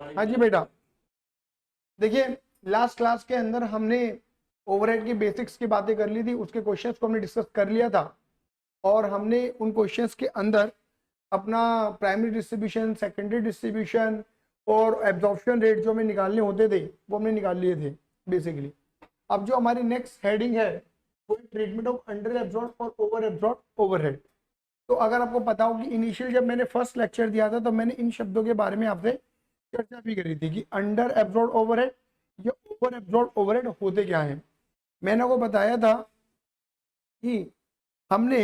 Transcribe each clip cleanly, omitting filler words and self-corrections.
हाँ जी बेटा, देखिए लास्ट क्लास के अंदर हमने ओवरहेड की बेसिक्स की बातें कर ली थी, उसके क्वेश्चंस को हमने डिस्कस कर लिया था और हमने उन क्वेश्चंस के अंदर अपना प्राइमरी डिस्ट्रीब्यूशन, सेकेंडरी डिस्ट्रीब्यूशन और एब्जॉर्प्शन रेट जो हमें निकालने होते थे वो हमने निकाल लिए थे बेसिकली। अब जो हमारी नेक्स्ट हेडिंग है वो ट्रीटमेंट ऑफ अंडर एब्जॉर्ब और ओवर एब्जॉर्ब ओवरहेड। तो अगर आपको पता हो कि इनिशियल जब मैंने फर्स्ट लेक्चर दिया था तो मैंने इन शब्दों के बारे में आपसे चर्चा भी करी थी कि अंडर एब्जॉर्ब ओवरहेड या ओवर एब्जॉर्ब ओवरहेड होते क्या हैं। मैंने आपको बताया था कि हमने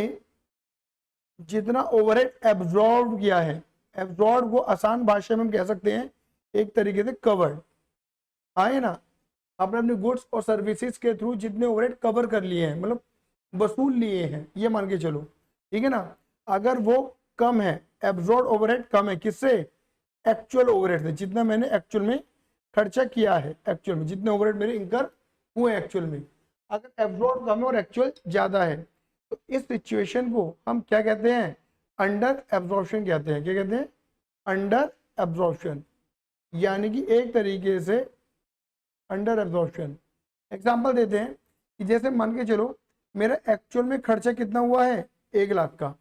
जितना ओवरहेड एब्जॉर्ब किया है, एब्जॉर्ब को आसान भाषा में हम कह सकते हैं एक तरीके से कवर्ड, आए ना। आपने अपने गुड्स और सर्विसेज के थ्रू जितने ओवरहेड कवर कर लिए हैं, मतलब वसूल लिए हैं, ये मान के चलो, ठीक है ना। अगर वो कम है, एब्जॉर्ब ओवरहेड कम है किससे, एक्चुअल ओवरहेड से, जितना मैंने एक्चुअल में खर्चा किया है, एक्चुअल में जितने ओवरहेड मेरे इंकर हुए एक्चुअल में। अगर एब्जॉर्ब कम है और एक्चुअल ज्यादा है तो इस सिचुएशन को हम क्या कहते हैं, अंडर एब्जॉर्प्शन कहते हैं। क्या कहते हैं, अंडर एब्जॉर्प्शन, यानी कि एक तरीके से अंडर एब्जॉर्प्शन। एग्जाम्पल देते हैं कि जैसे मान के चलो मेरा एक्चुअल में खर्चा कितना हुआ है 1 लाख का,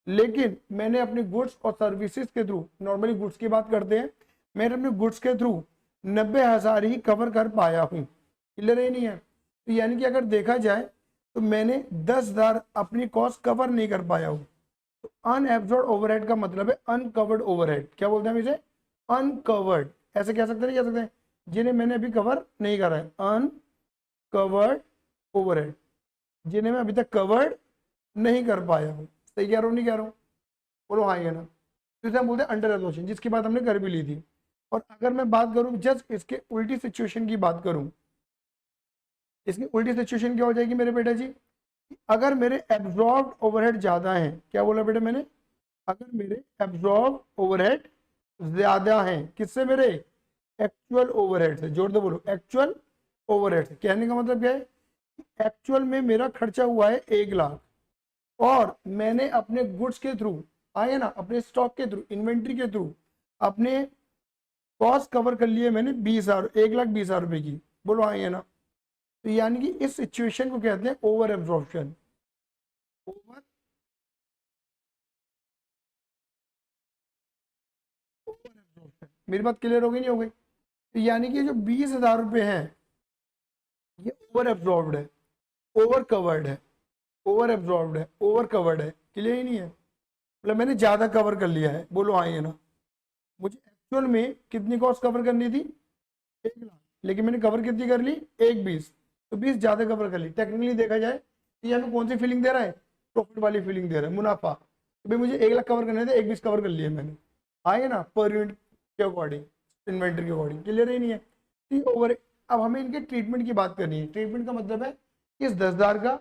लेकिन मैंने अपने गुड्स और सर्विसेज के थ्रू, नॉर्मली गुड्स की बात करते हैं, मैंने अपने गुड्स के थ्रू 90,000 ही कवर कर पाया हूँ। क्लियर ही नहीं है, तो यानी कि अगर देखा जाए तो मैंने 10,000 अपनी कॉस्ट कवर नहीं कर पाया हूँ। तो अनएब्जॉर्ब ओवरहेड का मतलब है अनकवर्ड ओवरहेड। क्या बोलते हैं हम इसे, अनकवर्ड। ऐसे कह सकते हैं, नहीं कह सकते, जिन्हें मैंने अभी कवर नहीं करा है, अनकवर्ड ओवरहेड, जिन्हें मैं अभी तक कवर्ड नहीं कर पाया हूँ। सही कह रहा हूँ नहीं कह रहा हूँ, बोलो हाँ या ना। तो इसे हम बोलते हैं अंडर एब्जॉर्प्शन, जिसकी बात हमने कर भी ली थी। और अगर मैं बात करूँ जस्ट इसके उल्टी सिचुएशन की बात करूँ, इसकी उल्टी सिचुएशन क्या हो जाएगी मेरे बेटा जी, अगर मेरे एब्जॉर्ब ओवरहेड ज्यादा है, क्या बोला बेटा मैंने, अगर मेरे एब्जॉर्ब ओवरहेड ज्यादा है किससे, मेरे एक्चुअल ओवरहेड से, जोड़ दो बोलो एक्चुअल ओवरहेड से। कहने का मतलब क्या है, एक्चुअल में मेरा खर्चा हुआ है 1 लाख और मैंने अपने गुड्स के थ्रू, आए ना, अपने स्टॉक के थ्रू, इन्वेंट्री के थ्रू अपने कॉस्ट कवर कर लिए मैंने 20,000, 1,20,000 रुपए की, बोलो हाँ या ना। तो यानी कि इस सिचुएशन को कहते हैं ओवर एब्जॉर्प्शन। ओवर एब्जॉर्प्शन, मेरी बात क्लियर हो गई नहीं हो गई। तो यानी कि जो 20,000 रुपए हैं ये ओवर एब्जॉर्ब्ड है, ओवर कवर्ड है, ओवर एब्जॉर्ब्ड है, ओवर कवर्ड है। क्लियर ही नहीं है, मतलब मैंने ज्यादा कवर कर लिया है, बोलो हाँ या ना। मुझे एक्चुअल में कितनी कॉस्ट कवर करनी थी, 1 लाख, लेकिन मैंने कवर कितनी कर ली, 1,20, तो 20 ज्यादा कवर कर ली। टेक्निकली देखा जाए तो ये हमें कौन सी फीलिंग दे रहा है, प्रॉफिट वाली फीलिंग दे रहा है, मुनाफा। तो भाई मुझे 1 लाख कवर करने थे, 1,20 कवर कर लिए मैंने, आए ना, पर यूनिट के अकॉर्डिंग, इन्वेंटरी के अकॉर्डिंग। क्लियर ही नहीं है, ठीक ओवर। अब हमें इनके ट्रीटमेंट की बात करनी है। ट्रीटमेंट का मतलब है इस 10,000 का,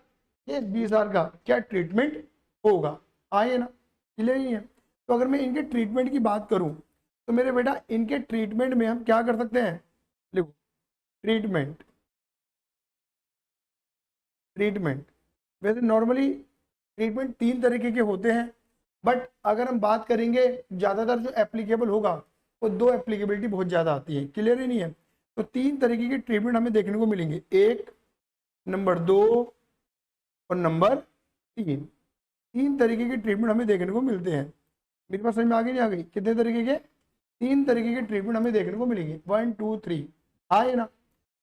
इस 20,000 का क्या ट्रीटमेंट होगा, आए ना। क्लियर ही नहीं है, तो अगर मैं इनके ट्रीटमेंट की बात करूं तो मेरे बेटा इनके ट्रीटमेंट में हम क्या कर सकते हैं, लिखो ट्रीटमेंट। ट्रीटमेंट वैसे नॉर्मली ट्रीटमेंट 3 तरीके के होते हैं, बट अगर हम बात करेंगे ज़्यादातर जो एप्लीकेबल होगा वो 2 एप्लीकेबिलिटी बहुत ज़्यादा आती है। क्लियर ही नहीं है, तो 3 तरीके के ट्रीटमेंट हमें देखने को मिलेंगे, 1, नंबर 2 और नंबर 3। 3 तरीके के ट्रीटमेंट हमें देखने को मिलते हैं। मेरे पास समझ में आ गई नहीं आ गई, कितने तरीके के, 3 तरीके के ट्रीटमेंट हमें देखने को मिलेंगे, 1 2 3, आए ना।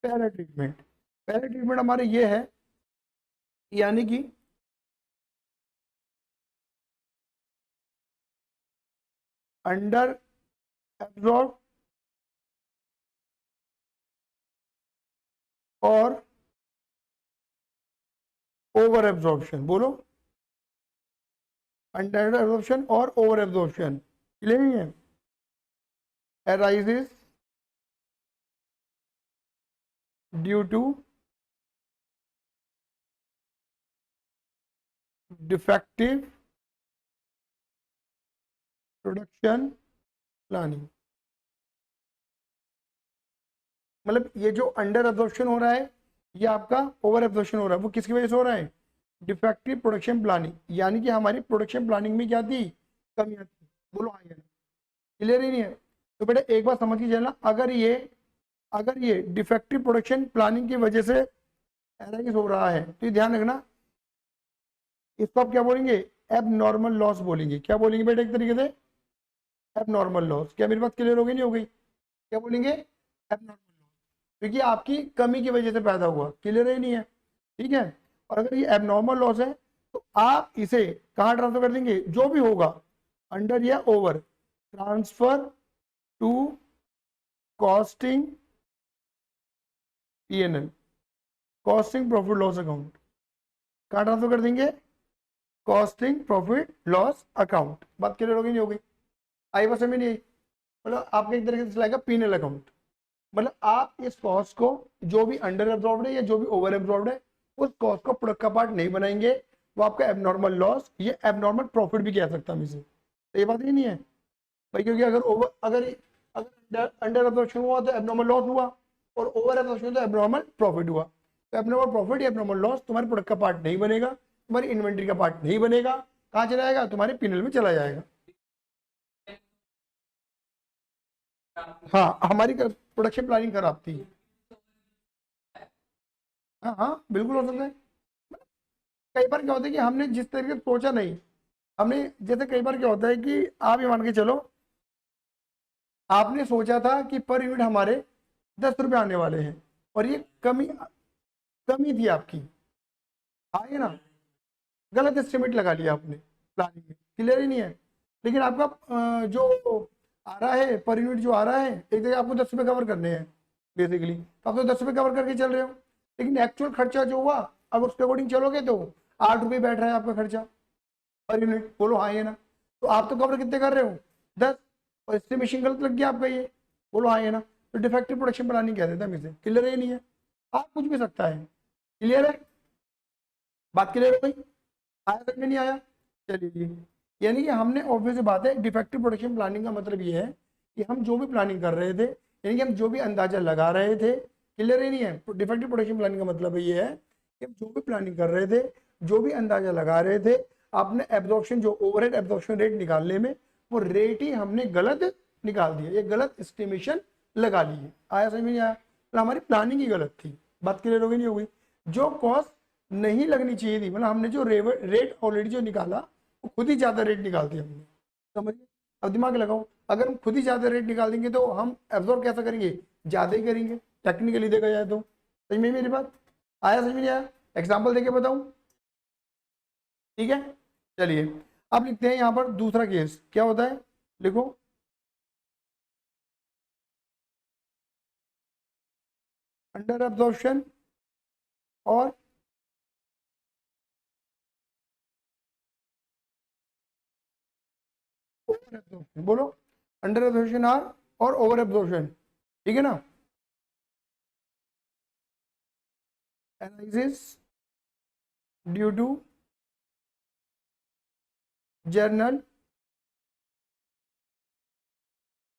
पहला ट्रीटमेंट, पहला ट्रीटमेंट हमारे ये है, यानी कि अंडर एब्जॉर्ब और ओवर एब्जॉर्प्शन, बोलो अंडर एब्जॉर्प्शन और ओवर एब्जॉर्प्शन। क्लियर नहीं है, arises due to defective production planning. मतलब ये जो अंडर एब्जॉर्प्शन हो रहा है, ये आपका ओवर एब्जॉर्प्शन हो रहा है, वो किसकी वजह से हो रहा है, डिफेक्टिव प्रोडक्शन प्लानिंग। यानी कि हमारी प्रोडक्शन प्लानिंग में क्या थी, कमियां थी, बोलो हाँ या ना। क्लियर ही नहीं है, तो बेटा एक बार समझ के चलना, अगर ये डिफेक्टिव प्रोडक्शन प्लानिंग की वजह से एराइज हो रहा है तो ये ध्यान रखना, इसको आप क्या बोलेंगे, एबनॉर्मल लॉस बोलेंगे। क्या बोलेंगे बेटा एक तरीके से, एबनॉर्मल लॉस। क्या मेरी बात क्लियर हो गई नहीं हो गई? क्या बोलेंगे, एबनॉर्मल लॉस, क्योंकि आपकी कमी की वजह से पैदा हुआ। क्लियर है नहीं है? ठीक है। और अगर ये एबनॉर्मल लॉस है तो आप इसे कहाँ ट्रांसफर कर देंगे, जो भी होगा अंडर या over, transfer to costing PNL, costing profit loss account. कहाँ ट्रांसफर कर देंगे, कॉस्टिंग प्रॉफिट लॉस अकाउंट। बात क्लियर हो गई नहीं हो गई? आई बस में नहीं आई? मतलब आपके एक तरीके से चलाएगा पीएनएल अकाउंट। मतलब आप इस कॉस्ट को, जो भी अंडर एब्जॉर्ब्ड है या जो भी ओवर एब्जॉर्ब्ड है, उस कॉस्ट को प्रोडक्ट का पार्ट नहीं बनाएंगे, वो आपका एबनॉर्मल लॉस, ये एबनॉर्मल प्रॉफिट भी कह सकता हूँ इसे। तो ये बात ही नहीं है भाई, क्योंकि अगर अंडर एब्जॉर्प्शन हुआ तो एबनॉर्मल लॉस हुआ, और ओवर एब्जॉर्प्शन तो एबनॉर्मल प्रॉफिट हुआ। तो एबनॉर्मल प्रॉफिट या एबनॉर्मल लॉस तुम्हारे प्रोडक्ट का पार्ट नहीं बनेगा, तुम्हारी इन्वेंट्री का पार्ट नहीं बनेगा। कहाँ चला जाएगा, तुम्हारे पीएनएल में चला जाएगा। हाँ, हमारी प्रोडक्शन प्लानिंग खराब थी। हाँ हाँ बिल्कुल हो सकता है। कई बार क्या होता है कि हमने जिस तरीके से सोचा नहीं, हमने, जैसे कई बार क्या होता है कि आप ये मान के चलो, आपने सोचा था कि पर यूनिट हमारे 10 रुपए आने वाले हैं, और ये कमी कमी थी आपकी, आए ना, गलत एस्टिमेट लगा लिया आपने प्लानिंग में, क्लियर ही नहीं है। लेकिन आपका जो आ रहा है पर यूनिट, जो आ रहा है, एक जगह आपको 10 रुपये कवर करने हैं बेसिकली, तो आप तो 10 रुपये कवर करके चल रहे हो, लेकिन एक्चुअल खर्चा जो हुआ, अब उसके अकॉर्डिंग चलोगे तो 8 रुपये बैठ रहा है आपका खर्चा पर यूनिट। बोलो हाँ ये ना? तो आप तो कवर कितने कर रहे हो, 10, और एस्टिमेशन गलत लग गया आपका ये। बोलो हाँ ये ना? तो डिफेक्टिव प्रोडक्शन प्लानिंग कह देता है हम इसे। क्लियर है नहीं है? आप कुछ भी सकता है। क्लियर है? बात क्लियर हो गई? आया समझ में नहीं आया? चलिए जी। यानी कि हमने, ऑब्वियस बात है, डिफेक्टिव प्रोडक्शन प्लानिंग का मतलब ये है कि हम जो भी प्लानिंग कर रहे थे, यानी कि हम जो भी अंदाजा लगा रहे थे, क्लियर ही नहीं है? डिफेक्टिव प्रोडक्शन प्लानिंग का मतलब ये है कि हम जो भी प्लानिंग कर रहे थे, जो भी अंदाजा लगा रहे थे, आपने एब्जॉर्प्शन, जो ओवरहेड एब्जॉर्प्शन रेट निकालने में, वो रेट ही हमने गलत निकाल दिया, ये गलत एस्टिमेशन लगा ली है। आया समझ में नहीं आया? तो हमारी प्लानिंग ही गलत थी। बात क्लियर हो गई नहीं हो गई? जो कॉस्ट नहीं लगनी चाहिए थी, मतलब हमने जो रेट ऑलरेडी जो निकाला, वो खुद ही ज्यादा रेट निकाल दिया हमने। समझिए? अब दिमाग लगाओ, अगर हम खुद ही ज्यादा रेट निकाल देंगे तो हम एब्जॉर्ब कैसा करेंगे, ज्यादा ही करेंगे, टेक्निकली देखा जाए तो। समझ में मेरी बात? आया समझ में नहीं आया? एग्जाम्पल देके बताऊं? ठीक है, चलिए। अब लिखते हैं यहाँ पर दूसरा केस क्या होता है, लिखो। अंडर एब्जॉर्प्शन और ओवर एब्जॉर्प्शन। बोलो, अंडर एब्जॉर्प्शन आर और ओवर एब्जॉर्प्शन, ठीक है ना? Analysis due to general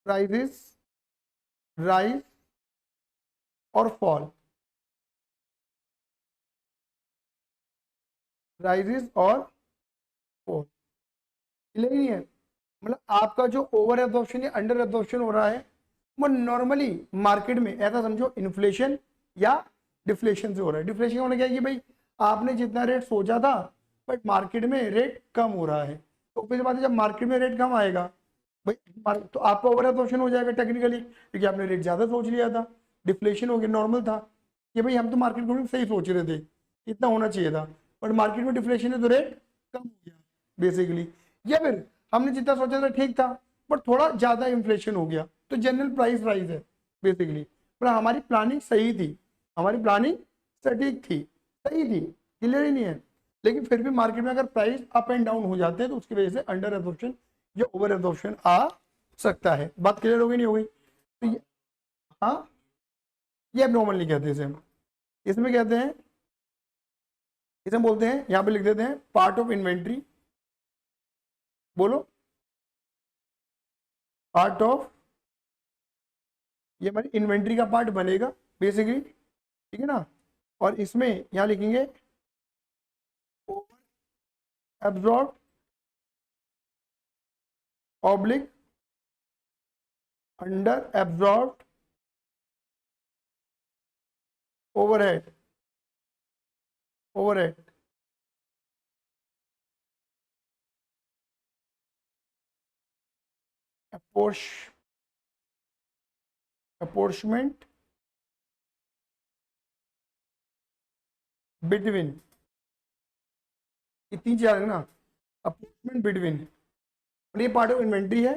prices rise और फॉल, राइजेस और फॉल। क्लियर नहीं है? मतलब आपका जो ओवर एब्जॉर्प्शन या अंडर एब्जॉर्प्शन हो रहा है, वो नॉर्मली मार्केट में ऐसा समझो इन्फ्लेशन या डिफ्लेशन से हो रहा है। डिफ्लेशन होने क्या है कि भाई आपने जितना रेट सोचा था, बट मार्केट में रेट कम हो रहा है। तो फिर बात है, जब मार्केट में रेट कम आएगा भाई, तो आपका ओवर एब्जॉर्प्शन हो जाएगा टेक्निकली, क्योंकि आपने रेट ज्यादा सोच लिया था। डिफ्लेशन हो गया, नॉर्मल था कि भाई हम तो मार्केट में सही सोच रहे थे, इतना होना चाहिए था, बट मार्केट में डिफ्लेशन है तो रेट कम हो गया बेसिकली। या फिर हमने जितना सोचा था ठीक था, बट थोड़ा ज्यादा इन्फ्लेशन हो गया, तो जनरल प्राइस राइज है बेसिकली। पर हमारी प्लानिंग सही थी, हमारी प्लानिंग सटीक थी, सही थी, क्लियर ही नहीं है? लेकिन फिर भी मार्केट में अगर प्राइस अप एंड डाउन हो जाते हैं तो उसकी वजह से अंडर एब्जॉर्प्शन या ओवर एब्जॉर्प्शन आ सकता है। बात क्लियर हो गई नहीं हो गई? तो ये, हाँ, ये एबनॉर्मल नहीं कहते इसे हम, इसमें कहते हैं, इसे हम बोलते हैं, यहाँ पे लिख देते हैं पार्ट ऑफ इन्वेंट्री। बोलो, पार्ट ऑफ, ये हमारी इन्वेंट्री का पार्ट बनेगा बेसिकली, ठीक है ना? और इसमें यहाँ लिखेंगे absorb oblique under absorb overhead, overhead apportionment between, इतनी चीज है ना, अपॉर्चमेंट बिटवीन, और ये पार्ट ऑफ इन्वेंट्री है,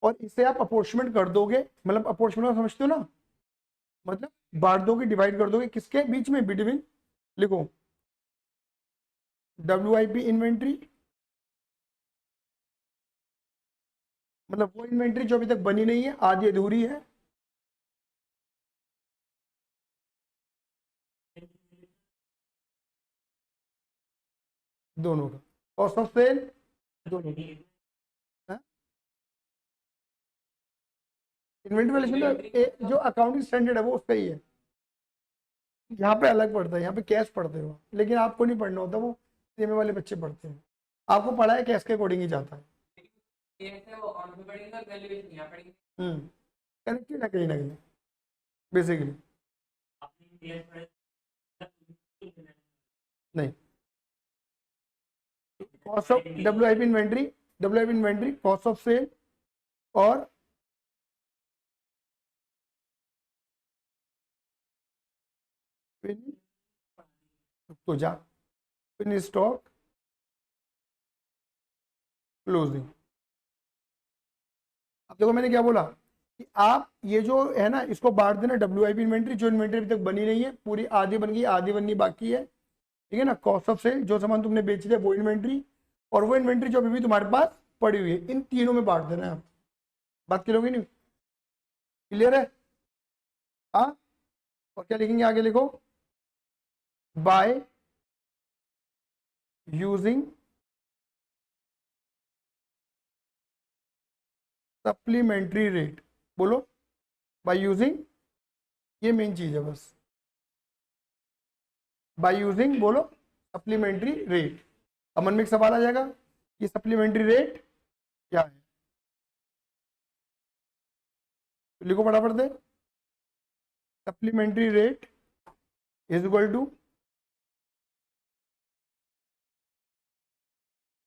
और इसे आप अपॉर्चमेंट कर दोगे, मतलब अपॉर्चमेंट समझते हो ना, मतलब बांट दोगे, डिवाइड कर दोगे, किसके बीच में, बिटवीन, लिखो WIP इन्वेंट्री, मतलब वो इन्वेंट्री जो अभी तक बनी नहीं है, आधी अधूरी है, दोनों का कॉस्ट ऑफ सेल, दोनों का इन्वेंट्री वैल्यूएशन तो जो अकाउंटिंग स्टैंडर्ड है वो उसका ही है, यहाँ पे अलग पढ़ता है, यहाँ पे कैश पढ़ते हो, लेकिन आपको नहीं पढ़ना होता, वो सीएमए वाले बच्चे पढ़ते हैं, आपको पढ़ा है कैश के अकॉर्डिंग ही जाता है। कनेक्टेड है कहीं ना कहीं बेसिकली, नहीं, cost of WIP inventory cost of sale और तो जा फिन स्टॉक क्लोजिंग। अब देखो मैंने क्या बोला कि आप ये जो है ना इसको बांट देना, WIP इन्वेंट्री, जो इन्वेंट्री अभी तक बनी नहीं है, पूरी आधी बन गई, आधी बननी बाकी है, ठीक है ना, कॉस्ट ऑफ सेल, जो सामान तुमने बेच दिया वो इन्वेंट्री, और वो इन्वेंट्री जो अभी भी तुम्हारे पास पड़ी हुई है, इन तीनों में बांट देना है आप, बात क्लियर होगी नहीं, क्लियर है, हाँ, और क्या लिखेंगे आगे, लिखो बाय यूजिंग सप्लीमेंट्री रेट, बोलो बाय यूजिंग, ये मेन चीज है बस, बाय यूजिंग बोलो सप्लीमेंट्री रेट। अब मन में एक सवाल आ जाएगा कि सप्लीमेंट्री रेट क्या है, तो लिखो फटाफट से, supplementary rate is equal to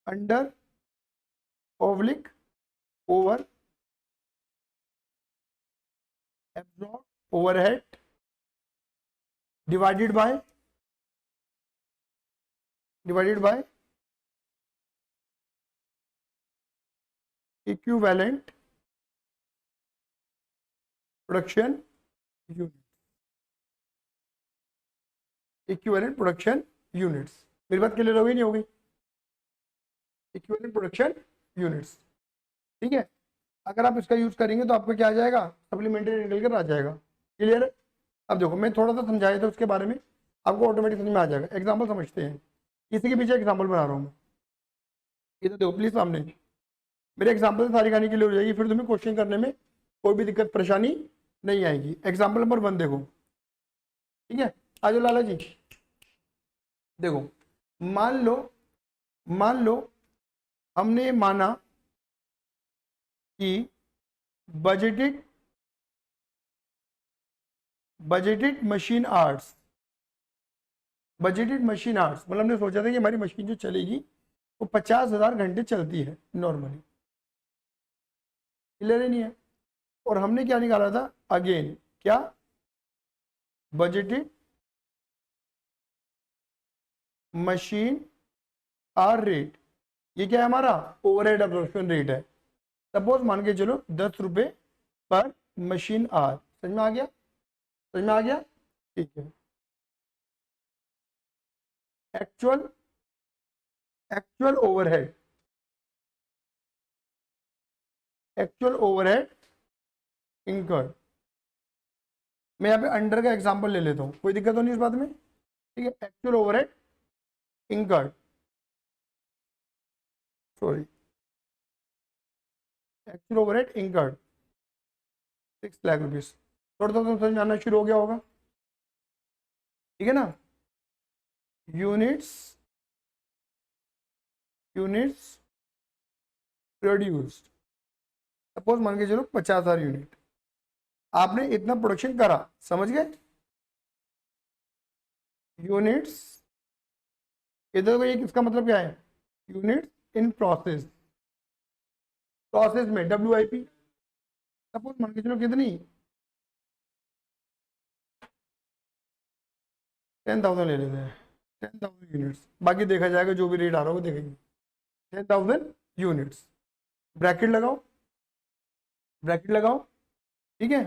under oblique over absorb overhead divided by equivalent production unit, equivalent production units, मेरी बात क्लियर हो गई नहीं हो गई, इक्विवेलेंट प्रोडक्शन यूनिट्स, ठीक है, अगर आप इसका यूज करेंगे तो आपको क्या आ जाएगा, सप्लीमेंट्री निकल कर आ जाएगा, क्लियर है। अब देखो मैं थोड़ा सा समझाया था उसके बारे में, आपको ऑटोमेटिक समझ में आ जाएगा, एग्जांपल समझते हैं, इसी के पीछे एग्जांपल बना रहा हूँ मैं, इधर देखो प्लीज सामने, मेरे एग्जांपल से सारी कहानी क्लियर हो जाएगी, फिर तुम्हें क्वेश्चन करने में कोई भी दिक्कत परेशानी नहीं आएगी। एग्जाम्पल नंबर 1 देखो, ठीक है, आज लाला जी देखो, मान लो हमने माना कि बजटेड मशीन आर्ट्स, मतलब हमने सोचा था कि हमारी मशीन जो चलेगी वो 50,000 घंटे चलती है नॉर्मली, क्लियर ही नहीं है, और हमने क्या निकाला था, अगेन क्या, बजटेड मशीन आर रेट, ये क्या है हमारा ओवरहेड अब्जॉर्प्शन रेट है, सपोज मान के चलो 10 रुपए पर मशीन आर, समझ में आ गया, ठीक है, एक्चुअल ओवरहेड, इंकर्ड, मैं यहाँ पे अंडर का एग्जांपल ले लेता हूँ, कोई दिक्कत तो नहीं इस बात में, ठीक है, actual overhead incurred, sorry actual overhead incurred 6 lakh rupees, थोड़ा सा समझ में आना शुरू हो गया होगा, ठीक है ना, यूनिट्स प्रोड्यूस्ड, सपोज मान के चलो 50,000 यूनिट, आपने इतना प्रोडक्शन करा, समझ गए, यूनिट्स, इधर को ये इसका मतलब क्या है, यूनिट्स इन प्रोसेस, प्रोसेस में WIP, सपोज मान के चलो कितनी 10,000 ले लेते हैं, 10,000 यूनिट्स, बाकी देखा जाएगा जो भी रेट आ रहा है वो देखेंगे। 10,000 यूनिट्स, ब्रैकेट लगाओ, ब्रैकेट लगाओ, ठीक है,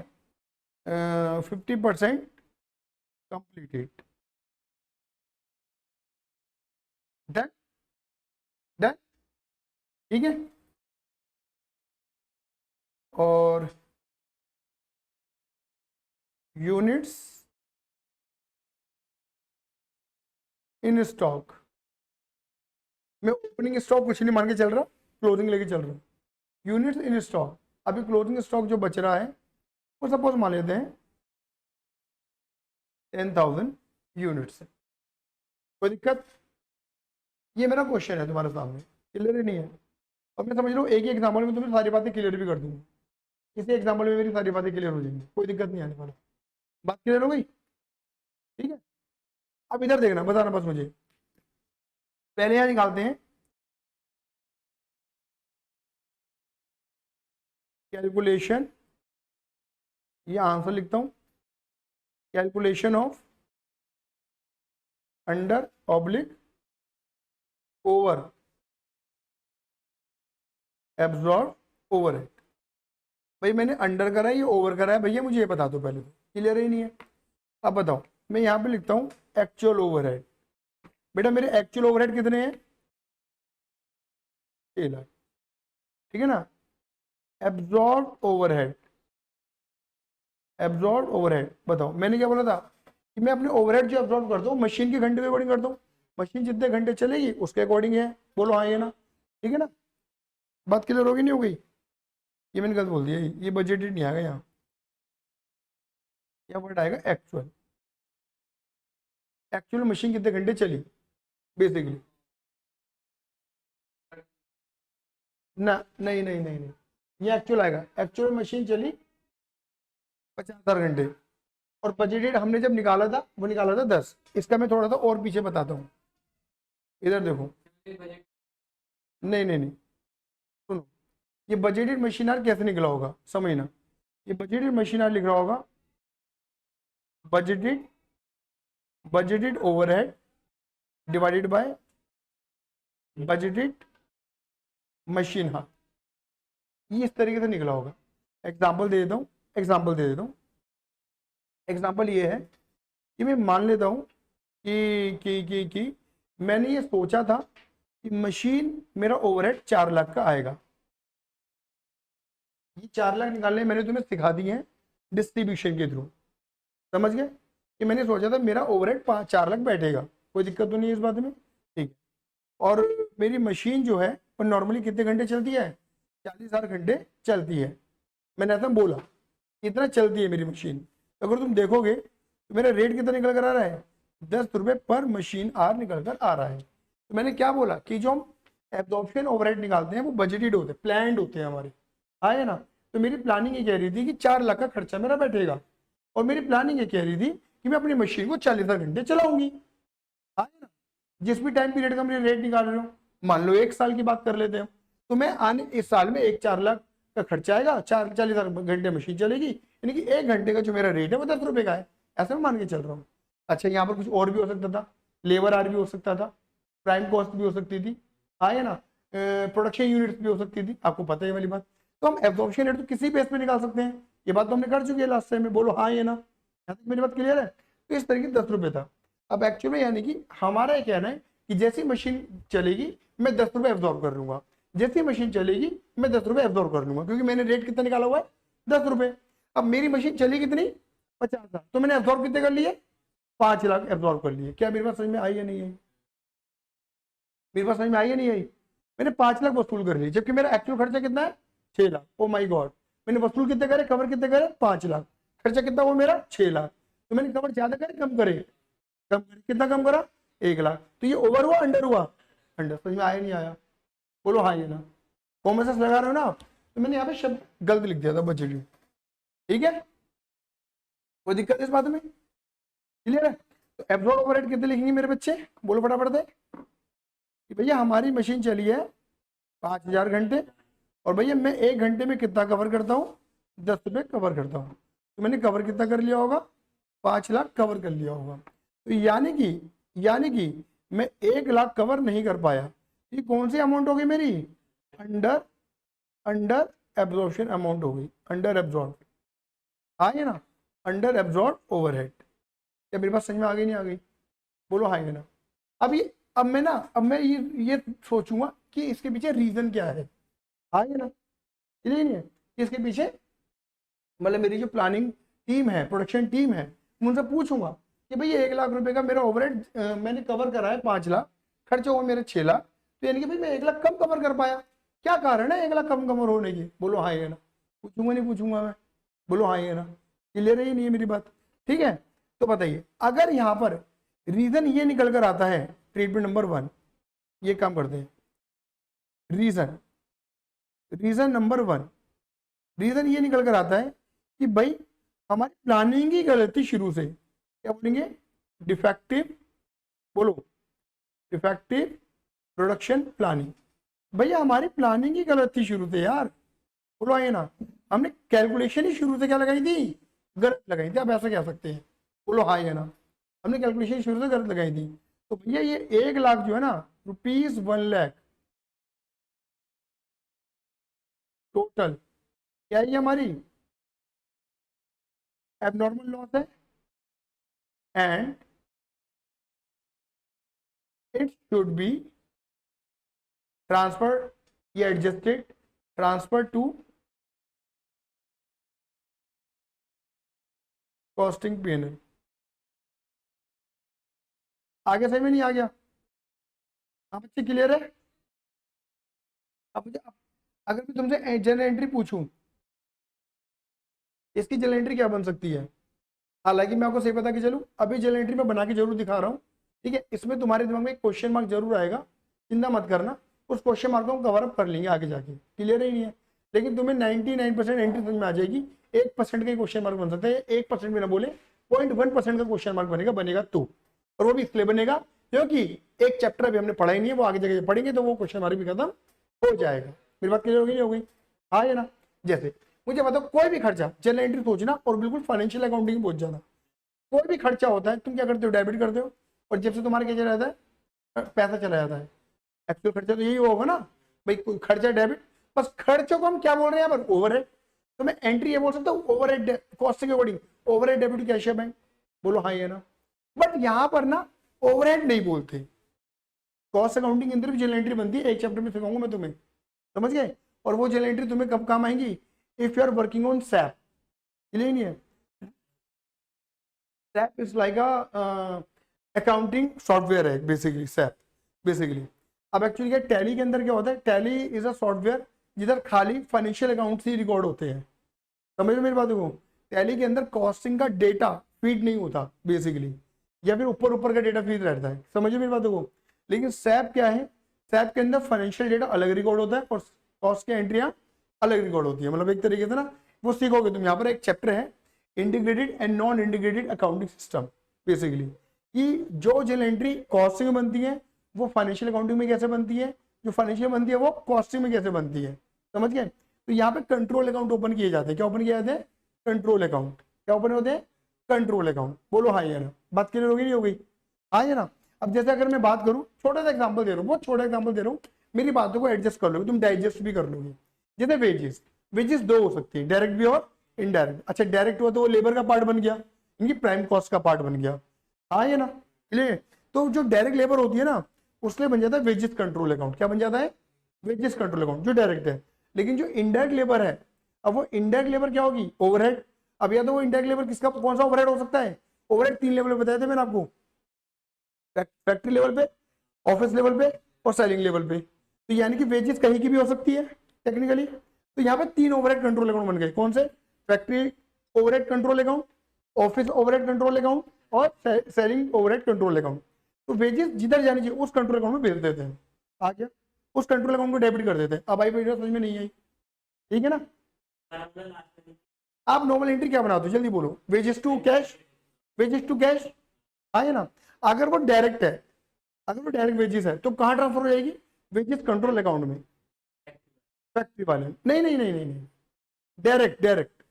50% कंप्लीटेड, डन, डन, ठीक है। और यूनिट्स इन स्टॉक, मैं ओपनिंग स्टॉक कुछ नहीं मान के चल रहा, क्लोजिंग लेके चल रहा हूँ। यूनिट्स इन स्टॉक, अभी क्लोजिंग स्टॉक जो बच रहा है वो सपोज मान लेते हैं 10,000 यूनिट्स है, कोई दिक्कत? ये मेरा क्वेश्चन है तुम्हारे सामने, क्लियर ही नहीं है। और मैं समझ रहा हूँ एक ही एग्जाम्पल में तुम्हें सारी बातें क्लियर भी कर दूंगा, इसी एग्जाम्पल में मेरी सारी बातें क्लियर हो जाएंगी, कोई दिक्कत नहीं आने वाला। बात क्लियर हो गई, ठीक है। अब इधर देखना, बताना बस मुझे, पहले यहाँ निकालते हैं कैलकुलेशन, ये आंसर लिखता हूँ, calculation of under oblique over absorb overhead. भाई मैंने अंडर करा है, ये ओवर करा है, भैया मुझे ये बता दो पहले, तो क्लियर ही नहीं है। अब बताओ, मैं यहाँ पे लिखता हूँ एक्चुअल ओवरहेड, बेटा मेरे एक्चुअल ओवरहेड कितने हैं, 6 लाख, ठीक है ना। एब्जॉर्ब ओवरहेड, एब्जॉर्ब ओवरहेड, बताओ मैंने क्या बोला था कि मैं अपने ओवरहेड जो एब्जॉर्ब करता हूँ मशीन के घंटे के अकॉर्डिंग करता हूँ, मशीन जितने घंटे चलेगी उसके अकॉर्डिंग है, बोलो हाँ ये ना, ठीक है ना। बात क्लियर होगी नहीं हो गई? ये मैंने गलत बोल दिया, ये बजटेड नहीं आएगा यहाँ, यहाँ वर्ड आएगा एक्चुअल, एक्चुअल मशीन कितने घंटे चली बेसिकली ना, नहीं नहीं नहीं नहीं, ये एक्चुअल आएगा, एक्चुअल मशीन चली 50,000 घंटे, और बजटेड हमने जब निकाला था वो निकाला था 10। इसका मैं थोड़ा सा और पीछे बताता हूँ, इधर देखो, नहीं नहीं नहीं, सुनो, ये बजटेड मशीन आर कैसे निकला होगा समझना, ये बजटेड मशीन आर लिख रहा होगा budgeted, budgeted overhead divided by budgeted machine, हाँ ये इस तरीके से निकला होगा। एग्जाम्पल दे देता हूँ, एग्जाम्पल दे देता हूँ, एग्जाम्पल ये है कि मैं मान लेता हूँ कि मैंने ये सोचा था कि मशीन मेरा ओवरहेड 4 लाख का आएगा, ये 4 लाख निकालने मैंने तुम्हें सिखा दिए हैं डिस्ट्रीब्यूशन के थ्रू, समझ गए कि मैंने सोचा था मेरा ओवरहेड 4 लाख बैठेगा, कोई दिक्कत तो नहीं है इस बात में, ठीक है। और मेरी मशीन जो है वो नॉर्मली कितने घंटे चलती है, 40,000 घंटे चलती है, मैंने ऐसा बोला इतना चलती है मेरी मशीन। अगर तुम देखोगे तो मेरा रेट कितना निकल कर आ रहा है, 10 रुपये पर मशीन आर निकल कर आ रहा है। तो मैंने क्या बोला कि जो हम एब्जॉर्प्शन ओवरहेड निकालते हैं वो बजटेड होते हैं, प्लान्ड होते हैं हमारे, है ना। तो मेरी प्लानिंग ये कह रही थी कि 4 लाख का खर्चा मेरा बैठेगा, और मेरी प्लानिंग ये कह रही थी कि मैं अपनी मशीन को 40,000 घंटे चलाऊंगी, है ना। जिस भी टाइम पीरियड का मेरे रेट निकाल रहे हो, मान लो 1 साल की बात कर लेते हो, तो मैं आने इस साल में 4 लाख का खर्चा आएगा, 40,000 घंटे मशीन चलेगी, यानी कि 1 घंटे का जो मेरा रेट है वो 10 रुपये का है, ऐसा मैं मान के चल रहा हूँ। अच्छा यहाँ पर कुछ और भी हो सकता था, लेबर आर भी हो सकता था, प्राइम कॉस्ट भी हो सकती थी, है ना, प्रोडक्शन यूनिट्स भी हो सकती थी, आपको पता है वाली बात। तो हम एब्जॉर्प्शन रेट तो किसी बेस पे निकाल सकते हैं, ये बात तो हमने कर चुकी है लास्ट टाइम में, बोलो हाँ ये ना, यहाँ तक मेरी बात क्लियर है। तो इस तरीके 10 रुपये था। अब एक्चुअल में यानी कि हमारा ये कहना है कि जैसी मशीन चलेगी मैं 10 रुपये एब्जॉर्ब कर लूंगा, जैसी मशीन चलेगी मैं 10 रुपये एब्जॉर्ब कर लूंगा, क्योंकि मैंने रेट कितना निकाला हुआ है 10 रुपये। अब मेरी मशीन चली कितनी 50,000, तो मैंने एब्जॉर्ब कितने कर लिए 5 लाख एब्जॉर्ब कर लिए। क्या मेरे पास समझ में आई या नहीं आई, मेरे पास समझ में आई या नहीं आई? मैंने 5 लाख वसूल कर ली, जबकि मेरा एक्चुअल खर्चा कितना है 6 लाख। ओ माई गॉड, मैंने वसूल कितने करे, कवर कितने करे 5 लाख, खर्चा कितना हुआ मेरा 6 लाख। तो मैंने कवर ज्यादा करे कम करे, कम करे, कितना कम करा 1 लाख। तो ये ओवर हुआ अंडर हुआ, अंडर। समझ में आया नहीं आया, बोलो हाँ ये ना। कॉमन सेंस लगा रहे हो ना आप? तो मैंने यहाँ पे शब्द गलत लिख दिया था बजटेड, ठीक है। कोई दिक्कत इस बात में? क्लियर है? तो एब्जॉर्ब ओवरहेड कितने लिखेंगे मेरे बच्चे, बोलो फटाफट से कि भैया हमारी मशीन चली है 5000 घंटे और भैया मैं 1 घंटे में कितना कवर करता हूँ, 10 रुपये कवर करता हूँ। तो मैंने कवर कितना कर लिया होगा, 5 लाख कवर कर लिया होगा। तो यानी कि मैं 1 लाख कवर नहीं कर पाया। ये कौन सी अमाउंट हो गई मेरी, अंडर एब्जॉर्प्शन अमाउंट हो गई, अंडर एब्जॉर्ब, हाँ ये ना, अंडर एब्जॉर्ब ओवरहेड। क्या मेरी बात समझ में आ गई नहीं आ गई, बोलो हाँ ये ना। अब मैं ये सोचूंगा कि इसके पीछे रीजन क्या है, हाँ ये ना, क्लियर नहीं है कि इसके पीछे, मतलब मेरी जो प्लानिंग टीम है, प्रोडक्शन टीम है, मैं उनसे पूछूंगा कि भाई 1 लाख रुपए का मेरा ओवरहेड मैंने कवर करा है, 5 लाख खर्च हुआ मेरे 6 लाख, तो यानी कि भाई मैं 1 लाख कम कवर कर पाया, क्या कारण है 1 लाख कम कवर होने की, बोलो हाँ ये ना। पूछूंगा नहीं पूछूंगा मैं, बोलो हाँ ये ना। क्लियर है नहीं है मेरी बात? ठीक है, तो बताइए अगर यहाँ पर रीजन ये निकल कर आता है, ट्रीटमेंट नंबर 1, ये काम करते हैं, रीजन नंबर 1, रीजन ये निकल कर आता है कि भाई हमारी प्लानिंग ही गलत थी शुरू से, क्या बोलेंगे, डिफेक्टिव, बोलो डिफेक्टिव प्रोडक्शन प्लानिंग। भैया हमारी प्लानिंग ही गलत थी शुरू से यार, बोलो आइए ना, हमने कैलकुलेशन ही शुरू से क्या लगाई थी, गलत लगाई थी, आप ऐसा कह सकते हैं, बोलो हाँ ये ना, हमने कैलकुलेशन शुरू से गलत लगाई थी। तो भैया ये 1 लाख जो है ना, ₹1 लाख टोटल, क्या ये हमारी एबनॉर्मल लॉस है, and it should be transfer या adjusted, transfer to costing PNL. आगे सही में नहीं आ गया? आप बच्चे क्लियर है? अब अगर मैं तुमसे जनरल एंट्री पूछूं, इसकी जनरल एंट्री क्या बन सकती है, हालांकि मैं आपको सही बता के चलूं, अभी जनरल एंट्री में बना के जरूर दिखा रहा हूं, ठीक है, इसमें तुम्हारे दिमाग में एक क्वेश्चन मार्क जरूर आएगा, चिंता मत करना, उस क्वेश्चन मार्क को हम कवर अप कर लेंगे आगे जाके, क्लियर ही नहीं है, लेकिन तुम्हें 99% एंट्री समझ में आ जाएगी। 1% का क्वेश्चन मार्क बन सकता है, 1% भी ना बोले, 0.1% का क्वेश्चन मार्क बनेगा तो, और वो भी इसलिए बनेगा क्योंकि एक चैप्टर अभी हमने पढ़ा ही नहीं है, वो आगे जगह पढ़ेंगे तो वो क्वेश्चन मार्क भी खत्म हो जाएगा। मेरी बात क्लियर होगी नहीं हो गई, हाँ या ना? जैसे मुझे बताओ, कोई भी खर्चा जनरल एंट्री सोचना और बिल्कुल फाइनेंशियल अकाउंटिंग पहुंच जाना, कोई भी खर्चा होता है तुम क्या करते हो, डेबिट करते हो, और जब से तुम्हारे क्या चला जाता है, पैसा चला जाता है, एक्चुअल खर्चा तो यही होगा ना भाई, कोई खर्चा डेबिट, बस खर्चों को हम क्या बोल रहे हैं यहाँ पर, ओवरहेड। तो मैं एंट्री ये बोल सकता हूँ ओवरहेड, कॉस्ट के अकॉर्डिंग ओवरहेड डेबिट कैश है बैंक, बोलो हाँ ये ना। बट यहाँ पर ना ओवरहेड नहीं बोलते, कॉस्ट अकाउंटिंग के अंदर भी जनरल एंट्री बनती है, एक चैप्टर में सिखाऊंगा मैं तुम्हें, समझ गए? और वो जनरल एंट्री तुम्हें कब काम आएंगी, if you are working on SAP, clear नहीं है? SAP is like a accounting software है बेसिकली, सैप बेसिकली। अब एक्चुअली क्या टैली के अंदर क्या होता है, टैली इज अ सॉफ्टवेयर जिधर खाली फाइनेंशियल अकाउंट ही रिकॉर्ड होते हैं, समझ में मेरी बात को? टैली के अंदर कॉस्टिंग का डेटा फीड नहीं होता बेसिकली, या फिर ऊपर ऊपर का डेटा फीड रहता है, समझिए मेरी बात को? लेकिन सैप क्या है, सैप के अंदर फाइनेंशियल डेटा अलग रिकॉर्ड होता है और कॉस्ट की एंट्रियां अलग रिकॉर्ड होती है, मतलब एक तरीके से ना वो सीखोगे तुम। यहाँ पर एक चैप्टर है integrated and non integrated accounting system, basically कि जो जनरल एंट्री कॉस्टिंग में बनती है वो फाइनेंशियल अकाउंटिंग में कैसे बनती है, जो फाइनेंशियल बनती है वो कॉस्टिंग में कैसे बनती है, समझ गए? तो यहाँ पे कंट्रोल अकाउंट ओपन किए जाते हैं, क्या ओपन किए जाते हैं, कंट्रोल अकाउंट, क्या ओपन होते हैं, कंट्रोल अकाउंट, बोलो हाँ या ना, बात क्लियर होगी नहीं हो गई, हाँ या ना? अब जैसे अगर मैं बात करूं, छोटा सा एग्जांपल दे रहा हूं, बहुत छोटा एग्जांपल दे रहा हूं, मेरी बातों को एडजस्ट कर लोगे तुम, डाइजेस्ट भी कर लोगे। जैसे वेजेस, वेजेस दो हो सकती है, डायरेक्ट भी और इनडायरेक्ट। अच्छा डायरेक्ट हुआ तो वो लेबर का पार्ट बन गया, इनकी प्राइम कॉस्ट का पार्ट बन गया, हाँ या ना, क्लियर? तो जो डायरेक्ट लेबर होती है ना, उसमें बन जाता है वेजेस कंट्रोल अकाउंट, क्या बन जाता है, वेजेस कंट्रोल अकाउंट, जो डायरेक्ट है। लेकिन जो इनडायरेक्ट लेबर है, अब वो इनडायरेक्ट लेबर क्या होगी, ओवरहेड। अब या तो वो इनडायरेक्ट लेबर किसका, कौन सा ओवरहेड हो सकता है, ओवरहेड 3 लेवल बताए थे मैंने आपको, फैक्ट्री लेवल पे, ऑफिस लेवल पे और सेलिंग लेवल पे। तो यानी कि वेजेस कहीं की भी हो सकती है टेक्निकली। तो यहाँ पे 3 ओवरहेड कंट्रोल अकाउंट बन गए, कौन से, factory overhead control account, office overhead control account और सेलिंग ओवरहेड कंट्रोल अकाउंट। तो वेजेस जिधर जानी चाहिए उस कंट्रोल अकाउंट में भेज देते हैं, आ गया, उस कंट्रोल अकाउंट को डेबिट कर देते हैं। अब आई समझ में नहीं आई, ठीक है ना? आप नॉर्मल एंट्री क्या बनाते हो, जल्दी बोलो। Wages to cash, wages to cash, है ना। अगर वो डायरेक्ट है, अगर वो डायरेक्ट वेजेस है तो कहाँ ट्रांसफर हो जाएगी, वेजेस कंट्रोल अकाउंट में, फैक्ट्री वाले, नहीं नहीं नहीं नहीं नहीं, डायरेक्ट डायरेक्ट,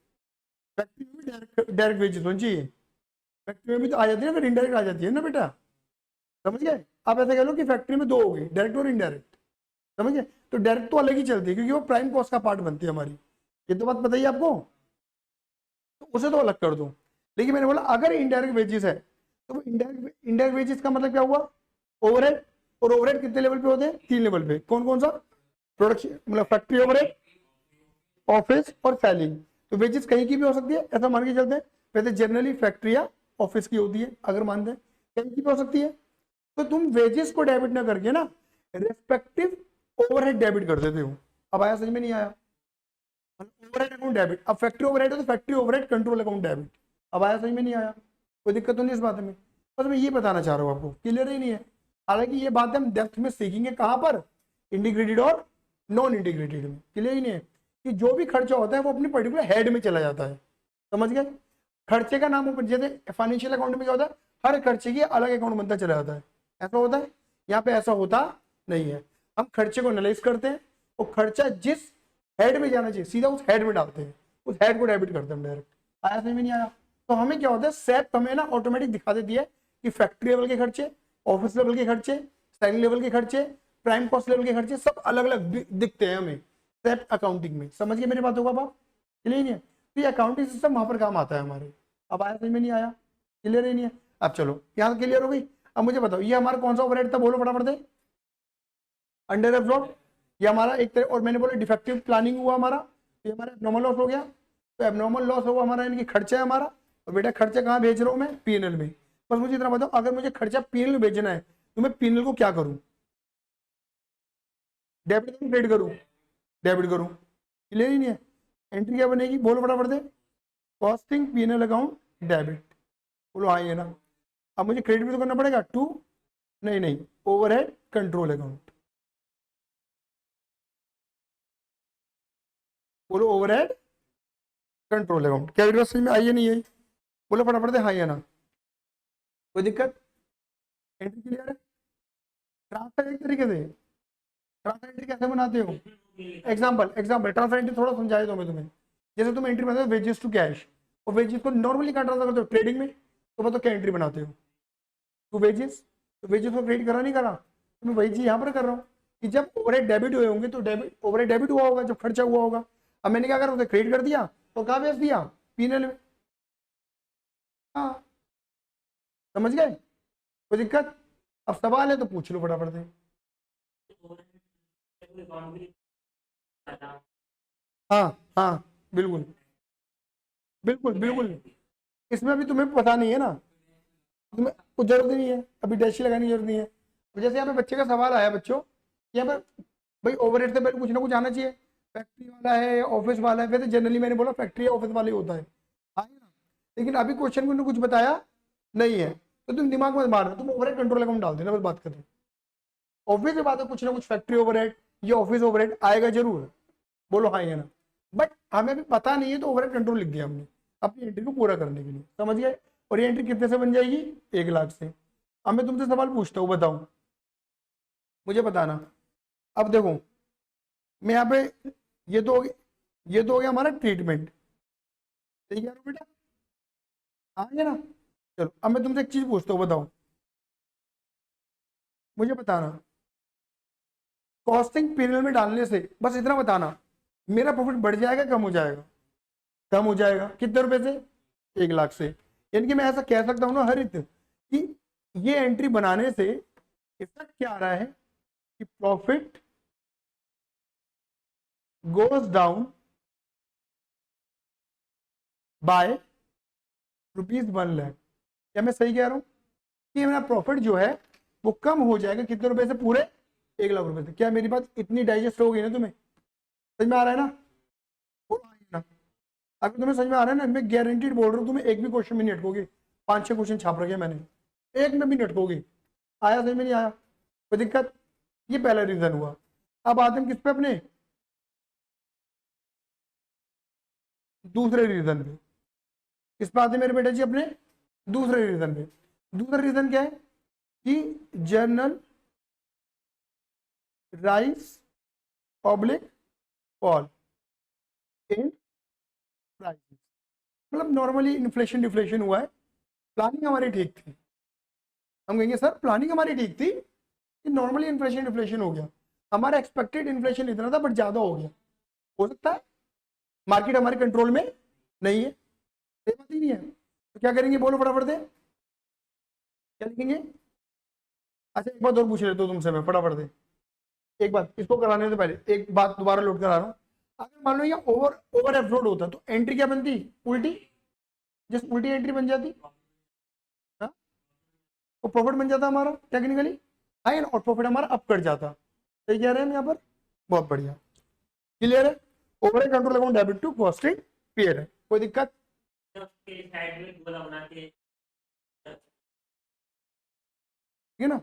फैक्ट्री में डायरेक्ट डायरेक्ट वेजेस होनी चाहिए, फैक्ट्री में भी तो आ जाती है ना, फिर इनडायरेक्ट आ जाती है ना बेटा, समझ गए। आप ऐसा कह लो कि फैक्ट्री में दो हो गई, डायरेक्ट और इनडायरेक्ट, समझ गए। तो डायरेक्ट तो अलग ही चलती है क्योंकि वो प्राइम कॉस्ट का पार्ट बनती है हमारी, ये तो बात बताइए आपको, तो उसे तो अलग कर दो। लेकिन मैंने बोला अगर इनडायरेक्ट वेजेस है तो वो इनडायरेक्ट, इनडायरेक्ट वेजेस का मतलब क्या हुआ, ओवरहेड। और ओवरहेड कितने लेवल पे होते हैं, 3 लेवल पे, कौन कौन सा, प्रोडक्शन मतलब फैक्ट्री ओवरहेड, ऑफिस और सेलिंग। तो वेजेस कहीं की भी हो सकती है, ऐसा मान के चलते हैं। वैसे जनरली फैक्ट्री या ऑफिस की होती है, अगर मानते हैं कहीं की भी हो सकती है। तो तुम वेजेस को डेबिट ना करके ना रेस्पेक्टिव ओवरहेड डेबिट कर देते हो। अब आया, समझ में नहीं आया, ओवरहेड अकाउंट डेबिट। अब फैक्ट्री ओवरहेड है तो factory overhead control account debit. अब आया, समझ में नहीं आया, कोई दिक्कत तो नहीं इस बात में, बस मैं ये बताना चाह रहा हूँ आपको, क्लियर ही नहीं है। हालांकि ये बात हम डेप्थ में सीखेंगे कहाँ पर, इंटीग्रेटेड और नॉन इंटीग्रेटेड में, क्लियर ही नहीं है कि जो भी खर्चा होता है वो अपनी पर्टिकुलर हेड में चला जाता है, समझ गए। खर्चे का नाम ऊपर, जैसे फाइनेंशियल अकाउंट में क्या होता है, हर खर्चे की अलग अकाउंट बनता चला जाता है, ऐसा होता है। यहाँ पे ऐसा होता नहीं है, हम खर्चे को एनालाइज करते हैं, वो खर्चा जिस हेड में जाना चाहिए सीधा उस हेड में डालते हैं, उस हेड को डेबिट करते हैं डायरेक्ट। आया, समझ में नहीं आया। तो हमें क्या होता है, सेप हमें ना ऑटोमेटिक दिखा देती है कि फैक्ट्री लेवल के खर्चे, ऑफिस लेवल के खर्चे, सेलिंग लेवल के खर्चे, प्राइम कॉस्ट लेवल के खर्चे, सब अलग अलग दिखते हैं हमें सेप अकाउंटिंग में, समझ गए मेरी बातों का आप, क्लियर नहीं है। तो ये अकाउंटिंग सिस्टम वहां पर काम आता है हमारे। अब आया, समझ में नहीं आया, क्लियर ही नहीं है। अब चलो यहाँ क्लियर हो गई। अब मुझे बताओ ये हमारा कौन सा ओवरहेड था, बोलो फटाफट से, अंडर एब्जॉर्ब, ये हमारा एक तरह, और मैंने बोला डिफेक्टिव प्लानिंग हुआ हमारा, तो ये हमारा एबनॉर्मल लॉस हो गया। तो एबनॉर्मल लॉस हुआ हमारा, यानी कि खर्चा है हमारा। और बेटा खर्चा कहाँ भेज रहा हूँ मैं, पीएनएल में। बस मुझे इतना बताओ, अगर मुझे खर्चा पीएनएल में भेजना है तो मैं पीएनएल को क्या करूँ, डेबिट करूँ क्रेडिट करूँ, डेबिट करूँ, क्लियर ही नहीं है। एंट्री क्या बनेगी, बोलो फटाफट से, कॉस्टिंग पीएनएल अकाउंट डेबिट, बोलो हाँ ये ना। अब मुझे क्रेडिट भी तो करना पड़ेगा टू, नहीं नहीं, ओवरहेड कंट्रोल अकाउंट, बोलो ओवरहेड कंट्रोल अकाउंट। क्या बात समझ में आई है नहीं आई, बोलो फटाफट से हाँ या ना, कोई दिक्कत, एंट्री क्लियर है। ट्रांसफर एक तरीके से, ट्रांसफर एंट्री कैसे बनाते हो, एग्जांपल एग्जांपल ट्रांसफर एंट्री थोड़ा समझाया तो मैं तुम्हें। जैसे तुम एंट्री बनाते हो वेजेस टू कैश, और वेजेस को नॉर्मली कहाँ ट्रांसफर करते हो, ट्रेडिंग में। तो बताओ क्या एंट्री बनाते हो, टू वेजेस, तो वेजेस को क्रेडिट करा नहीं करा, तो मैं वही चीज यहाँ पर कर रहा हूँ कि जब ओवरहेड डेबिट हुए होंगे तो डेबिट, ओवरहेड डेबिट हुआ होगा जब खर्चा हुआ होगा। अब मैंने क्या करा, उसे क्रेडिट कर दिया तो कहाँ भेज दिया, पीएनएल में। हाँ, समझ गए, कोई दिक्कत। अब सवाल है तो पूछ लो फटाफट से। हाँ हाँ, बिल्कुल बिल्कुल बिल्कुल, इसमें अभी तुम्हें पता नहीं है ना, तुम्हें कुछ जरूरत ही नहीं है, अभी डैश लगाने की जरूरत नहीं है। तो जैसे यहाँ पे बच्चे का सवाल आया बच्चों, यहाँ पर भाई ओवरहेड से पहले कुछ ना कुछ आना चाहिए, फैक्ट्री वाला है ऑफिस वाला है, वैसे जनरली मैंने बोला फैक्ट्री ऑफिस वाला ही होता है, हाँ ना। लेकिन अभी क्वेश्चन में उन्होंने कुछ बताया नहीं है, तो तुम दिमाग में मारना, तुम ओवरहेड कंट्रोल अकाउंट डाल देना, बस बात करें। ऑब्वियस बात है, कुछ ना कुछ फैक्ट्री ओवरहेड या ऑफिस ओवरहेड आएगा जरूर, बोलो हाँ या ना। बट हमें अभी पता नहीं है तो ओवरहेड कंट्रोल लिख दिया हमने अपनी एंट्री को पूरा करने के लिए, समझ गए। और ये एंट्री कितने से बन जाएगी, 1 लाख से। अब मैं तुमसे सवाल पूछता हूँ, बताओ मुझे बताना। अब देखो मैं यहाँ पे, ये तो हो गया, ये तो हो गया हमारा ट्रीटमेंट, ठीक है बेटा, हाँ है ना। चलो अब मैं तुमसे एक चीज पूछता हूँ, बताओ मुझे बताना, कॉस्टिंग पीरियड में डालने से बस इतना बताना, मेरा प्रॉफिट बढ़ जाएगा कम हो जाएगा, कम हो जाएगा, कितने रुपए से, 1 लाख से। यानी कि मैं ऐसा कह सकता हूँ ना हरित, कि ये एंट्री बनाने से इफेक्ट क्या आ रहा है कि profit goes down by ₹1 lakh. क्या मैं सही कह रहा हूँ कि मेरा प्रॉफिट जो है वो कम हो जाएगा कितने रुपए से, पूरे 1 लाख रुपए से। क्या मेरी बात इतनी डाइजेस्ट हो गई ना तुम्हें, समझ में आ रहा है ना, बोलो हाँ या ना। अगर तुम्हें समझ में आ रहा है ना, मैं गारंटीड बोल रहा हूँ तुम्हें एक भी क्वेश्चन में नहीं अटकोगे, 5-6 क्वेश्चन छाप रखे मैंने, एक में भी नहीं अटकोगे। आया समझ में नहीं आया, कोई दिक्कत, ये पहला रीजन हुआ। अब आते हैं किस पे, अपने दूसरे रीजन पे। किस पे आते मेरे बेटे जी? अपने दूसरे रीजन पे। दूसरा रीजन क्या है कि general rice public fall in prices. मतलब नॉर्मली इन्फ्लेशन डिफ्लेशन हुआ है, प्लानिंग हमारी ठीक थी। हम कहेंगे सर प्लानिंग हमारी ठीक थी कि नॉर्मली इन्फ्लेशन डिफ्लेशन हो गया, हमारा एक्सपेक्टेड इन्फ्लेशन इतना था बट ज्यादा हो गया। हो सकता है, मार्केट हमारे कंट्रोल में नहीं है, सही बात ही नहीं है। तो क्या करेंगे बोलो फटाफट से, क्या लिखेंगे? अच्छा एक बात और पूछ लेता हूँ तुमसे मैं, फटाफट से एक बात, इसको कराने से पहले एक बात दोबारा लोड करा रहा हूँ। अगर मान लो ये ओवर ओवर एब्जॉर्ब होता तो एंट्री क्या बनती? उल्टी। जस्ट उल्टी एंट्री बन जाती, हाँ? तो प्रॉफिट बन जाता हमारा टेक्निकली, है ना? और प्रॉफिट हमारा अप कट जाता। सही कह रहे हैं हम यहाँ पर, बहुत बढ़िया, क्लियर है। Over control account debit to costing period है, कोई दिक्कत? ठीक है ना?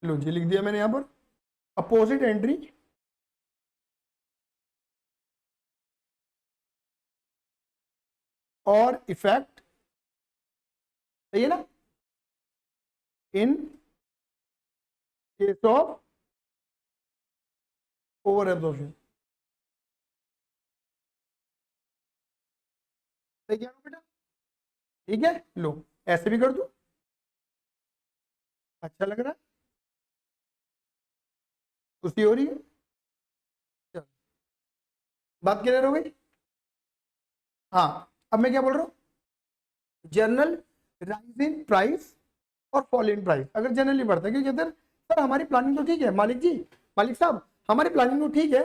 लो जी लिख दिया मैंने यहाँ पर, अपोजिट एंट्री और इफेक्ट, सही है ना, in case of over absorption. सही क्या बेटा? ठीक है, लो ऐसे भी कर दो, अच्छा लग रहा है, खुशी हो रही है। चलो, बात क्लियर हो गई? हाँ, अब मैं क्या बोल रहा हूँ, जनरल राइज इन प्राइस और फॉल इन प्राइस। अगर जनरली बढ़ता है क्योंकि इधर सर हमारी प्लानिंग तो ठीक है मालिक जी, मालिक साहब हमारी प्लानिंग तो ठीक है,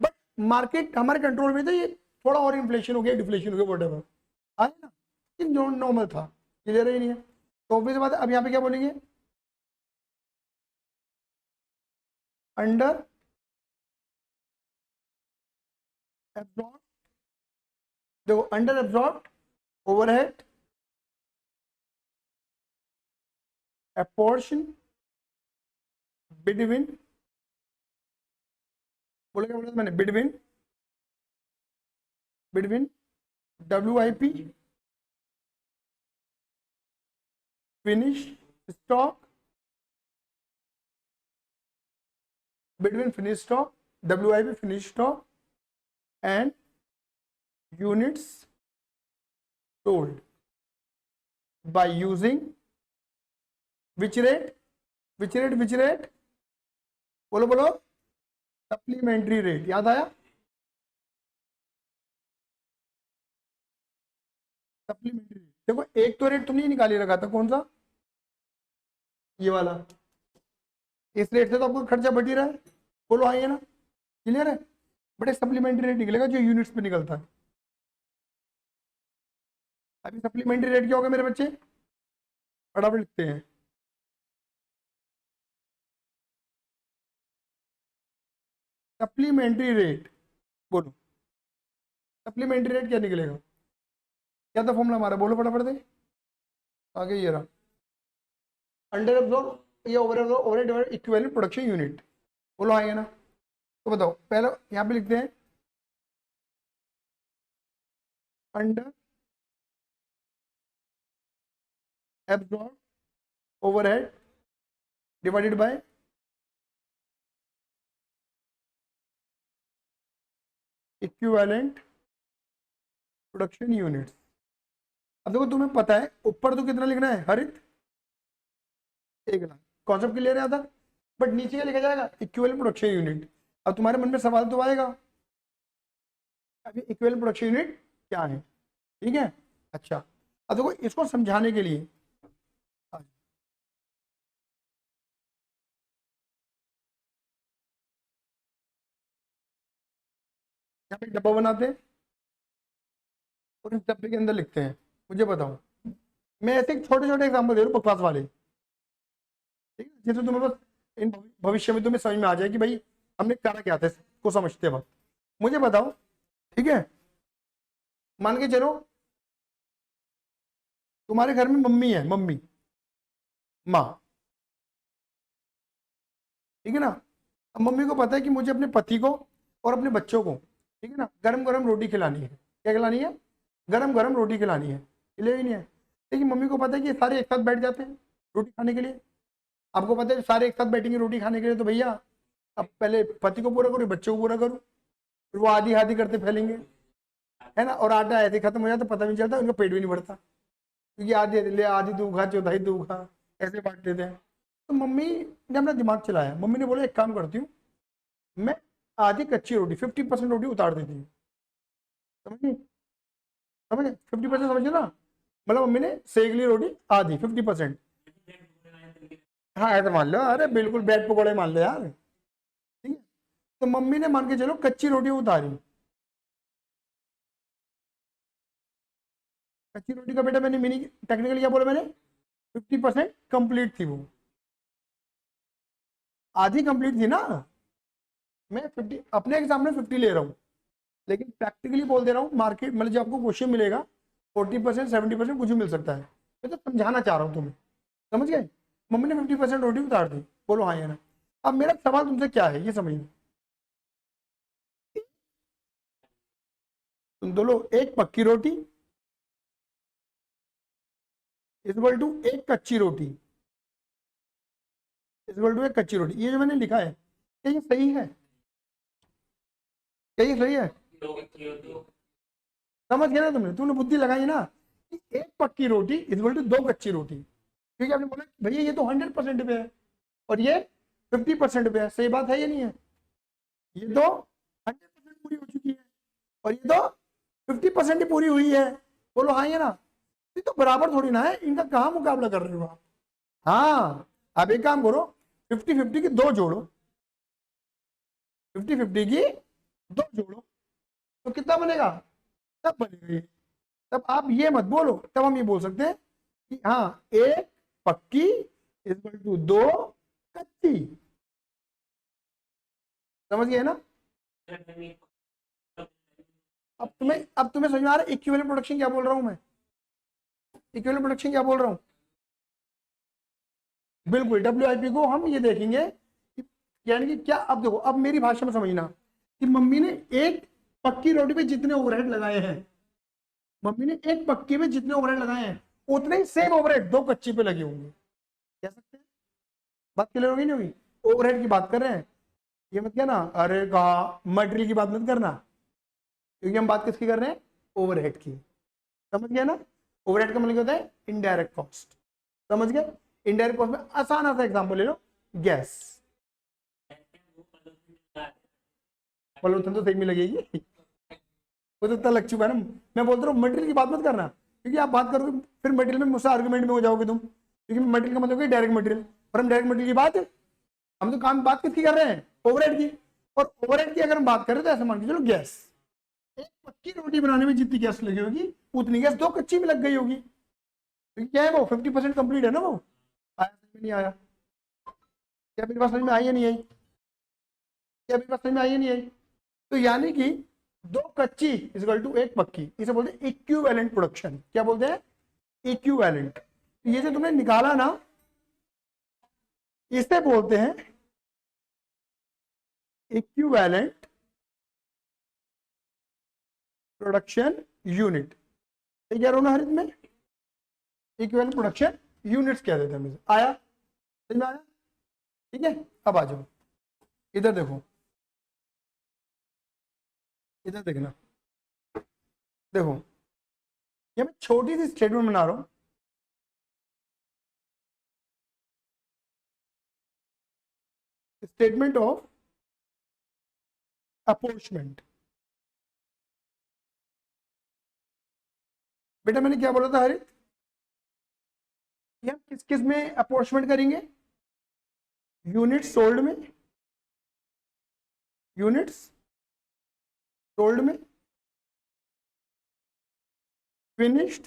बट मार्केट हमारे कंट्रोल में था, ये थोड़ा और इन्फ्लेशन हो गया डिफ्लेशन हो गया वट एवर, आए ना, ये नॉर्मल था, क्लियर ही नहीं है। तो ऑब्वियस बात है, अब यहाँ पे क्या बोलेंगे, अंडर एब्जॉर्ब, देखो अंडर एब्जॉर्ब ओवरहेड एपोर्शन बिटवीन, बोला क्या बोला था मैंने, between, between WIP finish stock, between finished stock, WIP finished stock and units sold by using which rate, which rate, which rate, बोलो बोलो, सप्लीमेंट्री रेट, याद आया? सप्लीमेंट्री रेट, देखो एक तो रेट तुमने निकाली रखा था, कौन सा? ये वाला। इस रेट से तो आपको खर्चा बढ़ ही रहा है, बोलो हाँ, ये ना, क्लियर है। बट एक सप्लीमेंट्री रेट निकलेगा जो यूनिट्स पे निकलता है। अभी सप्लीमेंट्री रेट क्या होगा मेरे बच्चे, फटाफट लिखते हैं, सप्लीमेंट्री रेट, बोलो सप्लीमेंट्री रेट क्या निकलेगा, क्या था फॉर्मूला हमारा, बोलो फटाफट से, आगे ये रहा, अंडर एब्जॉर्ब या over absorb over divide equivalent production unit, बोलो आएगा ना? तो बताओ पहले यहाँ पे लिखते हैं, under absorb overhead divided by equivalent production units. अब देखो तुम्हें पता है ऊपर तो कितना लिखना है हरित, 1 लाख, कॉन्सेप्ट क्लियर है था, बट नीचे क्या लिखा जाएगा, इक्विवेलेंट प्रोडक्शन यूनिट। अब तुम्हारे मन में सवाल तो आएगा अभी इक्विवेलेंट प्रोडक्शन यूनिट क्या है, ठीक है? अच्छा, अब देखो इसको समझाने के लिए यहाँ पे डब्बा बनाते हैं और इस डब्बे के अंदर लिखते हैं, मुझे बताओ, मैं ऐसे छोटे छोटे एग्जाम्पल दे रहा हूँ बकवास वाले, ठीक है, जिससे तुम्हें बस इन भविष्य में तुम्हें समझ में आ जाए कि भाई हमने करा क्या था इसको समझते वक्त। मुझे बताओ, ठीक है, मान के चलो तुम्हारे घर में मम्मी है, मम्मी, माँ, ठीक है ना, अब मम्मी को पता है कि मुझे अपने पति को और अपने बच्चों को, ठीक है ना, गरम गरम रोटी खिलानी है। क्या खिलानी है? गरम गरम रोटी खिलानी है। खिले नहीं है, लेकिन मम्मी को पता है कि ये सारे एक साथ बैठ जाते हैं रोटी खाने के लिए। आपको पता है सारे एक साथ बैठेंगे रोटी खाने के लिए, तो भैया अब पहले पति को पूरा करो, बच्चों को पूरा करो, फिर वो आधी आधी करते फैलेंगे, है ना। और आटा ऐसे खत्म हो जाता, पता भी नहीं चलता, उनका पेट भी नहीं बढ़ता, क्योंकि आधी ले आधी तू खा, चौथाई तू खा, ऐसे बांट देते हैं। तो मम्मी ने अपना दिमाग चलाया, मम्मी ने बोला एक काम करती हूँ, मैं आधी कच्ची रोटी 50% रोटी उतार देती हूँ। समझिए, समझे 50% समझे ना, मतलब मम्मी ने सेक ली रोटी आधी 50%। हाँ ऐसा मान लो, अरे बिल्कुल ब्रेड पकौड़े मान लो यार, ठीक है। तो मम्मी ने मान के चलो कच्ची रोटी उतारी। कच्ची रोटी का बेटा मैंने मिनी टेक्निकली क्या बोला मैंने, 50% कंप्लीट थी वो, आधी कंप्लीट थी ना। मैं 50 अपने एग्जाम में 50 ले रहा हूँ, लेकिन प्रैक्टिकली बोल दे रहा हूँ, मार्केट मतलब जब आपको क्वेश्चन मिलेगा 40% 70% कुछ भी मिल सकता है। मैं तो समझाना चाह रहा हूँ तुम्हें, समझ गए। मम्मी ने 50% रोटी उतार दी, बोलो हाँ या ना। अब मेरा सवाल तुमसे क्या है ये समझिए, तुम बोलो एक पक्की रोटी इक्वल टू एक कच्ची रोटी, इक्वल टू एक कच्ची रोटी। ये जो मैंने लिखा है क्या ये सही है? क्या ये सही है? समझ गया ना तुमने, तुमने बुद्धि लगाई ना कि एक पक्की रोटी इक्वल टू दो कच्ची रोटी, क्योंकि आपने बोला भैया ये तो 100% पे है और ये 50% पे है। सही बात है ये नहीं है? ये तो 100% पूरी हो चुकी है और ये तो 50% ही पूरी हुई है। बोलो हाँ, ये ना, ये तो बराबर थोड़ी ना है, इनका कहाँ मुकाबला कर रहे हो आप? हाँ, अब एक काम करो, 50-50 की दो जोड़ो, 50-50 की दो जोड़ो, तो कितना बनेगा? तब बनेगा ये। तब आप ये मत बोलो, तब हम ये बोल सकते हैं कि हाँ एक पक्की इक्वल टू दो कच्ची। समझ गए ना? अब तुम्हें समझ में आ रहा है इक्विवेलेंट प्रोडक्शन क्या बोल रहा हूं मैं? इक्विवेलेंट प्रोडक्शन क्या बोल रहा हूं? बिल्कुल, डब्ल्यूआईपी को हम ये देखेंगे कि यानी कि क्या, अब देखो अब मेरी भाषा में समझना कि मम्मी ने एक पक्की रोटी पे जितने ओवरहेड लगाए हैं, मम्मी ने एक पक्की में जितने ओवरहेड लगाए हैं उतने ही सेम ओवरहेड दो कच्ची पे लगे होंगे। कह सकते हैं? बात क्लियर होगी नहीं होगी? ओवरहेड की बात कर रहे हैं, ये मत कहना अरे कहा मटेरियल की बात मत करना, क्योंकि हम बात किसकी कर रहे हैं? ओवरहेड की। समझ गया ना? ओवरहेड का मतलब क्या होता है? Indirect cost. समझ गए? इनडायरेक्ट कॉस्ट में आसान सा एग्जांपल ले लो, गैस। पॉलिथीन तो सही में लगेगी, वो तो इतना लग चुका है ना। मैं बोलता हूँ मटेरियल की बात मत करना, क्योंकि आप बात करोगे फिर मटेरियल में मुझसे आर्गुमेंट में हो जाओगे तुम, क्योंकि मटेरियल का मतलब डायरेक्ट मटेरियल, और हम डायरेक्ट मटेरियल की बात है, हम तो काम बात किसकी कर रहे हैं? ओवरहेड की। और ओवरहेड की अगर हम बात करें तो ऐसा मान के चलो गैस, एक पक्की रोटी बनाने में जितनी गैस लगी होगी उतनी गैस दो कच्ची में लग गई होगी, क्योंकि क्या है वो 50% कंप्लीट है ना वो। आया समझ में नहीं आया? क्या मेरी बात समझ में आई या नहीं आई? क्या मेरी बात समझ में आई या नहीं आई? तो यानी कि दो कच्ची इक्वल टू एक पक्की, इसे बोलते हैं इक्विवेलेंट प्रोडक्शन। क्या बोलते हैं? इक्विवेलेंट। ये जो तुमने निकाला ना, इसे बोलते हैं इक्विवेलेंट प्रोडक्शन यूनिट। क्या रोना हरित में इक्विवेलेंट प्रोडक्शन यूनिट्स क्या देते हैं? आया समझ में? आया? ठीक है, अब आ जाओ इधर देखो, इधर देखना, देखो ये मैं छोटी सी स्टेटमेंट बना रहा हूं, स्टेटमेंट ऑफ अपोर्चमेंट। बेटा मैंने क्या बोला था हरित, कि हम किस किस में अपोर्चमेंट करेंगे? यूनिट सोल्ड में, यूनिट्स सोल्ड में, फिनिश्ड,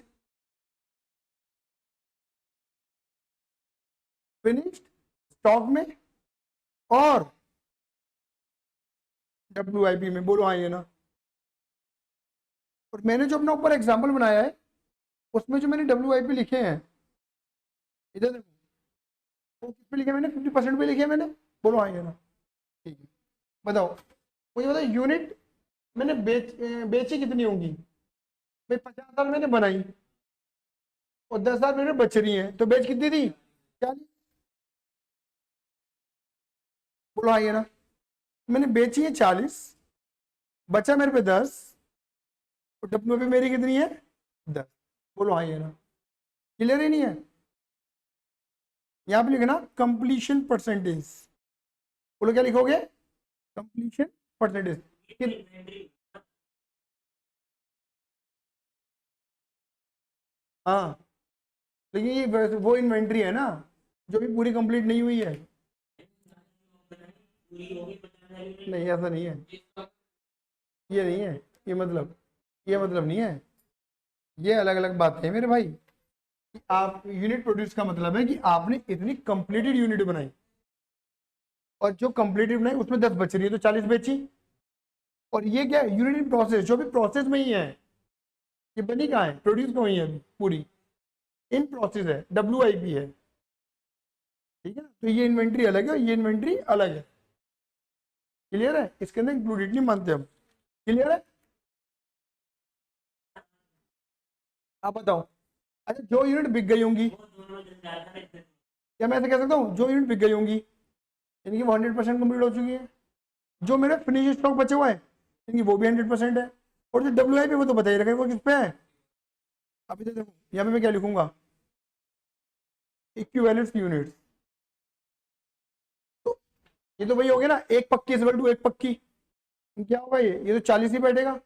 फिनिश्ड स्टॉक में, और डब्ल्यूआईपी में। बोलो हाँ ये ना। और मैंने जो अपना ऊपर एग्जांपल बनाया है उसमें जो मैंने डब्ल्यूआईपी लिखे हैं, इधर देखो, वो किस पे लिखे मैंने? 50% पे लिखे मैंने। बोलो हाँ ये ना। ठीक है, बताओ, मुझे बताओ यूनिट मैंने बेची कितनी होंगी भाई? 50,000 मैंने बनाई और 10,000 मेरे बच रही है, तो बेच कितनी थी? 40। बोलो हाँ, ये ना, मैंने बेची है 40, बचा मेरे पे 10, और डब्ल्यू पे मेरी कितनी है? 10। बोलो हाँ, ये ना, क्लियर ही नहीं है? यहाँ पे लिखना कंप्लीशन परसेंटेज। बोलो क्या लिखोगे? Completion percentage. हाँ, लेकिन ये वो इन्वेंट्री है ना जो भी पूरी कंप्लीट नहीं हुई है। नहीं, ऐसा नहीं है, ये नहीं है, ये मतलब नहीं है, ये अलग अलग बातें हैं मेरे भाई। कि आप यूनिट प्रोड्यूस का मतलब है कि आपने इतनी कंप्लीटेड यूनिट बनाई, और जो कंप्लीटेड बनाई उसमें 10 बच रही है तो 40 बेची। और ये क्या है? यूनिट इन प्रोसेस, जो भी प्रोसेस में ही है। ये बनी कहाँ है? प्रोड्यूस में ही है अभी पूरी, इन प्रोसेस है, WIP है। ठीक है ना? तो ये इन्वेंट्री अलग है, ये इन्वेंट्री अलग है। क्लियर है? इसके अंदर इंक्लूडेड नहीं मानते हम। क्लियर है? आप बताओ। अच्छा, जो यूनिट बिक गई होंगी, या मैं ऐसे कह सकता हूँ जो यूनिट बिक गई होंगी इनकी वो 100% कंप्लीट हो चुकी है। जो मेरे फिनिश स्टॉक बचे हुए हैं इनकी वो भी 100% है। और जो WIP वो तो बता ही रखा है वो किस पे है। अभी तो देखो यहाँ पे मैं क्या लिखूंगा, इक्विवेलेंस यूनिट्स। तो ये तो वही हो गया ना, एक पक्की इक्वल टू एक पक्की। क्या होगा? ये तो 40 ही बैठेगा।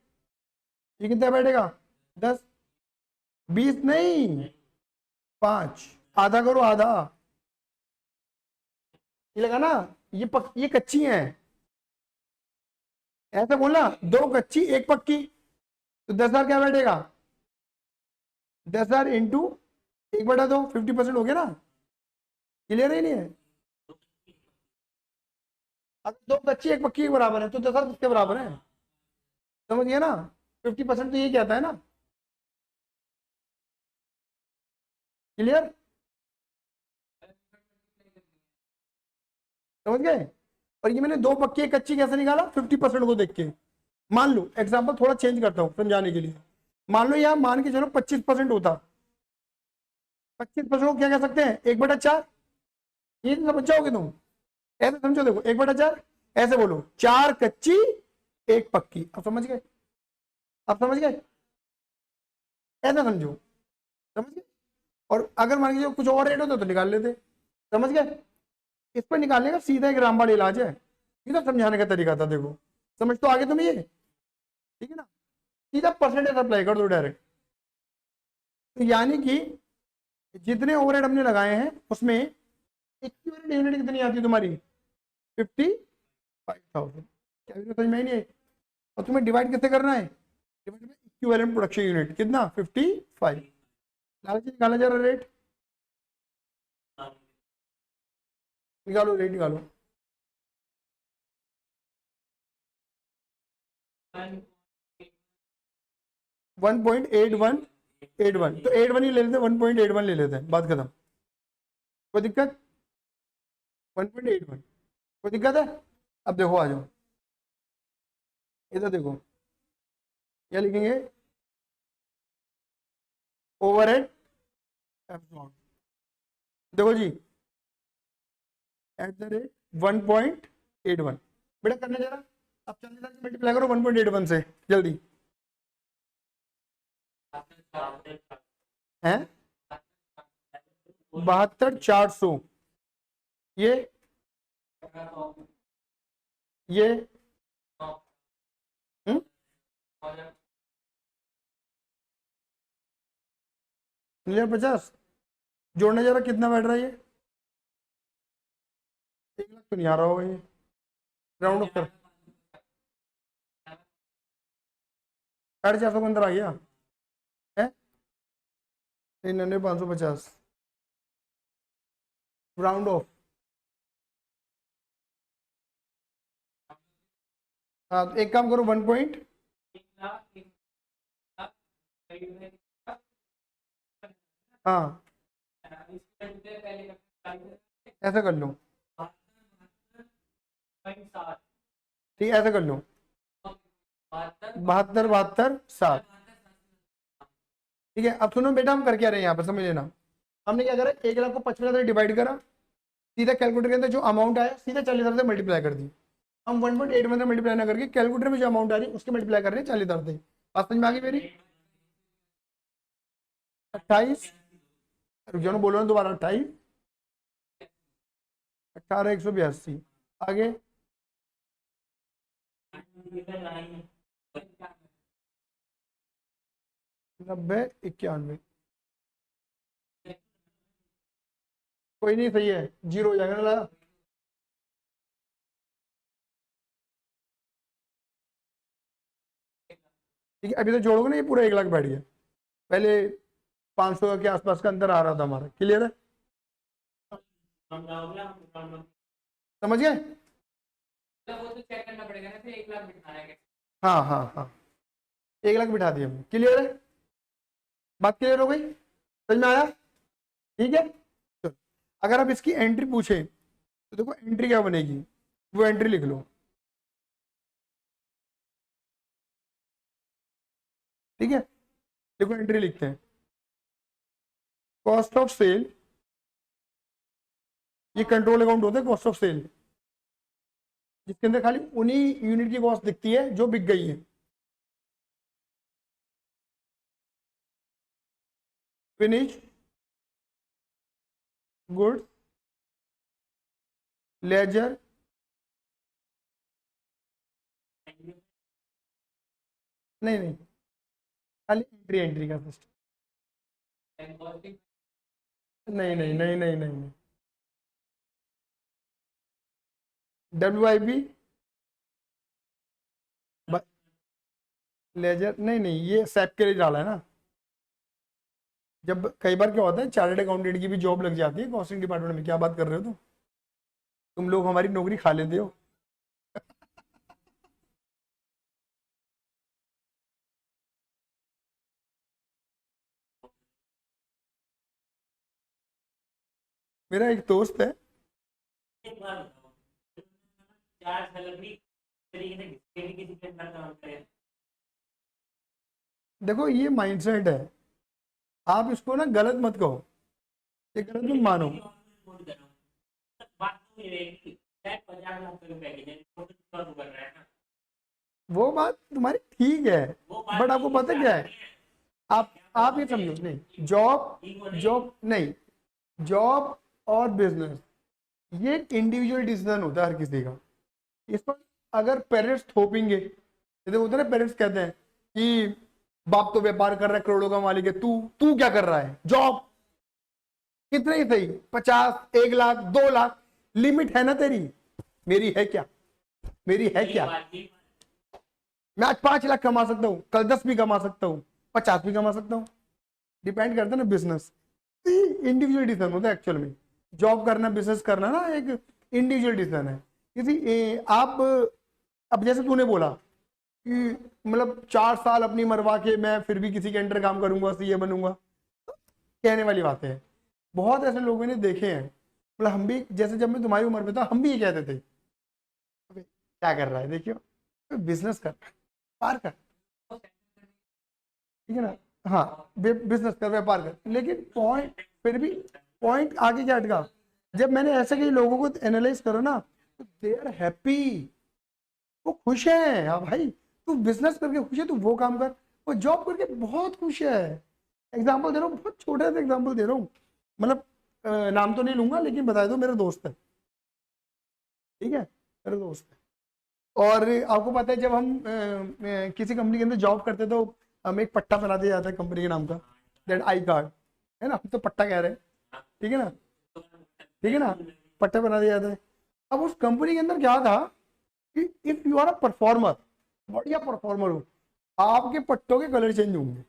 ये कितना बैठेगा? 10। 20 नहीं, 5। आधा करो, आधा। ये लगा ना, ये कच्ची है। ऐसा बोलना, दो कच्ची एक पक्की, तो 10,000 क्या बैठेगा? 10,000 इंटू 1/2, 50% हो गया ना। क्लियर ही नहीं है? अब दो कच्ची एक पक्की के बराबर है तो 10,000 किसके बराबर है? समझ गया ना? 50% तो ये कहता है ना। क्लियर? समझ गए? और ये मैंने दो पक्की एक कच्ची कैसे निकाला? 50% को देख के। मान लो एग्जाम्पल थोड़ा चेंज करता हूँ समझाने के लिए। मान लो यहाँ मान के चलो 25% होता, 25% को क्या कह सकते हैं? 1/4। ये तो समझ जाओगे तुम। ऐसे समझो, देखो 1/4, ऐसे बोलो 4 कच्ची एक पक्की। अब समझ गए? अब समझ गए? ऐसा समझो। समझ गए? और अगर मान लीजिए कुछ और रेट होता तो निकाल लेते। समझ गए? इस पर निकालने का सीधा एक रामबाण इलाज है। ये तो समझाने का तरीका था, देखो समझ तो आगे तुम ये। ठीक है ना? सीधा परसेंटेज अप्लाई कर दो डायरेक्ट। तो यानी कि जितने ओवरहेड हमने लगाए हैं उसमें इक्विवेलेंट यूनिट कितनी आती है तुम्हारी? 55,000। क्या समझ में नहीं है? और तुम्हें डिवाइड कैसे करना है? डिवाइड में इक्विवेलेंट प्रोडक्शन यूनिट कितना? 55। लालच निकाला जा रहा रेट, निकालो रेट निकालो। 1.8181, तो 81 ही ले लेते, 1.81 ले लेते हैं, बात खत्म। कोई दिक्कत? 1.81, कोई दिक्कत है? अब देखो आ जाओ, इधर देखो क्या लिखेंगे? Overhead absorb. देखो जी, @1.81। बेटा करने जरा, अब 40,000 से मल्टीप्लाई करो 1.81 से, जल्दी। है 72,400। ये ये 1,50,000 जोड़ने जरा कितना बैठ रहा है ये? 1 लाख तो नहीं आ रहा होगा ये, राउंड ऑफ कर। 450 के अंदर आ गया है। 3,550 राउंड ऑफ। हाँ तो एक काम करो 1 पॉइंट। हाँ ऐसा कर लो, ठीक है, ऐसा कर लो, 72 72 7। ठीक है, अब सुनो बेटा, हम कर क्या रहे हैं यहाँ पर, समझ लेना। हमने क्या करा, 1 लाख को 55 से डिवाइड करा, सीधा कैलकुलेटर के अंदर जो अमाउंट आया सीधा 40,000 से मल्टीप्लाई कर दी। हम 1.8 में मल्टीप्लाई ना करके कैलकुलेटर में जो अमाउंट आ रही है उसके मल्टीप्लाई कर रहे हैं 40,000 से। बात समझ में आ गई मेरी? 28, रुक जाओ ना, बोलो ना दोबारा, 28 18 182, आगे 90 91। कोई नहीं, सही है, जीरो हो जाएगा ना। ठीक है, अभी तो जोड़ोगे ना, ये पूरा 1 लाख बैठ गया। पहले 500 के आसपास का अंतर आ रहा था हमारा, क्लियर है? समझ गए? हाँ हाँ हाँ, 1 लाख बिठा दिया हमने, क्लियर है? बात क्लियर हो गई? समझ में आया? ठीक है, चलो। अगर आप इसकी एंट्री पूछे तो देखो एंट्री क्या बनेगी, वो एंट्री लिख लो। ठीक है, देखो एंट्री लिखते हैं, कॉस्ट ऑफ सेल, ये कंट्रोल अकाउंट होता है कॉस्ट ऑफ सेल, जिसके अंदर खाली उन्हीं यूनिट की कॉस्ट दिखती है जो बिक गई है। फिनिश गुड्स, लेजर, नहीं नहीं, खाली एंट्री, एंट्री का सिस्टम, नहीं नहीं नहीं नहीं नहीं, WIP लेजर, नहीं नहीं, ये सैप के लिए डाला है ना। जब कई बार क्या होता है, चार्टर्ड अकाउंटेंट की भी जॉब लग जाती है कॉस्टिंग डिपार्टमेंट में। क्या बात कर रहे हो तुम लोग हमारी नौकरी खा लेते हो। मेरा एक दोस्त है, एक बार बताओ, चार सैलरी तरीके से किसी के अंदर काम करे। देखो ये माइंडसेट है, आप इसको ना गलत मत कहो, ये गलत मत मानो। बात तो ये है कि 50 लाख का पैकेज है, तो कर रहा है ना, वो बात तुम्हारी ठीक है, वो बात बट आपको पता क्या है, आप ये समझो, नहीं जॉब, जॉब नहीं, जॉब और बिजनेस ये एक इंडिविजुअल डिसीजन होता है हर किसी का। इस पर अगर पेरेंट्स थोपेंगे, जैसे होता है ना, पेरेंट्स कहते हैं कि बाप तो व्यापार कर रहा है, करोड़ों का मालिक है, तू तू क्या कर रहा है, जॉब, कितने ही सही, 50 1 लाख 2 लाख, लिमिट है ना तेरी, मेरी है क्या, मेरी है क्या? मैं आज 5 लाख कमा सकता हूँ, कल 10 भी कमा सकता हूँ, 50 भी कमा सकता हूँ, डिपेंड करता है ना बिजनेस। इंडिविजुअल डिसीजन होता है एक्चुअल में, जॉब करना बिजनेस करना ना एक इंडिविजुअल डिसीजन है। आप अब जैसे तूने बोला कि मतलब 4 साल अपनी मरवा के मैं फिर भी किसी के अंडर काम करूंगा, सीए बनूंगा, कहने वाली बातें हैं। बहुत ऐसे लोगों ने देखे हैं, मतलब हम भी, जैसे जब मैं तुम्हारी उम्र में था हम भी ये कहते थे, अबे क्या कर रहा है, देखियो बिजनेस कर रहा है, पार कर, ठीक है ना, हाँ बिजनेस कर, व्यापार कर, लेकिन पॉइंट फिर भी, पॉइंट आगे क्या अटका, जब मैंने ऐसे कई लोगों को एनालाइज करो ना, तो दे आर हैप्पी, वो खुश है। हाँ भाई, तू बिजनेस करके खुश है, तू वो काम कर, वो जॉब करके बहुत खुश है। एग्जाम्पल दे रहा हूँ, बहुत छोटा सा एग्जाम्पल दे रहा हूँ, मतलब नाम तो नहीं लूंगा, लेकिन बता दो, मेरा दोस्त है, ठीक है, मेरा दोस्त है। और आपको पता है, जब हम किसी कंपनी के अंदर जॉब करते तो हमें एक पट्टा बना दिया जाता है कंपनी के नाम का, दैट आई कार्ड, है ना, हम तो पट्टा कह रहे हैं, ठीक है ना, ठीक है ना, पट्टा बना दिया जाता है। अब उस कंपनी के अंदर क्या था कि if you are a performer, बढ़िया परफॉर्मर हो, आपके पट्टों के कलर चेंज होंगे,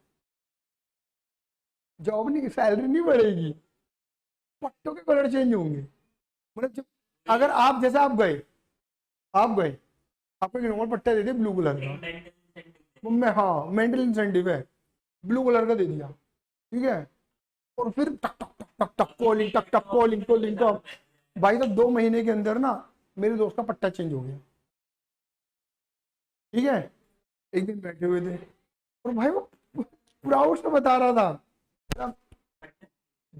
जॉब नहीं, सैलरी नहीं बढ़ेगी, पट्टों के कलर चेंज होंगे। मतलब जब, अगर आप जैसे आप गए आपको एक नॉर्मल पट्टा दे दिया ब्लू कलर का, वो मैं, हाँ मेंटल इंसेंटिव है, ब्लू कलर का दे दिया, ठीक है, और फिर टक टक टक टक टक कॉलिंग, टक टक कॉलिंग कॉलिंग का, भाई तो 2 महीने के अंदर ना मेरे दोस्त का पट्टा चेंज हो गया, ठीक है। एक दिन बैठे हुए थे और भाई वो प्राउड से बता रहा था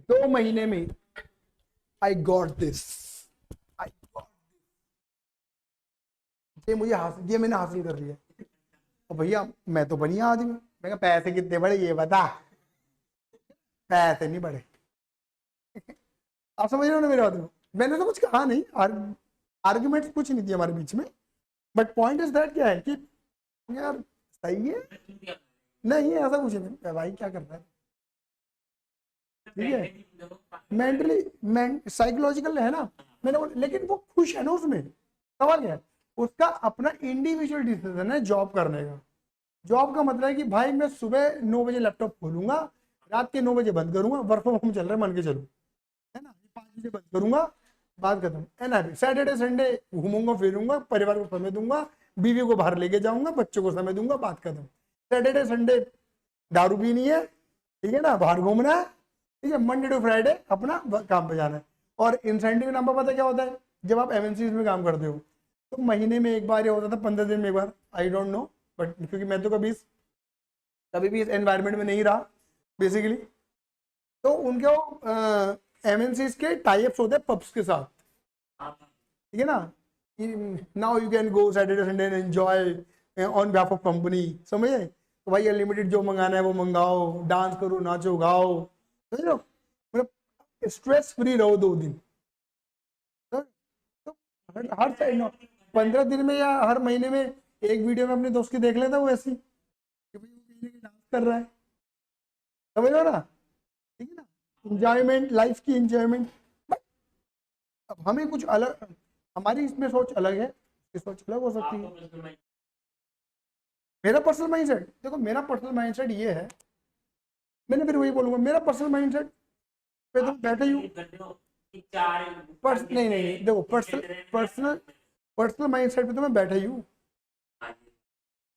2 महीने में I got this, I got, ये मुझे हासिल, ये मैंने हासिल कर लिया। और भैया मैं तो बढ़िया आदमी, मैं कहा पैसे कितने बड़े ये बता, पैसे नहीं बड़े। आप समझ रहे हो ना मेरी बात को? मैंने तो कुछ कहा नहीं, आर्ग्यूमेंट कुछ नहीं थी हमारे बीच में, बट पॉइंट इज दैट क्या है कि यार सही है, नहीं है ऐसा कुछ नहीं भाई, क्या कर रहा है, ठीक है। मेंटली साइकोलॉजिकल है ना, लेकिन वो खुश है ना उसमें। सवाल क्या है, उसका अपना इंडिविजुअल डिसीजन है जॉब करने का। जॉब का मतलब है कि भाई मैं सुबह 9 बजे लैपटॉप खोलूंगा, रात के 9 बजे बंद करूंगा, वर्क फ्रॉम होम चल रहा है मान के चलो, है ना, 5 बजे बंद करूंगा, बात खत्म है ना। सैटरडे संडे घूमूंगा फिरूंगा, परिवार को समय दूंगा, बीवी को बाहर लेके जाऊंगा, बच्चों को समय दूंगा, बात खत्म। सैटरडे संडे दारू पीनी है, ठीक है ना, बाहर घूमना है, ठीक है। मंडे टू फ्राइडे अपना काम पे जाना है। और इंसेंटिव नाम पता क्या होता है, जब आप एमएनसी में काम करते हो तो महीने में एक बार, या होता था 15 दिन में एक बार, आई डोंट नो, बट क्योंकि मैं तो कभी भी इस एनवायरनमेंट में नहीं रहा बेसिकली, तो उनके एमएनसी के टाइप्स होते हैं पब्स के साथ, ठीक है ना। Now you can go Saturday Sunday and enjoy on behalf of company, समझे। तो भाई अनलिमिटेड जो मंगाना है वो मंगाओ, डांस करो, नाचो गाओ, समझ लो, मतलब स्ट्रेस फ्री रहो 2 दिन। तो, तो हर 15 दिन में या हर महीने में एक वीडियो में अपने दोस्त की देख लेता वो ऐसी कि भाई वो कहीं ना कहीं डांस कर रहा है, समझ लो ना, ठीक है ना। इंजॉयमेंट, लाइफ की इंजॉयमेंट। अब हमें कुछ अलग, हमारी इसमें सोच अलग है, इसकी सोच अलग हो सकती है। मेरा पर्सनल माइंडसेट, देखो मेरा पर्सनल माइंडसेट ये है, मैंने फिर वही बोलूंगा, मेरा पर्सनल माइंडसेट पे तो बैठे ही हूँ। नहीं नहीं नहीं, देखो पर्सनल माइंडसेट पे तो मैं बैठा ही हूँ।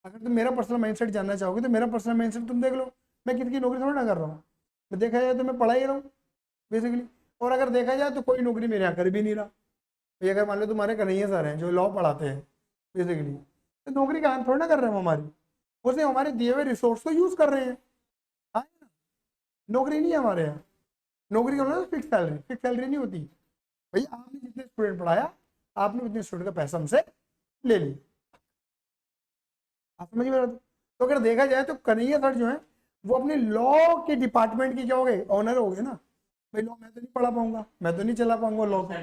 अगर तुम मेरा पर्सनल माइंडसेट जानना चाहोगे तो मेरा पर्सनल माइंडसेट तुम देख लो, मैं किसी की नौकरी थोड़ा ना कर रहा हूँ, मैं देखा जाए तो मैं पढ़ा ही रहा हूँ बेसिकली। और अगर देखा जाए तो कोई नौकरी मेरे यहाँ कर भी नहीं रहा। तो अगर मान लो तुम्हारे कन्हैया सर हैं जो लॉ पढ़ाते हैं बेसिकली, तो नौकरी का थोड़ा ना कर रहे हैं हम हमारी, वो सिर्फ हमारे दिए हुए रिसोर्स को यूज कर रहे हैं। हाँ, नौकरी नहीं है हमारे यहाँ। नौकरी का मतलब फिक्स सैलरी नहीं होती। भाई आपने जितने स्टूडेंट पढ़ाया, आपने उतने स्टूडेंट का पैसा हमसे ले लिया, आप समझ में। तो अगर देखा जाए तो कन्हैया सर जो है वो अपने लॉ के डिपार्टमेंट के क्या हो गए, ऑनर हो गए ना। भाई लॉ मैं तो नहीं पढ़ा पाऊंगा, मैं तो नहीं चला पाऊंगा लॉ को,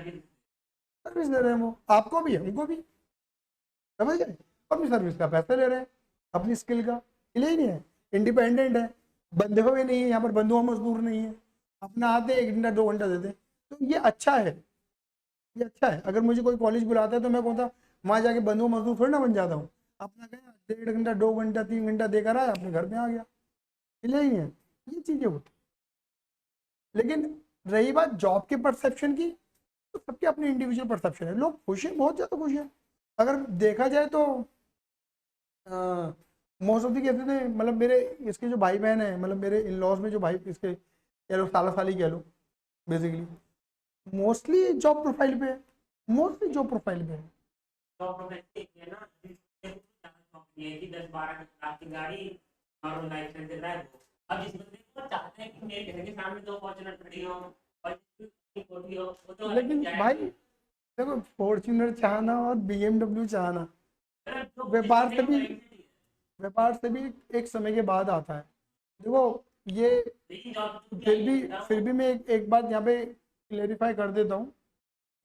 सर्विस दे रहे हैं वो, आपको भी हमको भी, समझ गए। अपनी सर्विस का पैसा ले रहे हैं, अपनी स्किल का, इसलिए ही नहीं है, इंडिपेंडेंट है, बंधे हुए नहीं है, यहाँ पर बंधुआ मजदूर नहीं है, अपना आते 1 घंटा 2 घंटा देते। तो ये अच्छा है, ये अच्छा है। अगर मुझे कोई कॉलेज बुलाता है तो मैं कौन सा वहां जाके बंधुआ मजदूर थोड़ी ना बन जाता हूँ, अपना गया 1.5 घंटा 2 घंटा 3 घंटा देकर आया, अपने घर में आ गया, इसलिए ही है, ये चीजें होती। लेकिन रही बात जॉब के परसेप्शन की, तो सबके अपने इंडिविजुअल परसेप्शन है, लोग खुश हैं, बहुत ज्यादा खुश हैं। अगर देखा जाए तो मोस्ट ऑफ दी केसेस में, मतलब मेरे इसके जो भाई बहन है, मतलब मेरे इन लॉज में जो भाई इसके कह लो, साला साली कह लो, बेसिकली मोस्टली जॉब प्रोफाइल पे है, मोस्टली जॉब प्रोफाइल पे है। ये कि 10-12 लाख की गाड़ी और लाइसेंस दे रहा है वो। अब जिस बंदे को चाहते हैं कि मेरे घर के सामने 2 फॉर्च्यूनर खड़ी हो और कोठी हो, वो तो लेकिन भाई देखो, फॉर्च्यूनर चाहना और बीएमडब्ल्यू चाहना व्यापार से भी, व्यापार से भी एक समय के बाद आता है। देखो ये फिर भी मैं एक बात यहाँ पे क्लेरिफाई कर देता हूँ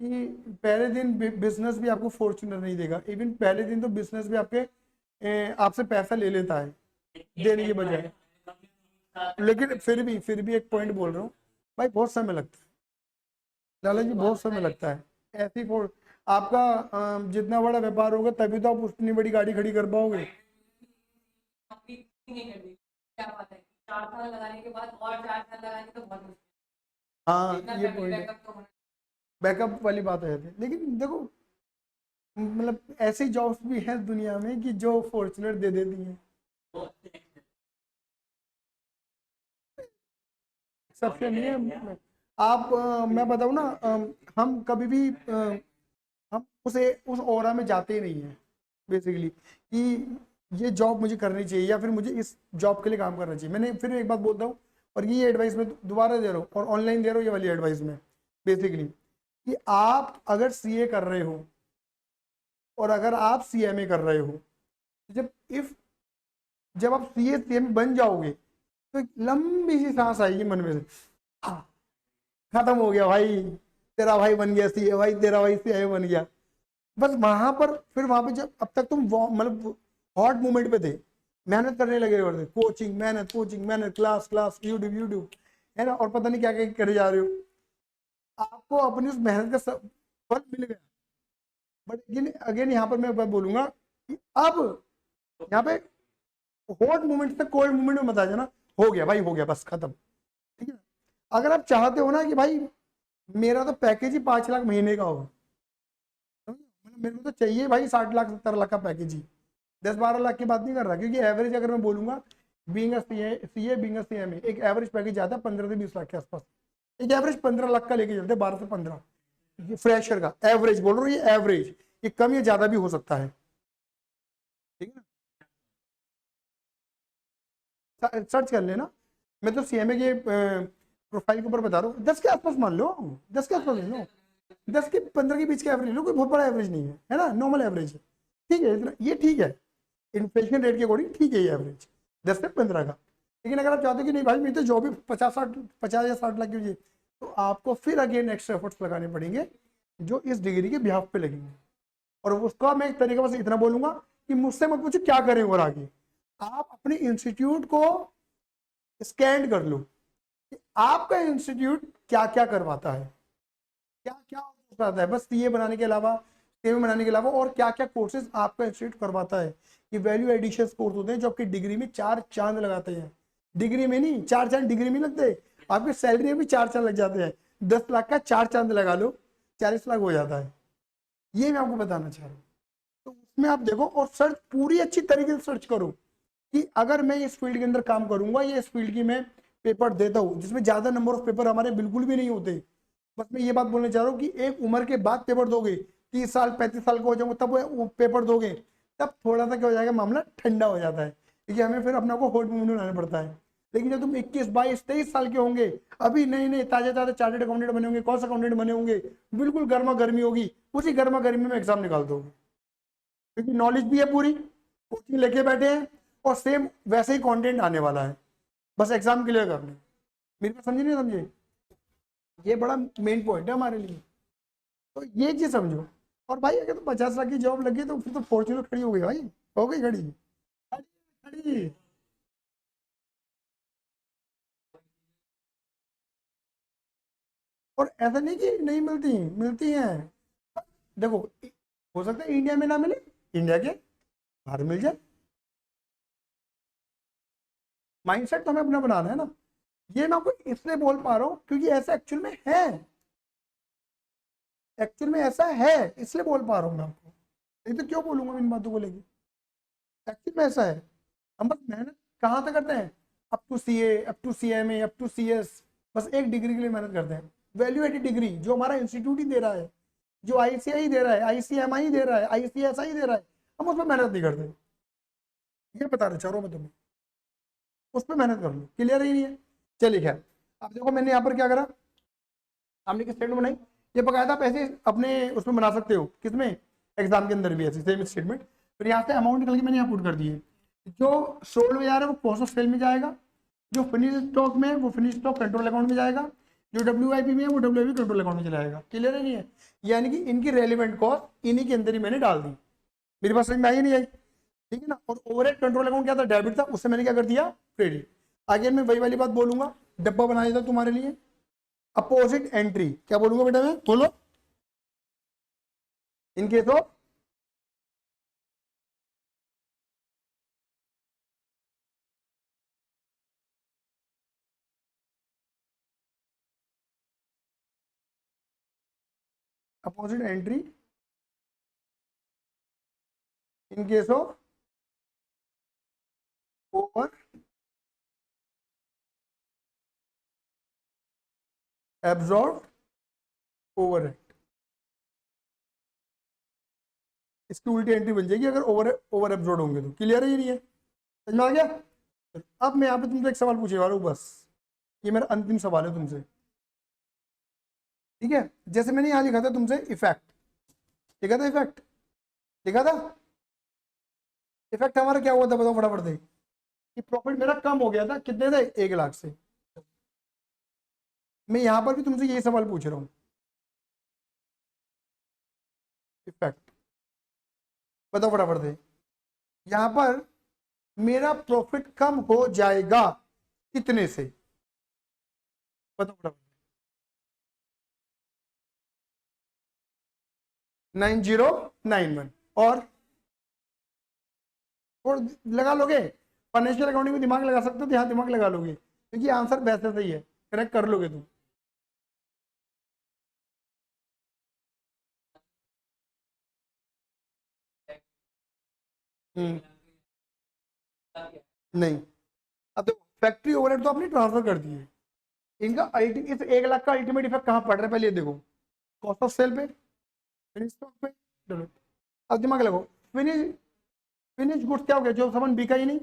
कि पहले दिन बिजनेस भी आपको फॉर्च्यूनर नहीं देगा, इवन पहले दिन तो बिजनेस भी आपसे पैसा ले लेता है देने के बजाय। लेकिन फिर भी एक पॉइंट बोल रहा हूँ भाई, बहुत समय लगता है लाला जी, बहुत समय लगता है। ऐसी फोर आपका जितना बड़ा व्यापार होगा तभी तो आप उतनी बड़ी गाड़ी खड़ी कर पाओगे। क्या बात है, 4 साल लगाने के बाद और 4 साल लगाने तो बहुत मुश्किल हाँ है। जितना ये फैमिली पॉइंट है, बैकअप तो होना बैकअप वाली बात आ जाती है। लेकिन देखो मतलब ऐसी जॉब्स भी हैं दुनिया में कि जो फॉर्चुनर दे देती हैं, सबसे नहीं है। आप मैं बताऊँ ना, हम कभी भी हम उस ओरा में जाते ही नहीं है बेसिकली कि ये जॉब मुझे करनी चाहिए या फिर मुझे इस जॉब के लिए काम करना चाहिए। मैंने फिर एक बात बोलता हूँ और ये एडवाइस मैं दोबारा दे रहा हूँ और ऑनलाइन दे रहा हूँ ये वाली एडवाइस में बेसिकली कि आप अगर सीए कर रहे हो और अगर आप सीएमए कर रहे हो तो जब आप सीए सीएमए बन जाओगे तो एक लंबी सी सांस आएगी मन में से, "हाँ, खत्म हो गया भाई, तेरा भाई बन गया सीए, भाई तेरा भाई सीए बन गया"। बस वहां पर फिर वहां पे जब अब तक तुम मतलब हॉट मोमेंट पे थे, मेहनत करने लगे थे, कोचिंग मेहनत क्लास क्लास यूट्यूब यूट्यूब है ना, और पता नहीं क्या क्या करे जा रहे हो, आपको अपनी उस मेहनत का फल मिल गया। बट अगेन अगेन यहाँ पर मैं बात बोलूंगा कि अब यहाँ पे हॉट मोमेंट से कोल्ड मोमेंट में मत आ जाना, हो गया भाई हो गया बस खत्म। ठीक है, अगर आप चाहते हो ना कि भाई मेरा तो पैकेज ही 5 लाख महीने का हो, मतलब मेरे को तो चाहिए भाई 60 लाख 70 लाख का पैकेज ही, 10-12 लाख की बात नहीं कर रहा, क्योंकि एवरेज अगर मैं बोलूंगा being a CA being a CMA एक एवरेज पैकेज आता है 15 से 20 लाख के आसपास। एक एवरेज 15 लाख का लेके चलते हैं, 12 से 15, फ्रेशर का एवरेज बोल रहा हूँ, ये एवरेज, ये कम या ज्यादा भी हो सकता है। ठीक है ना, सर्च कर लेना, मैं तो सीएमए के प्रोफाइल के ऊपर बता रहा हूँ, 10 के आसपास मान लो, 10 के आसपास ले लो, 10 के 15 के बीच का एवरेज लो, कोई बहुत बड़ा एवरेज नहीं है ना, नॉर्मल एवरेज है। ठीक है इतना ये ठीक है, इन्फ्लेशन रेट के अकॉर्डिंग ठीक है ये एवरेज 10 से 15 का। लेकिन अगर आप चाहते हो कि नहीं भाई मेरी तो जॉब ही 50 या 60 लाख की हुई है, तो आपको फिर अगेन एक्स्ट्रा एफर्ट्स लगाने पड़ेंगे जो इस डिग्री के बिहाफ पे लगेंगे। और उसका मैं एक तरीका बस इतना बोलूंगा कि मुझसे मत पूछो क्या करें और आगे, आप अपने इंस्टीट्यूट को स्कैन कर लो कि आपका इंस्टीट्यूट क्या क्या करवाता है, क्या क्या आता है, बस सीए बनाने के अलावा, सीए बनाने के अलावा और क्या क्या कोर्सेज आपका इंस्टीट्यूट करवाता है। ये वैल्यू एडिशन कोर्स होते हैं जो आपकी डिग्री में 4 चांद लगाते हैं, डिग्री में नहीं 4 चांद डिग्री में लगते, आपकी सैलरी में भी 4 चांद लग जाते हैं। 10 लाख का 4 चांद लगा लो, 40 लाख हो जाता है। ये मैं आपको बताना चाह रहा हूँ। तो उसमें आप देखो और सर्च पूरी अच्छी तरीके से सर्च करो कि अगर मैं इस फील्ड के अंदर काम करूंगा या इस फील्ड की मैं पेपर देता हूँ जिसमें ज्यादा नंबर ऑफ पेपर हमारे बिल्कुल भी नहीं होते। बस मैं ये बात बोलना चाह रहा हूँ कि एक उम्र के बाद पेपर दोगे, 30 साल 35 साल का हो जाऊंगा तब वो पेपर दोगे, तब थोड़ा सा क्या हो जाएगा, मामला ठंडा हो जाता है, क्योंकि हमें फिर अपना को होल्ड मूवमेंट बनाना पड़ता है। लेकिन जब तुम 21 22 23 साल के होंगे, अभी नए नए ताजे ताजे चार्टेड अकाउंटेंट बने होंगे, कौन सा अकाउंटेंट बने होंगे, बिल्कुल गर्मा गर्मी होगी, उसी गर्मा गर्मी में एग्जाम निकाल दोगे, क्योंकि नॉलेज भी है पूरी, कोचिंग लेके बैठे हैं और सेम वैसे ही कंटेंट आने वाला है, बस एग्जाम क्लियर करने। मेरी बात समझे नहीं समझे, ये बड़ा मेन पॉइंट है हमारे लिए, तो ये चीज समझो। और भाई अगर तो 50 लाख की जॉब लगी तो फिर तो फॉर्च्यूनर खड़ी हो गई भाई, हो गई खड़ी, खड़ी खड़ी। और ऐसा नहीं कि नहीं मिलती, मिलती हैं। देखो हो सकता है इंडिया में ना मिले, इंडिया के बाहर मिल जाए, माइंडसेट तो हमें अपना बनाना है ना। ये मैं आपको इसलिए बोल पा रहा हूँ क्योंकि ऐसा एक्चुअल में है, एक्चुअल में ऐसा है, इसलिए बोल पा रहा हूँ मैं आपको, नहीं तो क्यों बोलूंगा इन बातों को लेके, एक्चुअल में ऐसा है। हम बस मेहनत कहाँ तक करते हैं, up to CA up to CMA up to CS, बस एक डिग्री के लिए मेहनत करते हैं, वैल्यू एडेड डिग्री जो हमारा इंस्टीट्यूट ही दे रहा है, जो आईसीआई दे रहा है, आईसीएमआई दे रहा है, आईसीएसआई दे रहा है, हम उसमें मेहनत नहीं करते। ये बताना चाह रहा हूँ मैं तुम्हें, उस पर मेहनत कर लो, क्लियर ही नहीं है। चलिए खैर, अब देखो मैंने यहाँ पर क्या करा, हमने किस स्टेटमेंट बनाई, ये बकायदा आप ऐसे अपने उसमें बना सकते हो, किसमें, एग्जाम के अंदर भी ऐसे सेम स्टेटमेंट। फिर यहाँ से अमाउंट निकल के मैंने यहाँ पुट कर दिए, जो सोल्ड में जा रहा है वो कॉस्ट ऑफ सेल में जाएगा, जो फिनिश स्टॉक में है वो फिनिश स्टॉक कंट्रोल अकाउंट में जाएगा, जो डब्ल्यूआईपी में है वो डब्ल्यूआईपी कंट्रोल अकाउंट में चला जाएगा। क्लियर है नहीं है, यानी कि इनकी रेलिवेंट कॉस्ट इन्हीं के अंदर ही मैंने डाल दी। मेरी बात समझ में आई नहीं आई, ठीक है ना। और ओवरहेड कंट्रोल अकाउंट क्या था, डेबिट था, उससे मैंने क्या कर दिया, क्रेडिट। आगे मैं वही वाली बात बोलूंगा, डब्बा बना देता तुम्हारे लिए, अपोजिट एंट्री, क्या बोलूंगा बेटा मैं, बोलो, in case of opposite entry, in case of over absorb overhead. इसकी उल्टी एंट्री बन जाएगी अगर ओवर एब्जॉर्ब होंगे तो। क्लियर है ये नहीं है? समझ में आ गया? अब मैं यहाँ पे तुमसे एक सवाल पूछने वाला हूँ बस, ये मेरा अंतिम सवाल है तुमसे, ठीक है? जैसे मैंने यहाँ लिखा था तुमसे इफेक्ट, लिखा था इफेक्ट, लिखा था इफेक्ट हमारा क्या हुआ था बताओ फटाफट से, कि प्रॉफिट मेरा कम हो गया था कितने से, 1 लाख से। मैं यहां पर भी तुमसे यही सवाल पूछ रहा हूं, इफेक्ट बताओ फटाफट से, यहां पर मेरा प्रॉफिट कम हो जाएगा कितने से, बताओ फटाफट। 9091 और लगा लोगे, फाइनेंशियल अकाउंटिंग में दिमाग लगा सकते हो तो यहाँ दिमाग लगा लोगे, क्योंकि आंसर वैसे सही है, करेक्ट कर लोगे तुम। नहीं, अब तो फैक्ट्री ओवरहेड तो आपने ट्रांसफर कर दिए, इनका इस 1 लाख का अल्टीमेट इफेक्ट कहाँ पड़ रहा है पहले ये देखो, कॉस्ट ऑफ सेल पे, फिनिश स्टॉक पे। चलो अब दिमाग लगाओ, फिनिश गुड्स क्या हो गया, जो सामान बिका ही नहीं,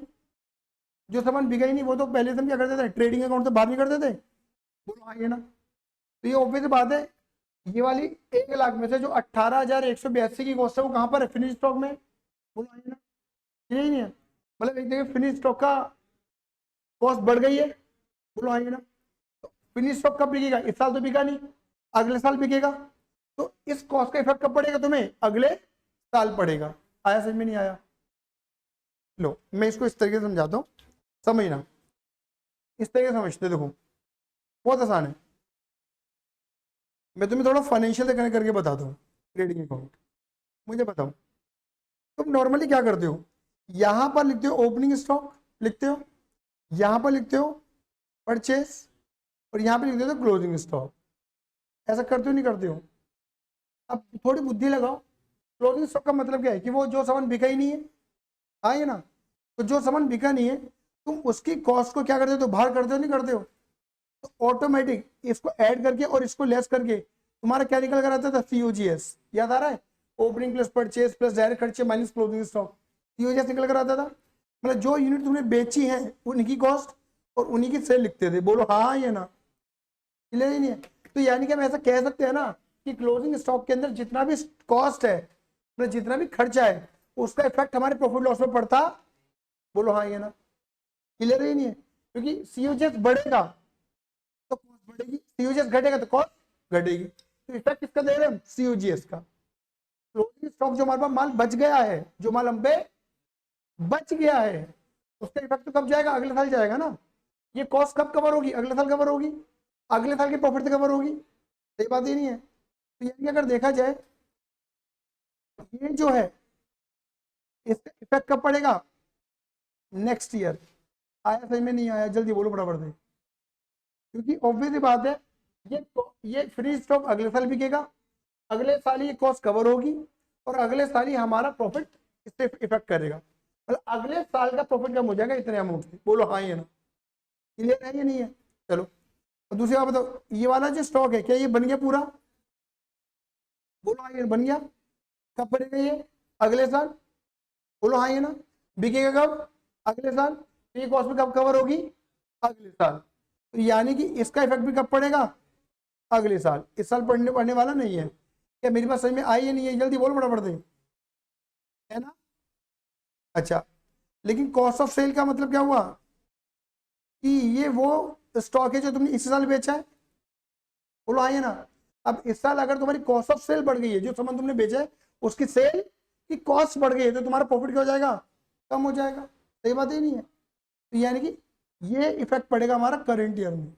जो सामान बिका ही नहीं वो तो पहले से हम क्या करते थे, ट्रेडिंग अकाउंट से बाहर नहीं करते थे, बोलो हाँ ये ना। तो ये ऑब्वियस बात है, ये वाली 1 लाख में से जो 18,182 की कॉस्ट है वो कहाँ पर है, फिनिश स्टॉक में, बोलो हाँ ये ना। यही नहीं है, मतलब एक जगह फिनिश स्टॉक का कॉस्ट बढ़ गई है, बोलो हाँ ये ना। तो फिनिश स्टॉक कब बिकेगा, इस साल तो बिका नहीं, अगले साल बिकेगा, तो इस कॉस्ट का इफेक्ट कब पड़ेगा तुम्हें, अगले साल पड़ेगा। आया समझ में नहीं आया? लो मैं इसको इस तरीके से समझाता हूँ, समझना, इस तरीके से समझते, देखो बहुत आसान है, मैं तुम्हें थोड़ा फाइनेंशियल से कनेक्ट करके बताता हूँ। ट्रेडिंग अकाउंट मुझे बताओ, तुम नॉर्मली क्या करते हो, यहां पर लिखते हो ओपनिंग स्टॉक, लिखते हो यहां पर लिखते हो परचेस, और यहां पर लिखते हो क्लोजिंग स्टॉक, ऐसा करते हो नहीं करते हो? अब थोड़ी बुद्धि लगाओ, क्लोजिंग स्टॉक का मतलब क्या है कि वो जो सामान बिका ही नहीं है, हाँ ये ना, तो जो सामान बिका नहीं है तुम उसकी कॉस्ट को क्या करते हो, तो बाहर करते हो नहीं करते हो, तो ऑटोमेटिक इसको ऐड करके और इसको लेस करके तुम्हारा क्या निकल कर आता था, COGS, याद आ रहा है, opening plus purchase plus direct खर्चे माइनस क्लोजिंग स्टॉक, COGS निकल कर आता था। मतलब जो यूनिट तुमने बेची है उनकी कॉस्ट और उन्हीं की सेल लिखते थे, बोलो हाँ ये ना, क्लियर ही नहीं है? तो यानी कि हम ऐसा कह सकते हैं ना कि क्लोजिंग स्टॉक के अंदर जितना भी कॉस्ट है, मतलब जितना भी खर्चा है, उसका इफेक्ट हमारे प्रॉफिट लॉस में पड़ता, बोलो हाँ ये ना, क्लियर ही नहीं है? क्योंकि COGS बढ़ेगा तो कॉस्ट बढ़ेगी, COGS घटेगा तो कॉस्ट घटेगी, तो इफेक्ट किसका दे रहे हैं हम, COGS का। क्लोजिंग स्टॉक जो हमारे पास माल बच गया है, जो माल हम पे बच गया है, उसका इफेक्ट तो कब जाएगा, अगले साल जाएगा ना। ये कॉस्ट कब कवर होगी, अगले साल कवर होगी, अगले साल के प्रॉफिट से कवर होगी, सही बात ही नहीं है? तो यानी अगर देखा जाए ये जो है इसका इफेक्ट कब पड़ेगा, नेक्स्ट ईयर। आया समझ में नहीं आया, जल्दी बोलो फटाफट से, क्योंकि ऑब्वियस बात है ये फ्री स्टॉक अगले साल बिकेगा, अगले साल ये कॉस्ट कवर होगी और अगले साल ही हमारा प्रॉफिट इससे इफेक्ट करेगा, मतलब अगले साल का प्रॉफिट कम हो जाएगा इतने अमाउंट से, बोलो हाँ ये ना, क्लियर है या नहीं है? चलो और दूसरी बात बताओ, ये वाला जो स्टॉक है क्या ये बन गया पूरा, बोलो हाँ ये बन गया, कब बनेगा ये, अगले साल, बोलो हाँ ये ना, बिकेगा कब, अगले साल, तो ये कॉस्ट भी कब कवर होगी, अगले साल, तो यानी कि इसका इफेक्ट भी कब पड़ेगा, अगले साल, इस साल पढ़ने वाला नहीं है। क्या मेरी बात समझ में आई है नहीं है, जल्दी बोल फटाफट दे, है ना? अच्छा, लेकिन कॉस्ट ऑफ सेल का मतलब क्या हुआ कि ये वो स्टॉक है जो तुमने इस साल बेचा है, बोलो हाँ ये ना। अब इस साल अगर तुम्हारी कॉस्ट ऑफ सेल बढ़ गई है, जो सामान तुमने बेचा है उसकी सेल की कॉस्ट बढ़ गई है, तो तुम्हारा प्रॉफिट क्या हो जाएगा, कम हो जाएगा, सही बात ही नहीं है? तो यानी कि ये इफेक्ट पड़ेगा हमारा करंट ईयर में।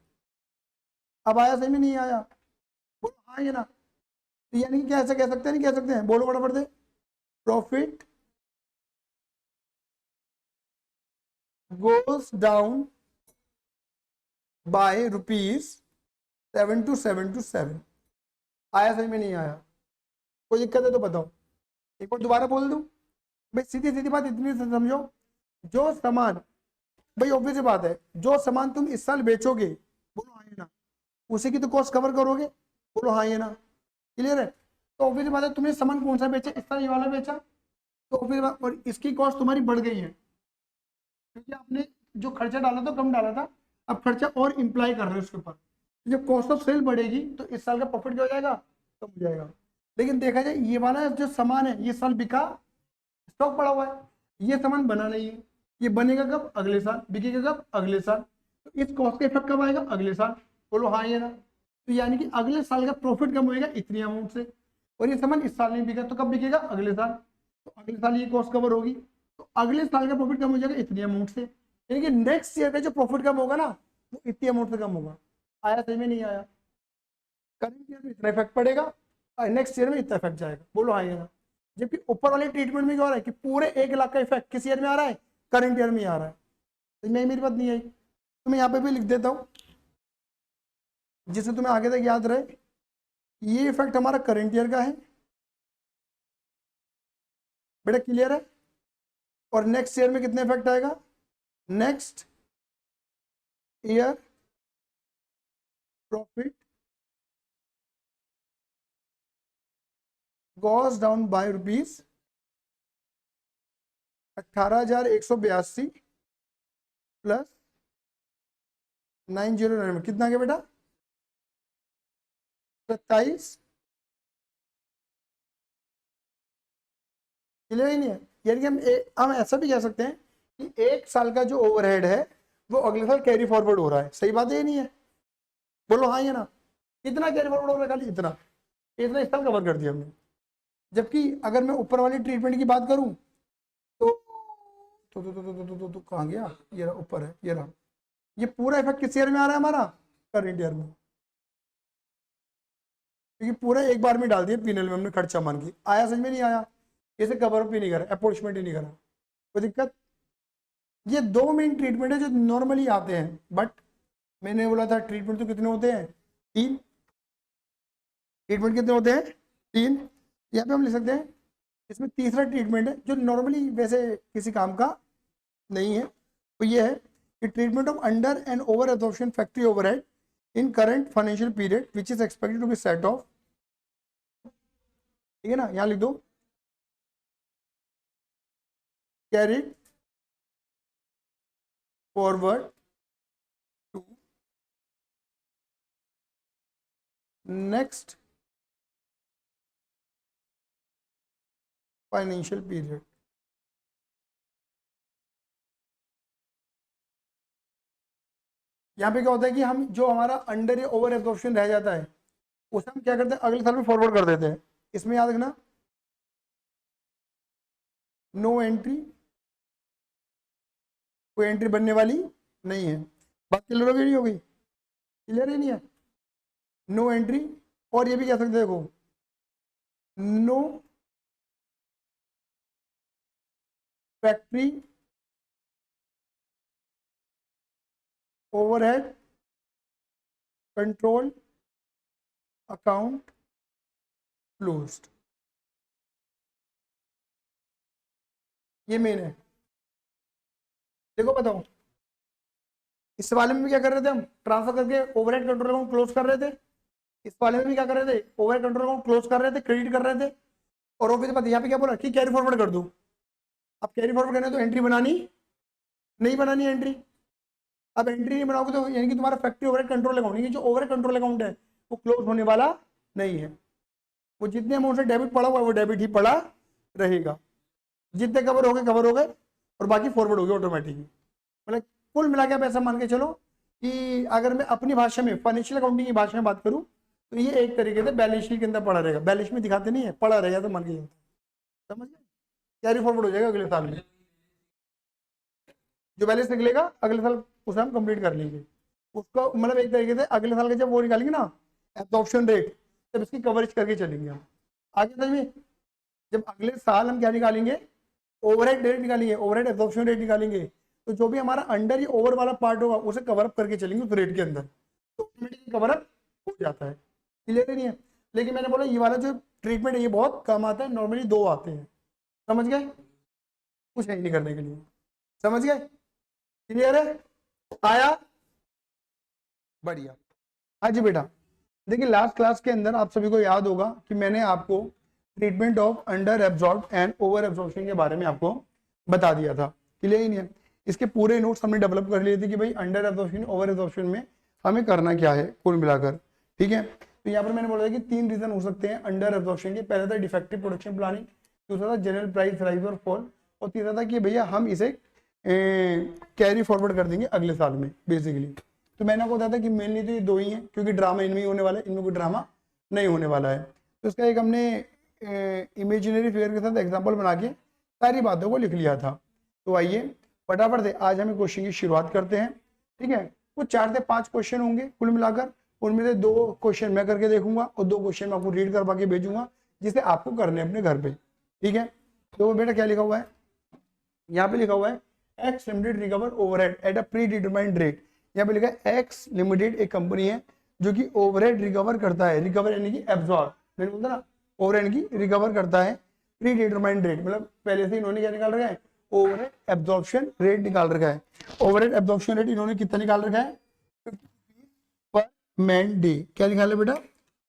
अब आया सही में नहीं आया, बोलो हाँ ये ना। तो यानी कि क्या ऐसा कह सकते हैं, नहीं कह सकते हैं, बोलो फटाफट दे, प्रॉफिट goes down by ₹7,277। आया सही में नहीं आया, कोई दिक्कत है तो बताओ, एक बार दोबारा बोल दूं? भाई सीधी सीधी बात इतनी से समझो, जो सामान, भाई ऑब्वियस बात है, जो सामान तुम इस साल बेचोगे, बोलो हाँ ये ना, उसी की तो कॉस्ट कवर करोगे, बोलो हाँ ये ना, क्लियर है? तो ऑब्वियस बात है, तुमने सामान कौन सा बेचा, इस साल ये वाला बेचा, तो फिर और इसकी कॉस्ट तुम्हारी बढ़ गई है क्योंकि आपने जो खर्चा डाला था कम डाला था, अब खर्चा और इम्प्लाई कर रहे हो उसके ऊपर। तो जब कॉस्ट ऑफ सेल बढ़ेगी तो इस साल का प्रॉफिट क्या हो जाएगा, कम हो जाएगा। लेकिन देखा जाए ये वाला जो सामान है ये साल बिका, स्टॉक पड़ा हुआ है, ये सामान बना नहीं है, ये बनेगा कब, अगले साल, बिकेगा कब, अगले साल। तो इस कॉस्ट का इफेक्ट कब आएगा, अगले साल। बोलो हाँ या ना। तो यानी कि अगले साल का प्रॉफिट कम होएगा इतनी अमाउंट से, और ये सामान इस साल नहीं बिका तो कब बिकेगा, अगले साल। तो अगले साल ये कॉस्ट कवर होगी, तो अगले साल का प्रॉफिट कम हो जाएगा इतनी अमाउंट से। यानी कि नेक्स्ट ईयर का जो प्रॉफिट कम होगा ना वो इतनी अमाउंट से कम होगा। आया सही में, नहीं आया? करंट ईयर में इतना इफेक्ट पड़ेगा और नेक्स्ट ईयर में इतना इफेक्ट जाएगा। बोलो हाँ या ना। जबकि ऊपर वाले ट्रीटमेंट में क्या हो रहा है कि पूरे 1 लाख का इफेक्ट किस ईयर में आ रहा है, करंट ईयर में आ रहा है। तो नहीं, मेरी बात नहीं आई तो मैं यहाँ पे भी लिख देता हूँ जिससे तुम्हें आगे तक याद रहे। ये इफेक्ट हमारा करंट ईयर का है बेटा, क्लियर है? और नेक्स्ट ईयर में कितना इफेक्ट आएगा, next year profit goes down by rupees 18,182 plus 909, कितना गया बेटा, 27। क्लियर ही नहीं है? यानी कि हम ऐसा भी कह सकते हैं कि 1 साल का जो ओवरहेड है वो अगले साल कैरी फॉरवर्ड हो रहा है। सही बात है, ये नहीं है? बोलो हाँ या ना। कितना कैरी फॉरवर्ड हो रहा है, खाली इतना, इतना इस साल कवर कर दिया हमने। जबकि अगर मैं ऊपर वाली ट्रीटमेंट की बात करूं तो कहाँ गया, ये रहा ऊपर है, ये रहा। ये पूरा इफेक्ट किस ईयर में आ रहा है हमारा, करंट ईयर में, क्योंकि पूरा एक बार में डाल दिया पीनल में हमने खर्चा मान के। आया समझ में, नहीं आया? इसे कवर अप ही नहीं करा, अप्रोचमेंट ही नहीं करा, कोई दिक्कत? ये 2 मेन ट्रीटमेंट है जो नॉर्मली आते हैं, बट मैंने बोला था ट्रीटमेंट तो कितने होते हैं, 3। ट्रीटमेंट कितने होते हैं, 3। यहाँ पे हम लिख सकते हैं इसमें तीसरा ट्रीटमेंट है जो नॉर्मली वैसे किसी काम का नहीं है, तो ये है कि treatment of under and over absorption factory overhead in current financial period which is expected to be set off. ठीक है ना, यहाँ लिख दो carried forward to next financial period. यहाँ पे क्या होता है कि हम जो हमारा अंडर या ओवर एब्जॉर्प्शन रह जाता है उसे हम क्या करते हैं, अगले साल में फॉरवर्ड कर देते हैं। इसमें याद रखना नो एंट्री, कोई एंट्री बनने वाली नहीं है। बात क्लियर हो गई, नहीं हो गई? क्लियर ही नहीं है, नो एंट्री। और ये भी कह सकते देखो no factory overhead control account closed. ये मेन है। देखो बताओ, इस वाले में भी क्या कर रहे थे हम, ट्रांसफर करके ओवरहेड कंट्रोल अकाउंट क्लोज कर रहे थे। इस वाले में भी क्या कर रहे थे, ओवरहेड कंट्रोल अकाउंट क्लोज कर रहे थे, क्रेडिट कर रहे थे। और वो बाद यहाँ पे क्या बोला कि कैरी फॉरवर्ड कर दूं। अब कैरी फॉरवर्ड करने तो एंट्री बनानी, नहीं बनानी एंट्री। अब एंट्री नहीं बनाओगे तो यानी कि तुम्हारा फैक्ट्री ओवरहेड कंट्रोल अकाउंट, यानी जो ओवरहेड कंट्रोल अकाउंट है वो क्लोज होने वाला नहीं है। वो जितने अमाउंट से डेबिट पड़ा हुआ है वो डेबिट ही पड़ा रहेगा। जितने कवर हो गए और बाकी फॉरवर्ड हो गए ऑटोमेटिकली। मतलब कुल मिला के आप ऐसा मान के चलो कि अगर मैं अपनी भाषा में फाइनेंशियल अकाउंटिंग की भाषा में बात करूं तो ये एक तरीके से बैलेंस शीट के अंदर पड़ा रहेगा। बैलेंस में दिखाते नहीं है, पड़ा रहेगा तो मान के चलते, समझ गए? कैरी फॉरवर्ड हो जाएगा अगले साल में, जो बैलेंस निकलेगा अगले साल उसे हम कंप्लीट कर लेंगे उसको। मतलब एक तरीके से अगले साल के जब वो निकालेंगे ना एब्जॉर्प्शन रेट, तब इसकी कवरेज करके चलेंगे हम आगे तक में। जब अगले साल हम क्या निकालेंगे, ओवरहेड रेट निकालेंगे, ओवरहेड एब्जॉर्प्शन रेट निकालेंगे, तो जो भी हमारा अंडर या ओवर वाला पार्ट होगा उसे कवर अप करके चलेंगे उस रेट के अंदर, तो ऑटोमेटिकली कवर अप हो जाता है। क्लियर नहीं है? लेकिन मैंने बोला ये वाला जो ट्रीटमेंट है ये बहुत कम आता है, नॉर्मली 2 आते हैं। समझ गए? कुछ नहीं करने के लिए, समझ गए? क्लियर है? आया? बढ़िया। हाँ जी बेटा, देखिए लास्ट क्लास के अंदर आप सभी को याद होगा कि मैंने आपको treatment of under absorb and over absorption के बारे में आपको बता दिया था। क्लियर ही नहीं है? इसके पूरे नोट्स हमने डेवलप कर लिए थे कि भाई अंडर एब्जॉर्प्शन ओवर एब्जॉर्प्शन में हमें करना क्या है कुल मिलाकर। ठीक है, तो यहाँ पर मैंने बोला था कि 3 रीजन हो सकते हैं अंडर एब्जॉर्प्शन के। पहला था डिफेक्टिव प्रोडक्शन प्लानिंग, दूसरा था जनरल प्राइस राइज और फॉल, और तीसरा था कि भैया हम इसे कैरी फॉरवर्ड कर देंगे अगले साल में बेसिकली। तो मैंने आपको बताया था कि मेनली तो ये 2 ही हैं, क्योंकि ड्रामा इनमें ही होने वाला है, इनमें कोई ड्रामा नहीं होने वाला है। तो इसका एक हमने इमेजिनरी फिगर के साथ एग्जांपल बना के सारी बातों को लिख लिया था। तो आइए फटाफट से आज हम क्वेश्चन की शुरुआत करते हैं। ठीक है, कुछ 4 से 5 क्वेश्चन होंगे कुल मिलाकर, उनमें से 2 क्वेश्चन मैं करके देखूंगा और 2 क्वेश्चन मैं आपको रीड करवा के भेजूंगा, जिसे आपको करने अपने घर पे। ठीक है, तो बेटा क्या लिखा हुआ है, यहाँ पे लिखा हुआ है x limited recover overhead at a pre determined rate. यहाँ पे लिखा है एक्स लिमिटेड एक कंपनी है जो कि ओवरहेड रिकवर करता है, रिकवर यानी कि एब्जॉर्ब, मैंने बोलता ना ओवरहेड की रिकवर करता है प्री डिटरमाइंड रेट, मतलब पहले से इन्होंने क्या निकाल रखा है, ओवरहेड एब्जॉर्प्शन रेट निकाल रखा है। ओवरहेड एब्जॉर्प्शन रेट इन्होंने कितना निकाल रखा है, 50 पर मैन डे। क्या निकाला बेटा,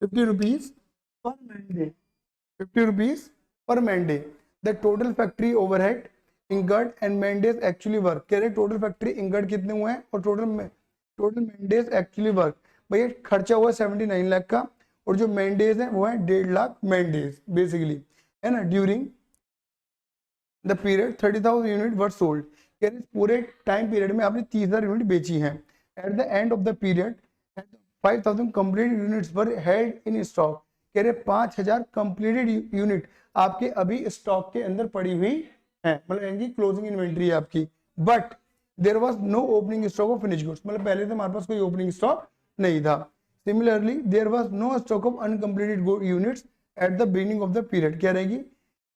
50 rupees per man day, 50 rupees per man day. The total factory overhead incurred and mandays actually work, कह रहे टोटल फैक्ट्री इंगर्ड कितने हुए हैं और टोटल मैंडेज एक्चुअली वर्क। भैया खर्चा हुआ 79 लाख का, और जो मैंडेज है वो है 1.5 लाख मैंडेज बेसिकली, है ना। During the period 30,000 unit were sold, कह रहे पूरे टाइम पीरियड में आपने 30,000 यूनिट बेची हैं। Eight the end of the period 5,000 completed units were held in stock, कह रहे 5,000 कंप्लीटेड यूनिट आपके अभी स्टॉक के अंदर पड़ी हुई है, मतलब इनकी क्लोजिंग इन्वेंट्री है आपकी। But there was no opening stock of finish goods, मतलब पहले से हमारे पास कोई ओपनिंग स्टॉक नहीं था। Similarly there was no stock of uncompleted units at the beginning of the period, क्या रहेगी,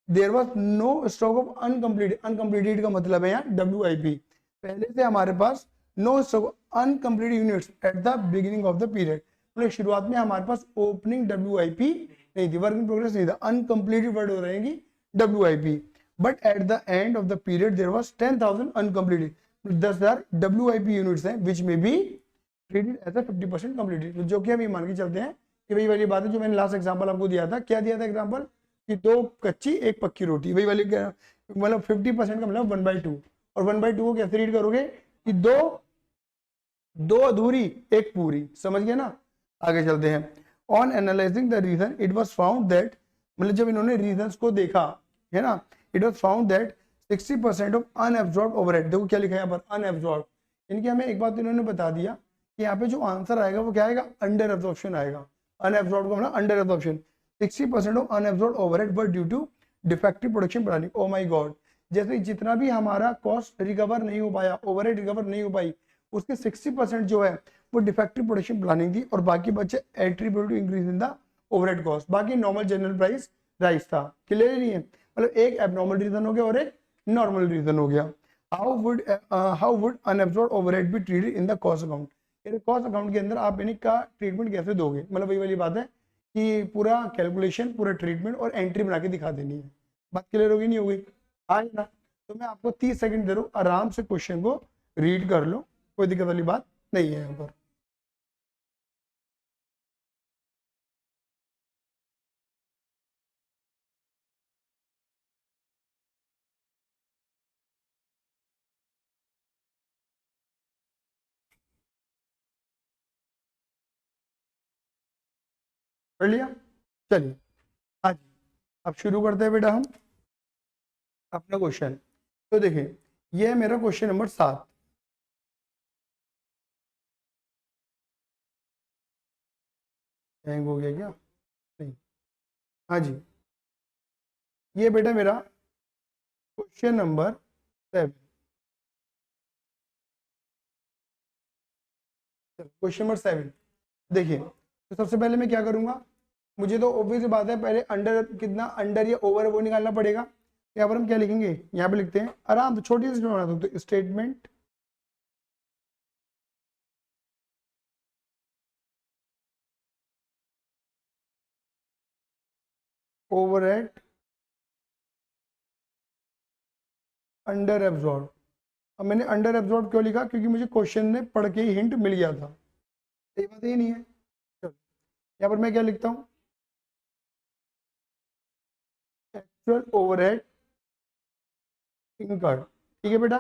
there was no stock of uncompleted, uncompleted का मतलब है यहाँ WIP, पहले से हमारे पास no stock uncompleted units at the beginning of the period, मतलब शुरुआत में हमारे पास ओपनिंग WIP नहीं थी, वर्क इन प्रोग्रेस नहीं था, अनकंप्लीटेड वर्ड हो रहेगी WIP। But at the end of the period there was 10,000 uncompleted, 10,000 WIP units हैं which may be treated as a 50% completed, जो कि हम ये मान के चलते हैं कि वही वाली बात है जो मैंने लास्ट एग्जांपल आपको दिया था। क्या दिया था एग्जांपल, कि 2 कच्ची 1 पक्की रोटी, वही वाली मतलब 50% का मतलब 1/2, और 1/2 को कैसे रीड करोगे कि 2 अधूरी 1 पूरी, समझ गए ना। आगे चलते हैं। On analysing the reason it was found that, मतलब जब इन्होंने रीजंस को देखा है ना, it was found that 60% of unabsorbed overhead, देखो क्या लिखा है यहाँ पर अनएब्जॉर्ब्ड, इनकी हमें एक बात इन्होंने बता दिया कि यहाँ पे जो आंसर आएगा वो क्या आएगा, अंडर एब्जॉर्प्शन आएगा। अनएब्जॉर्ब्ड को मतलब under absorption, 60% of unabsorbed overhead were due to defective production planning. Oh my god, जैसे जितना भी हमारा कॉस्ट रिकवर नहीं हो पाया, ओवरहेड रिकवर नहीं हो पाई, उसके 60% जो है वो डिफेक्टिव प्रोडक्शन प्लानिंग थी, और बाकी बचे attribute to increase in the overhead cost, बाकी नॉर्मल जनरल प्राइस राइज था। क्लियर नहीं है, मतलब एक एबनॉर्मल रीजन हो गया और एक नॉर्मल रीजन हो गया। How would unabsorbed overhead be treated in the cost account, cost account के अंदर आप इनका ट्रीटमेंट कैसे दोगे, मतलब वही वाली बात है कि पूरा कैलकुलेशन, पूरा ट्रीटमेंट और एंट्री बना के दिखा देनी है। बात क्लियर होगी नहीं होगी, हाँ ना। तो मैं आपको 30 सेकंड दे रहा हूँ, आराम से क्वेश्चन को रीड कर लो, कोई दिक्कत वाली बात नहीं है यहाँ पर। पढ़ लिया, चलिए हाँ जी, अब शुरू करते हैं बेटा हम अपना क्वेश्चन। तो देखिए ये है मेरा क्वेश्चन नंबर 7। हैंग हो गया क्या, नहीं, हाँ जी, ये बेटा मेरा क्वेश्चन नंबर 7। क्वेश्चन नंबर 7 देखिए, तो सबसे पहले मैं क्या करूंगा, मुझे तो ऑब्वियस बात है पहले अंडर कितना, अंडर या ओवर वो निकालना पड़ेगा। यहाँ पर हम क्या लिखेंगे, यहाँ पे लिखते हैं आराम से, छोटी सी बना दो, तो स्टेटमेंट ओवरहेड अंडर एब्जॉर्ब। अब मैंने अंडर एब्जॉर्ब क्यों लिखा, क्योंकि मुझे क्वेश्चन ने पढ़ के ही हिंट मिल गया था, ये बात ही नहीं है। चलो यहाँ पर मैं क्या लिखता हूँ, एक्चुअल ओवरहेड इनकर्ड। ठीक है बेटा,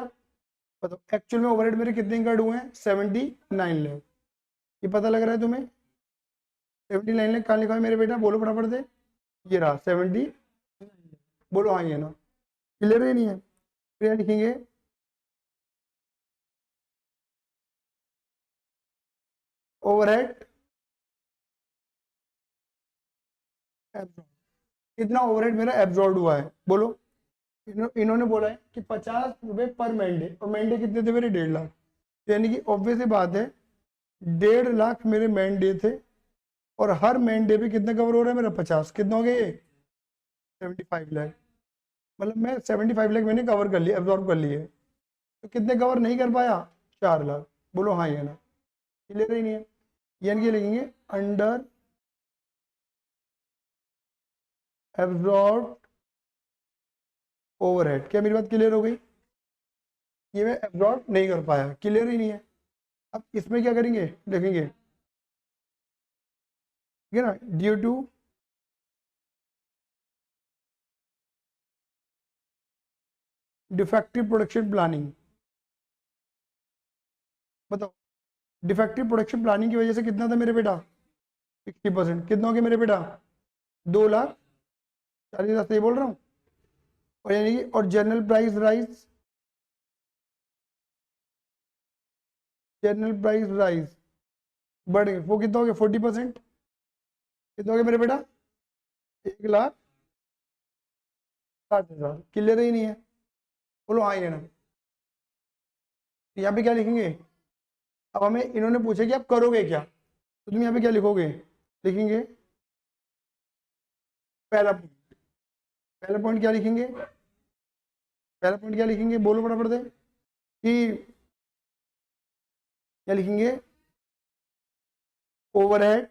बताओ एक्चुअल में ओवरहेड मेरे कितने इनकर्ड हुए हैं? 79 लाख। ये पता लग रहा है तुम्हें? 79 लाख कहाँ लिखा है मेरे बेटा, बोलो फटाफट से। ये रहा 70, बोलो हाँ ये ना, क्लियर है नहीं है? फिर लिखेंगे ओवरहेड एब्जॉर्ब। कितना ओवरहेड मेरा एब्जॉर्ब हुआ है बोलो। इन्होंने बोला है कि 50 रुपए पर मंडे, और मंडे कितने थे मेरे? 1.5 लाख। यानी कि ऑब्वियस सी बात है 1.5 लाख मेरे मंडे थे, और हर मंडे पे कितना कवर हो रहा है मेरा? 50। कितना हो गया ये? 75 लाख। मतलब मैं 75 लाख मैंने कवर कर लिया, एब्जॉर्ब कर लिए। तो कितने कवर नहीं कर पाया? 4 लाख। बोलो हाँ या ना, क्लियर ही नहीं है? यानी कि लिखेंगे अंडर एब्जॉर्ब ओवरहेड। क्या मेरी बात क्लियर हो गई? ये मैं एब्जॉर्ब नहीं कर पाया, क्लियर ही नहीं है? अब इसमें क्या करेंगे, देखेंगे, ठीक है ना, due to defective production planning. बताओ, डिफेक्टिव प्रोडक्शन प्लानिंग की वजह से कितना था मेरे बेटा? 60%। कितना हो गया मेरे बेटा? 2,40,000। सही बोल रहा हूँ? और यानी कि और general price rise, general price rise बढ़ गए, वो कितना हो गया? 40%। कितना हो गया मेरे बेटा? 1,60,000। क्लियर ही नहीं है? बोलो हाँ ये ना। यहाँ पे क्या लिखेंगे? अब हमें इन्होंने पूछा कि आप करोगे क्या, तो तुम यहाँ पे क्या लिखोगे? लिखेंगे पहला पॉइंट। पहला पॉइंट क्या लिखेंगे? पहला पॉइंट क्या लिखेंगे, बोलो फटाफट से कि क्या लिखेंगे? ओवरहेड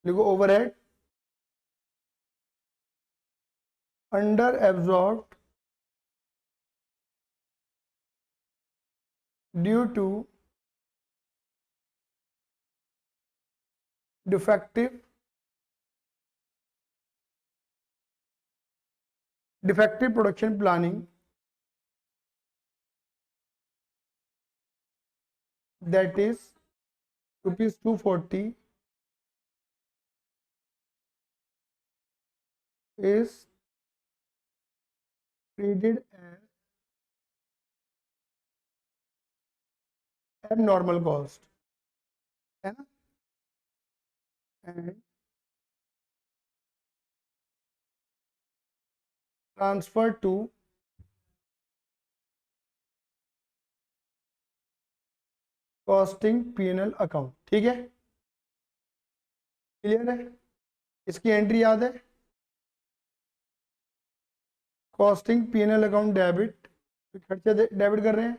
लिखो, overhead under absorb due to defective production planning that is ₹240 is treated as abnormal cost, है ना, and transfer to costing P&L account. ठीक है, क्लियर है? इसकी एंट्री याद है? कॉस्टिंग P&L अकाउंट डेबिट, खर्चे डेबिट कर रहे हैं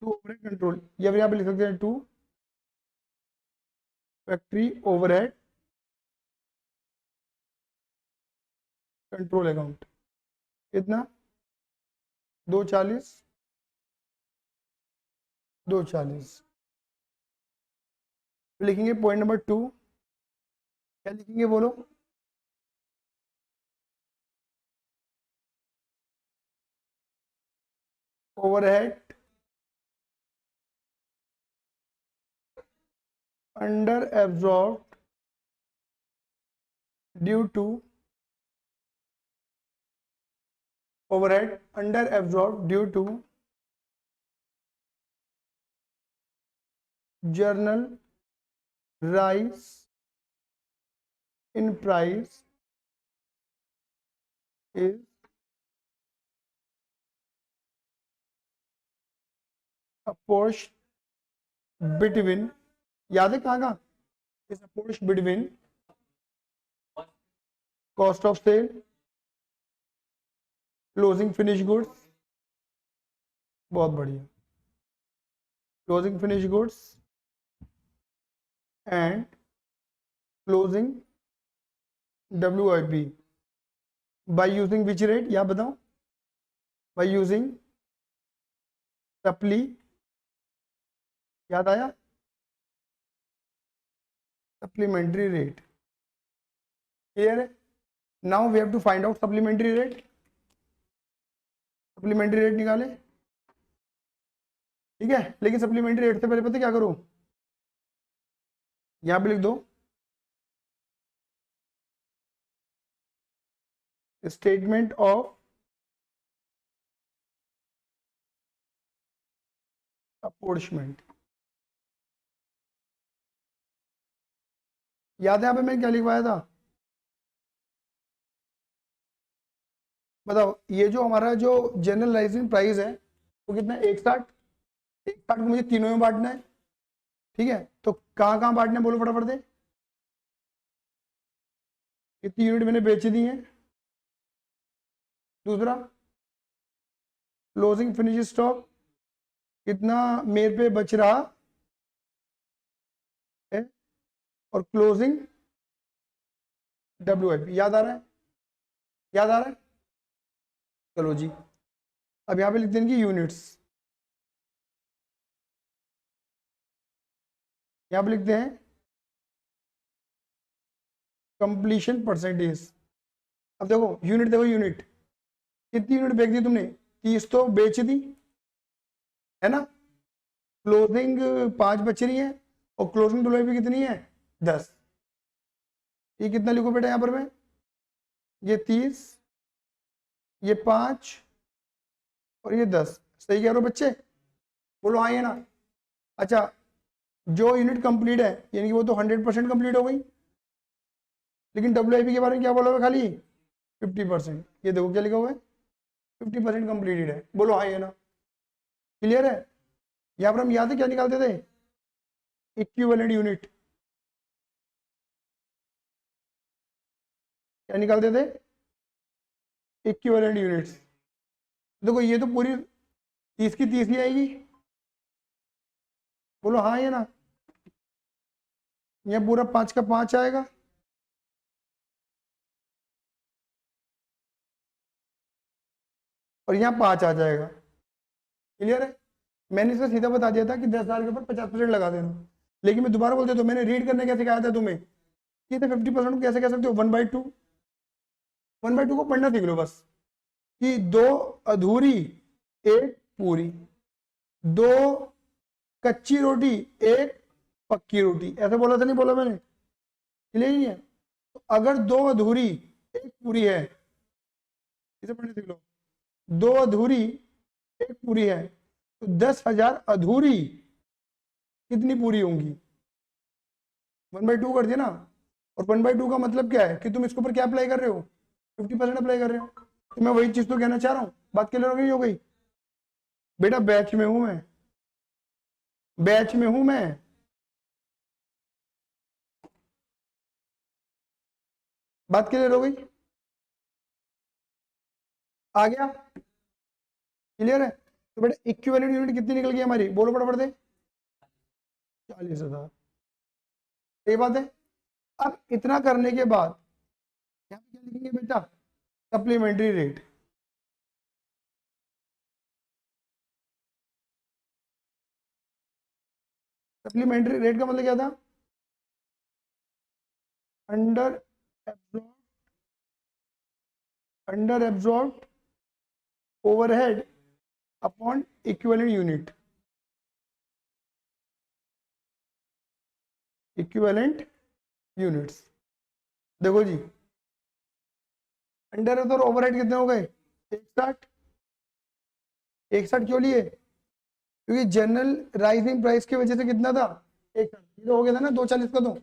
टू ओवरहेड कंट्रोल, या फिर यहाँ पे लिख सकते हैं to factory overhead control account. कितना? 240, 240। लिखेंगे पॉइंट नंबर 2, क्या लिखेंगे बोलो? Overhead under absorb due to overhead under absorbed due to journal rise in price is apportioned between, याद है कहाँ कहाँ? is apportioned between cost of sale, closing finished goods, बहुत बढ़िया, closing finished goods and closing WIP by using which rate, या बताओ? by using सप्ली, याद आया? Supplementary rate. क्लियर है? Now we have to find out supplementary rate. Supplementary rate निकाले, ठीक है। लेकिन सप्लीमेंट्री रेट से पहले पता क्या करो, यहां पे लिख दो स्टेटमेंट ऑफ अपॉर्चमेंट। याद है यहाँ पे मैंने क्या लिखवाया था? बताओ, ये जो हमारा जो जनरलाइजिंग प्राइस है वो कितना है? 160। 160 को मुझे तीनों में बांटना है, ठीक है। तो कहाँ कहाँ बांटना है बोलो फटाफट से। कितनी यूनिट मैंने बेच दी है? दूसरा, क्लोजिंग फिनिश स्टॉक कितना मेरे पे बच रहा है, और क्लोजिंग WIP। याद आ रहा है? याद आ रहा है? चलो जी, अब यहाँ पे लिखते हैं कि यूनिट्स। यहाँ पे लिखते हैं कंप्लीशन परसेंटेज। अब देखो यूनिट, देखो यूनिट कितनी यूनिट बेच दी तुमने? 30 तो बेच दी है ना। क्लोजिंग 5 बच रही है, और क्लोजिंग WIP कितनी है? 10। ये कितना लिखो बेटा यहाँ पर मैं? ये 30, ये 5 और ये 10। सही कह रहे हो बच्चे? बोलो हाँ, ये ना। अच्छा, जो यूनिट कंप्लीट है यानी कि वो तो 100% कंप्लीट हो गई, लेकिन WIP के बारे में क्या बोला हुआ? खाली 50%। ये देखो क्या लिखा हुआ है, 50% कंप्लीटेड है। बोलो हाँ, ये ना। क्लियर है? यहाँ पर हम याद है क्या निकालते थे? Equivalent unit. क्या निकालते थे? Equivalent units. देखो ये तो पूरी 30 की 30 ही आएगी। बोलो हाँ, ये ना। यह पूरा 5 का 5 आएगा, और यहाँ 5 आ जाएगा। क्लियर है? मैंने इसका सीधा बता दिया था कि 10,000 के ऊपर 50% लगा देना, लेकिन मैं दोबारा बोल देता हूँ, मैंने रीड करने कैसे कहा था तुम्हें कि 50% कैसे कह सकते हो? 1/2। 1/2 को पढ़ना सीख लो बस, कि 2 अधूरी 1 पूरी, 2 कच्ची रोटी 1 पक्की रोटी। ऐसे बोला था नहीं बोला मैंने? क्लियर ही है? तो अगर 2 अधूरी 1 पूरी है, इसे पढ़ने सीख लो। 2 अधूरी 1 पूरी है, तो 10,000 अधूरी कितनी पूरी होंगी? 1/2 कर दिया ना। और 1/2 का मतलब क्या है कि तुम इसके ऊपर क्या अप्लाई कर रहे हो? 50% अप्लाई कर रहे हो। तो मैं वही चीज तो कहना चाह रहा हूँ। बात क्लियर हो गई? हो गई बेटा? बैच में हूं मैं, बैच में हूं मैं। बात क्लियर हो गई? आ गया? क्लियर है? तो बेटा इक्विवेलेंट यूनिट कितनी निकल गई हमारी? बोलो फटाफट से। 40,000। सही बात है। अब इतना करने के बाद यहाँ पे क्या लिखेंगे बेटा? Supplementary rate. सप्लीमेंट्री रेट का मतलब क्या था? Under absorb, under absorb overhead upon equivalent unit. Equivalent units. देखो जी, अंडर और ओवरहेड कितने हो गए? 160। 160 क्यों लिए? क्योंकि जनरल राइजिंग प्राइस की वजह से कितना था? 160। हो गया था ना 240 का। तो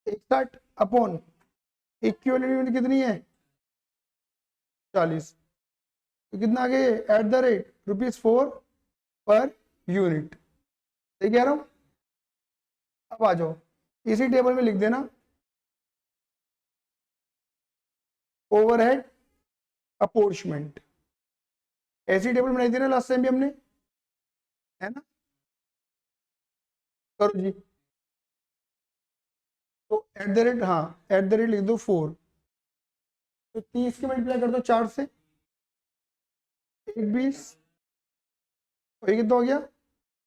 160 अपॉन इक्विवेलेंट यूनिट कितनी है? 40। तो कितना आ गया? At the rate ₹4 per unit. सही कह रहा हूं? अब आ जाओ, इसी टेबल में लिख देना ओवरहेड अपॉर्चमेंट। ऐसी टेबल बनाई थी ना लास्ट टाइम भी हमने, है ना? करो जी। तो एट द रेट, हाँ एट द रेट लिख दो 4। तो 30 के मल्टीप्लाई कर दो 4 से, 1 20, और ये कितना हो गया?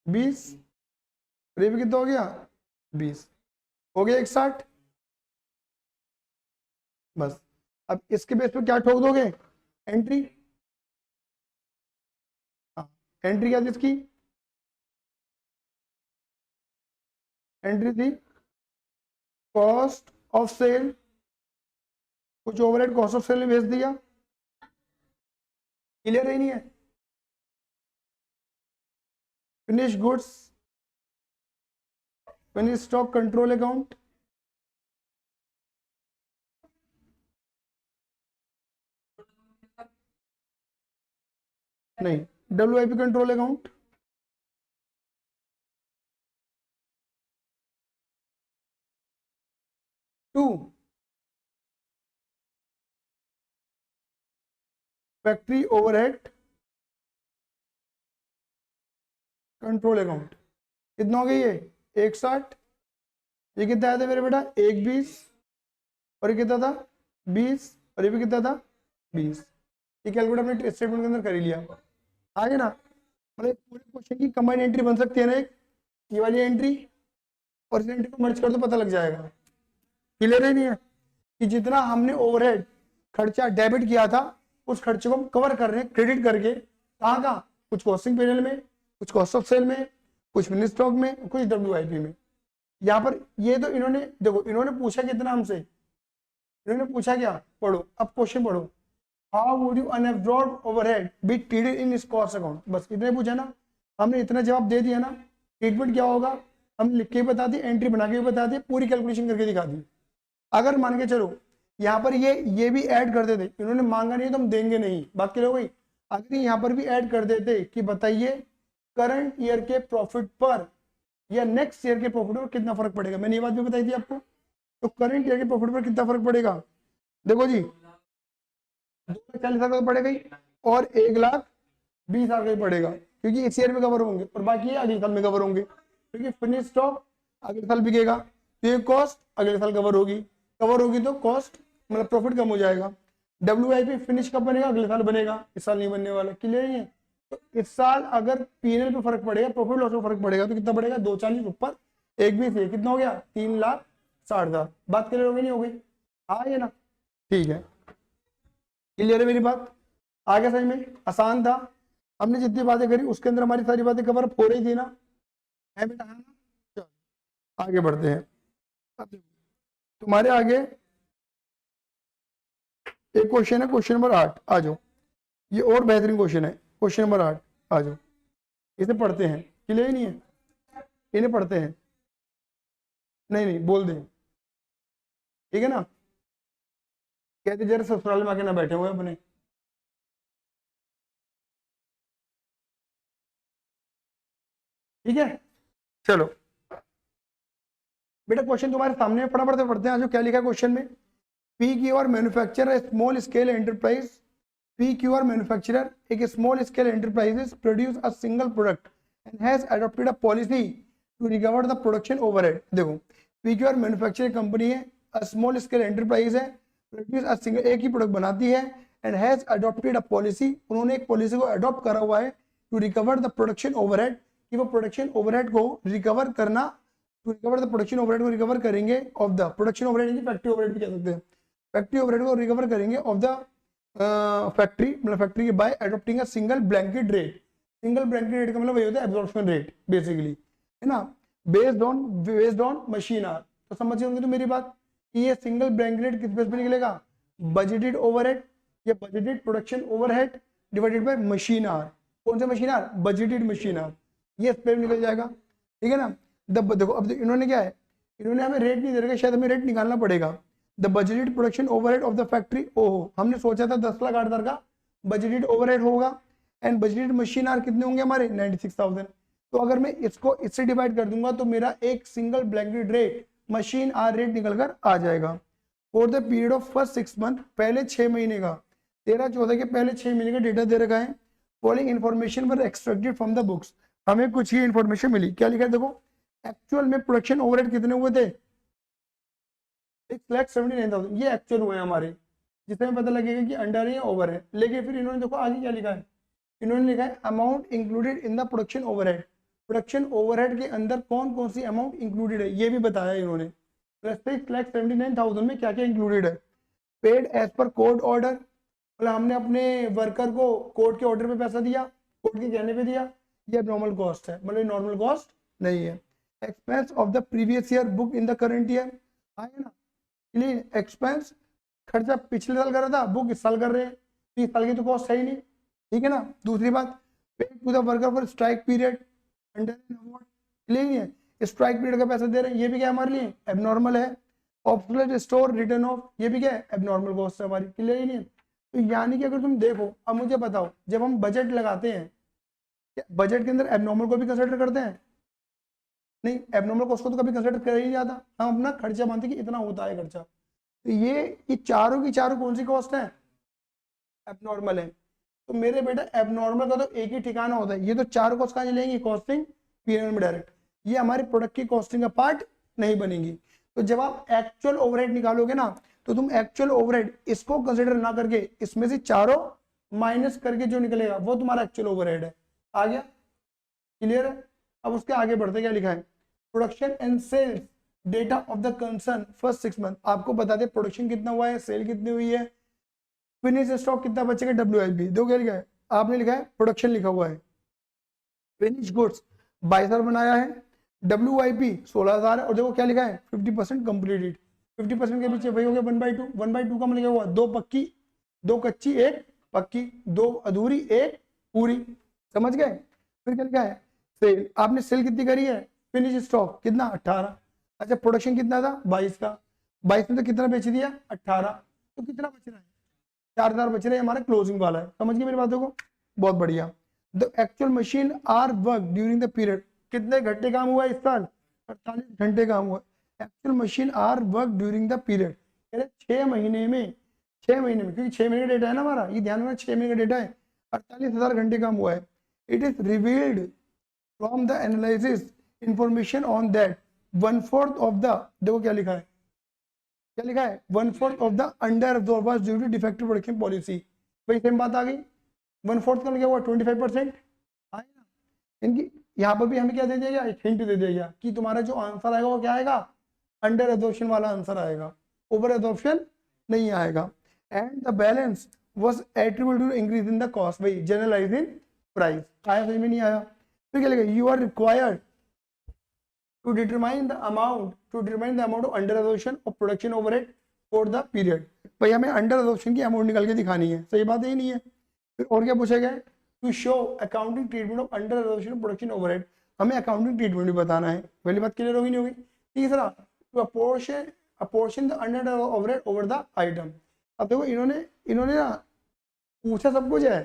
20। और ये भी कितना हो गया? 20। हो गया 160। बस अब इसके बेस पे क्या ठोक दोगे, एंट्री। हाँ, एंट्री क्या थी इसकी, एंट्री थी कॉस्ट ऑफ सेल, कुछ ओवरहेड कॉस्ट ऑफ सेल में भेज दिया। क्लियर ही नहीं है। Finish goods, finish stock control account, नहीं, WIP control account, to factory overhead control account. कितना हो गया ये 160, ये कितना आया था मेरे बेटा 120, और ये कितना था 20, और ये भी कितना था 20। ये कैलकुलेट अपने स्टेटमेंट के अंदर कर ही लिया। आगे ना, मतलब पूरे क्वेश्चन की कंबाइंड एंट्री बन सकती है ना, एक ये वाली एंट्री और इस एंट्री को मर्ज कर दो, पता लग जाएगा। क्लियर ही नहीं है कि जितना हमने ओवरहेड खर्चा डेबिट किया था उस खर्चे को हम कवर कर रहे हैं क्रेडिट करके, कहाँ कहाँ, कुछ कॉस्टिंग पीरियड में, कुछ कॉस्ट ऑफ सेल में, कुछ फिनिश स्टॉक में, कुछ WIP में। यहाँ पर ये तो इन्होंने देखो, इन्होंने पूछा कितना हमसे, इन्होंने पूछा क्या, पढ़ो अब क्वेश्चन पढ़ो। How would you unabsorbed overhead be treated in cost account, बस इतना पूछा ना, हमने इतना जवाब दे दिया ना। ट्रीटमेंट क्या होगा हम लिख के बता दी, एंट्री बना के भी बता दी, पूरी कैलकुलेशन करके दिखा दी। अगर मान के चलो यहाँ पर ये भी ऐड कर देते, इन्होंने मांगा नहीं तो हम देंगे नहीं, बात क्लियर हो गई। अगर यहाँ पर भी ऐड कर देते कि बताइए करंट ईयर के प्रॉफिट पर या नेक्स्ट ईयर के प्रॉफिट पर कितना फर्क पड़ेगा, मैंने ये बात भी बताई थी आपको। तो करंट ईयर के प्रॉफिट पर कितना फर्क पड़ेगा, देखो जी 2,40,000 का पड़ेगा ही, और 1,20,000 का ही पड़ेगा, क्योंकि इस ईयर में कवर होंगे और बाकी अगले साल में कवर होंगे, क्योंकि फिनिश स्टॉक अगले साल बिकेगा तो ये कॉस्ट अगले साल कवर होगी तो कॉस्ट मतलब प्रॉफिट कम हो जाएगा। WIP फिनिश कब बनेगा, अगले साल बनेगा, इस साल नहीं बनने वाला। क्लियर है। तो इस साल अगर P&L पे फर्क पड़ेगा, प्रॉफिट लॉस में फर्क पड़ेगा, तो कितना पड़ेगा 240 ऊपर 120 है, कितना हो गया 3,60,000। बात क्लियर हो गई नहीं हो गई, हाँ ये ना, ठीक है। क्लियर है मेरी बात, आगे समझ में आसान था। हमने जितनी बातें करी उसके अंदर हमारी सारी बातें कवर हो रही थी ना, है बेटा, है ना। चलो आगे बढ़ते हैं। अब देखो तुम्हारे आगे एक क्वेश्चन है, क्वेश्चन नंबर 8, आ जाओ। ये और बेहतरीन क्वेश्चन है, क्वेश्चन नंबर 8, आ जाओ, इसे पढ़ते हैं। क्लियर नहीं है, इन्हें पढ़ते हैं, नहीं बोल दें, ठीक है ना। कहते जरा ससुराल में आके ना बैठे हुए अपने, ठीक है। चलो बेटा क्वेश्चन तुम्हारे सामने फटाफट से पढ़ते हैं। आज क्या लिखा है क्वेश्चन में, PQR manufacturer small scale enterprise, PQR manufacturer एक small scale enterprises produce a single product and has adopted a policy to recover the production overhead. देखो PQR मैन्युफैक्चरिंग कंपनी है, स्मॉल स्केल एंटरप्राइज है, produce a single, एक ही product बनाती है, and has adopted a policy, उन्होंने एक policy को अडॉप्ट करा हुआ है, to recover the production overhead, कि वो प्रोडक्शन ओवरहेड को रिकवर करना, to recover the production overhead को रिकवर करेंगे of the production overhead, factory overhead भी कह सकते हैं, फैक्ट्री ओवरहेड को रिकवर करेंगे ऑफ द फैक्ट्री, मतलब फैक्ट्री के by adopting a single blanket rate. Single blanket rate का मतलब वही होता है एब्जॉर्प्शन रेट बेसिकली, है ना, बेस्ड ऑन मशीन आर। तो समझ होंगे तो मेरी बात कि ये सिंगल ब्लैंकेट रेट किस बेस पे निकलेगा, बजटेड ओवरहेड या budgeted production overhead divided by machine hour. कौन सा machine hour, budgeted machine hour, ये इस पे निकल जाएगा, ठीक है ना। देखो अब इन्होंने क्या है, इन्होंने हमें रेट नहीं दे रखा, शायद हमें रेट निकालना पड़ेगा। The budgeted production overhead of the factory, ओहो हमने सोचा था 10,08,000 का बजटेड ओवरहेड होगा, एंड बजटेड मशीन आर कितने होंगे हमारे 96,000। तो अगर मैं इसको इससे डिवाइड कर दूंगा तो मेरा एक single blanket rate machine hour rate निकल कर आ जाएगा। For the period of first 6 month, पहले 6 महीने का, 13-14 के पहले 6 महीने का डेटा दे रखा है। Following information were extracted from the books, हमें कुछ ही इन्फॉर्मेशन मिली। क्या लिखा है देखो, एक्चुअल में प्रोडक्शन ओवरहेड कितने हुए थे 6,79,000, ये एक्चुअल हुए हैं हमारे, जिससे हमें पता लगेगा कि अंडर है ओवर है। लेकिन फिर इन्होंने देखो आगे क्या लिखा है, इन्होंने लिखा है amount included in the production overhead, production overhead के अंदर कौन कौन सी अमाउंट इंक्लूडेड है ये भी बताया इन्होंने। प्लस 6,79,000 में क्या क्या इंक्लूडेड है? Paid as per court order, मतलब हमने अपने वर्कर को कोर्ट के ऑर्डर पे पैसा दिया, कोर्ट के कहने पे दिया, ये नॉर्मल कॉस्ट है, मतलब नॉर्मल कॉस्ट नहीं है। Expense of the previous year book in the current year, आया ना, क्लीन एक्सपेंस, खर्चा पिछले साल कर रहा था बुक इस साल कर रहे हैं, तो इस साल की तो कॉस्ट है ही नहीं, ठीक है ना। दूसरी बात, paid to the worker for strike period under an award, clean है, स्ट्राइक पीरियड का पैसा दे रहे हैं, ये भी क्या हमारे लिए एबनॉर्मल है। ऑब्सोलेट स्टोर रिटर्न ऑफ, ये भी क्या है एबनॉर्मल कॉस्ट है हमारी, क्लियर ही नहीं है। तो यानी कि अगर तुम देखो, अब मुझे बताओ, जब हम बजट लगाते हैं, बजट के अंदर एबनॉर्मल को भी कंसिडर करते हैं? नहीं, एबनॉर्मल कॉस्ट को तो कभी कंसिडर कर ही नहीं जाता, हम अपना खर्चा मानते हैं कि इतना होता है खर्चा। तो ये चारों की चारों कौन सी कॉस्ट है? एबनॉर्मल है। तो मेरे बेटा एबनॉर्मल का तो एक ही ठिकाना होता है, ये तो चार कॉस्ट कहाँ चलेंगी? कॉस्टिंग पीरियड में डायरेक्ट, ये हमारे प्रोडक्ट की कॉस्टिंग का पार्ट नहीं बनेगी। तो जब आप एक्चुअल ओवरहेड निकालोगे ना, तो तुम एक्चुअल ओवरहेड इसको कंसिडर ना करके इसमें से चारों माइनस करके जो निकलेगा वो तुम्हारा एक्चुअल ओवरहेड है। आ गया? क्लियर है? अब उसके आगे बढ़ते, क्या लिखा है? Production and sales data of the concern first 6 month, आपको बता दे प्रोडक्शन कितना हुआ है, सेल कितनी हुई है, फिनिश स्टॉक कितना बचेगा, WIP। दो क्या लिखा है? आपने लिखा है प्रोडक्शन लिखा हुआ है, फिनिश गुड्स 22,000 बनाया है, WIP 16,000 है, और देखो क्या लिखा है 50% कंप्लीटेड। 50% के पीछे वही हो गया 1/2, 1/2 का मतलब क्या हुआ? दो पक्की, दो कच्ची, एक पक्की, दो अधूरी, एक पूरी, समझ गए? फिर क्या लिखा है? सेल, आपने सेल कितनी करी है? फिनिश स्टॉक कितना? 18। अच्छा, प्रोडक्शन कितना था? 22 का, 22 में तो कितना बेच दिया? 18, तो कितना बच रहा है? 4,000 बच रहे हैं, हमारा क्लोजिंग वाला है। समझ गए मेरी बातों को? बहुत बढ़िया। The actual machine hour work during the period, कितने घंटे काम हुआ इस साल? 48 घंटे काम हुआ। Actual machine hour work during the period, 6 महीने में, 6 महीने में, क्योंकि 6 महीने का डेटा है ना हमारा, ये ध्यान रखना 6 महीने का डेटा है, 48,000 घंटे काम हुआ है। It is revealed from the analysis information on that 1/4 of the, देखो क्या लिखा है, क्या लिखा है? 1/4 of the under absorbers due to defective production policy. भाई सेम बात आ गई, 1/4 का क्या हुआ? 25%। आए ना? इनकी यहाँ पर भी हमें क्या दे दिया गया? एक हिंट दे दिया गया कि तुम्हारा जो आंसर आएगा वो क्या आएगा? अंडर एब्जॉर्प्शन वाला आंसर आएगा, ओवर एब्जॉर्प्शन नहीं आएगा। And the balance was attributed to increase in the cost, भाई जनरलाइज इन प्राइस। आया समझ में? नहीं आया? फिर क्या लिखा? You are required to determine the amount of under absorption of production overhead for the period। भाई हमें अंडर absorption की अमाउंट निकाल के दिखानी है, सही बात है? नहीं है? फिर और क्या पूछा गया? To show accounting treatment of under absorption of production overhead, हमें अकाउंटिंग ट्रीटमेंट भी बताना है। पहली बात क्लियर होगी नहीं होगी? तीसरा, to apportion the under overhead over the item. अब देखो इन्होंने ना पूछा सब कुछ है,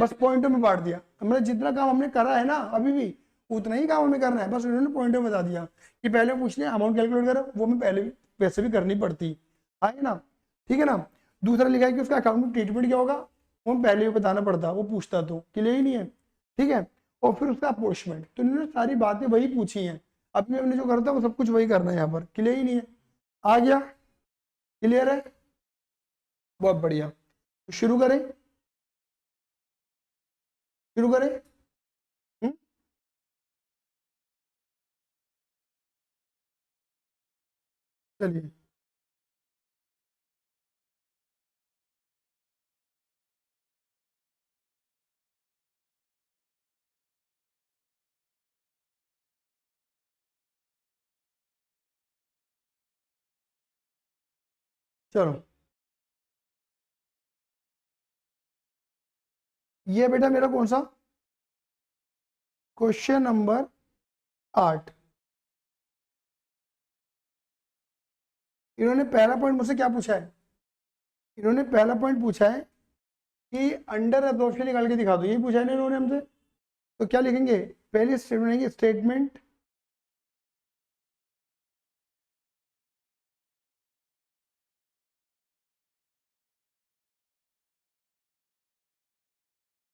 बस पॉइंटों में बांट दिया, मतलब जितना काम हमने करा है ना अभी भी उतना ही काम हमें करना है, बस उन्होंने पॉइंटों में बता दिया कि पहले पूछने अमाउंट कैलकुलेट करो, वो मैं पहले भी वैसे भी करनी पड़ती है ना, ठीक है ना। दूसरा लिखा है कि उसका अकाउंटिंग ट्रीटमेंट क्या होगा, वो पहले भी बताना पड़ता, वो पूछता तो क्लियर ही नहीं है, ठीक है। और फिर उसका अपोर्चमेंट, तो इन्होंने सारी बातें वही पूछी हैं, अभी हमने जो करता है वो सब कुछ वही करना है यहाँ पर, क्लियर ही नहीं है? आ गया? क्लियर है? बहुत बढ़िया, तो शुरू करें, शुरू करें। चलिए, चलो ये बेटा मेरा कौन सा क्वेश्चन नंबर 8। इन्होंने पहला पॉइंट मुझसे क्या पूछा है? इन्होंने पहला पॉइंट पूछा है कि अंडर एब्जॉर्प्शन निकाल के दिखा दो, यही पूछा है ना इन्होंने हमसे। तो क्या लिखेंगे? पहली स्टेटमेंट लिखेंगे statement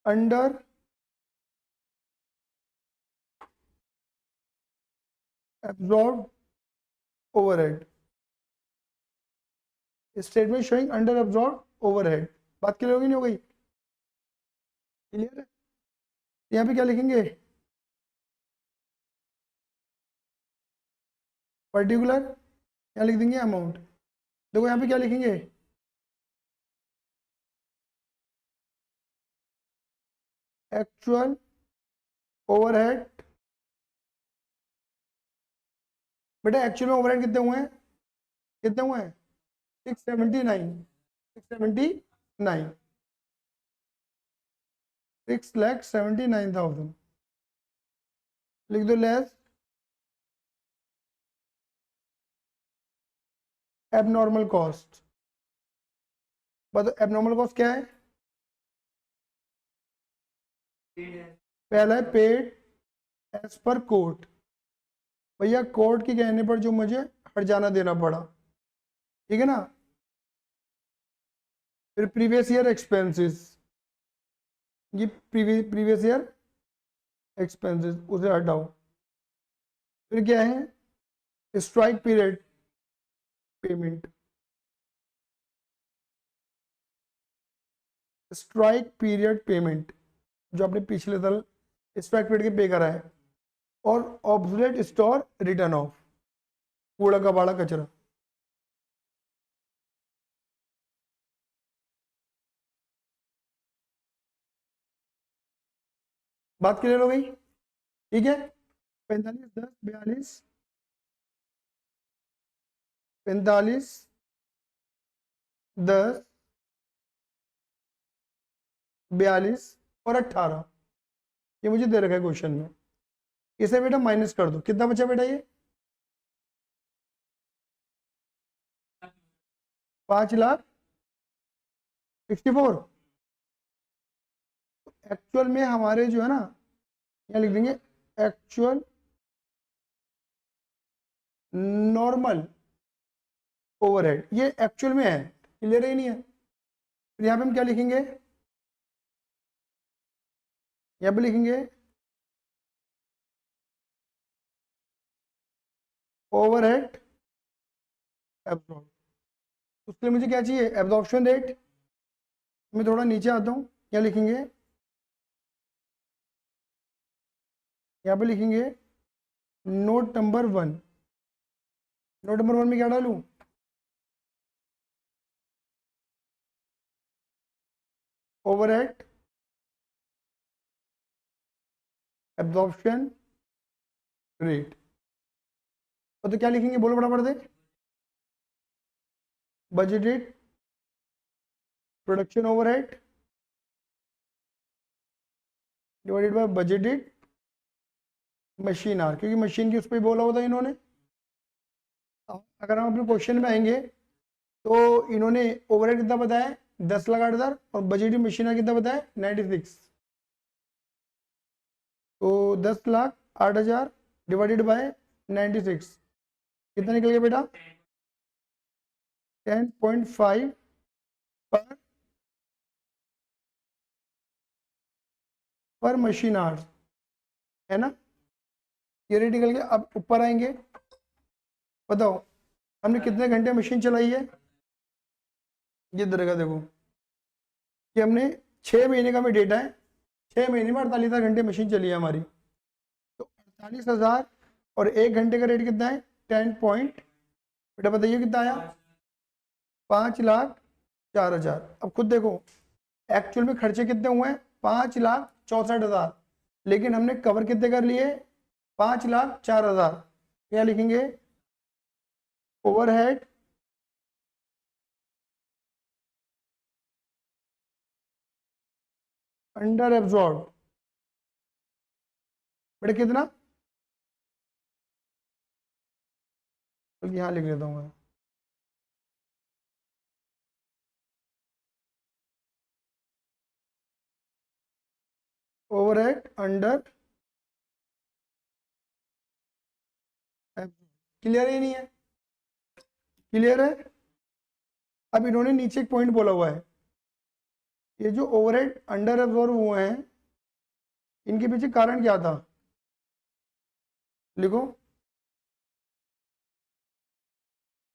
under absorb overhead, statement showing under absorb overhead. बात क्लियर होगी नहीं हो गई? क्लियर है? यहाँ पे क्या लिखेंगे? पर्टिकुलर क्या लिख देंगे अमाउंट। देखो यहाँ पे क्या लिखेंगे, एक्चुअल ओवरहेड। बेटा एक्चुअल में ओवरहेड कितने हुए हैं, कितने हुए हैं 679, 679, 6,79,000 लिख दो, लेस एबनॉर्मल कॉस्ट। बताओ एबनॉर्मल कॉस्ट क्या है, पहला है पेड एज पर कोर्ट, भैया कोर्ट के कहने पर जो मुझे हर्जाना देना पड़ा, ठीक है ना। फिर प्रीवियस ईयर एक्सपेंसेस, ये प्रीवियस ईयर एक्सपेंसेस उसे हटाओ। फिर क्या है strike period payment, strike period payment जो आपने पिछले साल स्ट्राइक पीरियड के पे करा है। और ऑब्सोलेट स्टोर रिटर्न ऑफ, कूड़ा कबाड़ा कचरा। बात क्लियर हो गई, ठीक है। 45 10 42, 45 10 42 और 18, ये मुझे दे रखा है क्वेश्चन में। इसे बेटा माइनस कर दो, कितना बचा बेटा ये 5,64,000। एक्चुअल में हमारे जो है ना, यहाँ लिख देंगे एक्चुअल नॉर्मल ओवरहेड, ये एक्चुअल में है, क्लियर ही नहीं है। फिर यहाँ पे हम क्या लिखेंगे, यहाँ पे लिखेंगे ओवरहेड एब्जॉर्ब। उसके लिए मुझे क्या चाहिए, एब्जॉर्प्शन रेट। मैं थोड़ा नीचे आता हूँ, क्या लिखेंगे, यहाँ पे लिखेंगे नोट नंबर 1। नोट नंबर 1 में क्या डालूँ, ओवरहेड एब्जॉर्प्शन रेट। तो क्या लिखेंगे, बोलो बड़ा पढ़ दे, budgeted production overhead divided by budgeted machine hour, क्योंकि मशीन की उस पर बोला होता है इन्होंने। अगर हम अपने क्वेश्चन में आएंगे तो इन्होंने ओवरहेड कितना बताया 10,08,000 और बजटेड मशीन आर कितना बताया 96। तो 10,08,000 डिवाइडेड बाय 96 कितना निकल गया बेटा 10.5 पर मशीन आवर्स, है ना। ये रेट निकल गया। अब ऊपर आएंगे, बताओ हमने कितने घंटे मशीन चलाई है, ये दरेगा देखो कि हमने 6 महीने का में डेटा है, 6 महीने में 48 घंटे मशीन चली है हमारी। तो 48,000 और 1 घंटे का रेट कितना है 10 पॉइंट, बेटा बताइए कितना आया 5,04,000। अब खुद देखो एक्चुअल में खर्चे कितने हुए हैं 5,64,000, लेकिन हमने कवर कितने कर लिए 5,04,000। क्या लिखेंगे ओवरहेड अंडर एब्जॉर्ब, बेटा कितना, यहाँ लिख लेता हूँ मैं, ओवरहेड अंडर, क्लियर ही नहीं है, क्लियर है। अब इन्होंने नीचे एक पॉइंट बोला हुआ है, ये जो ओवरहेड अंडर एब्जॉर्ब हुए हैं इनके पीछे कारण क्या था, लिखो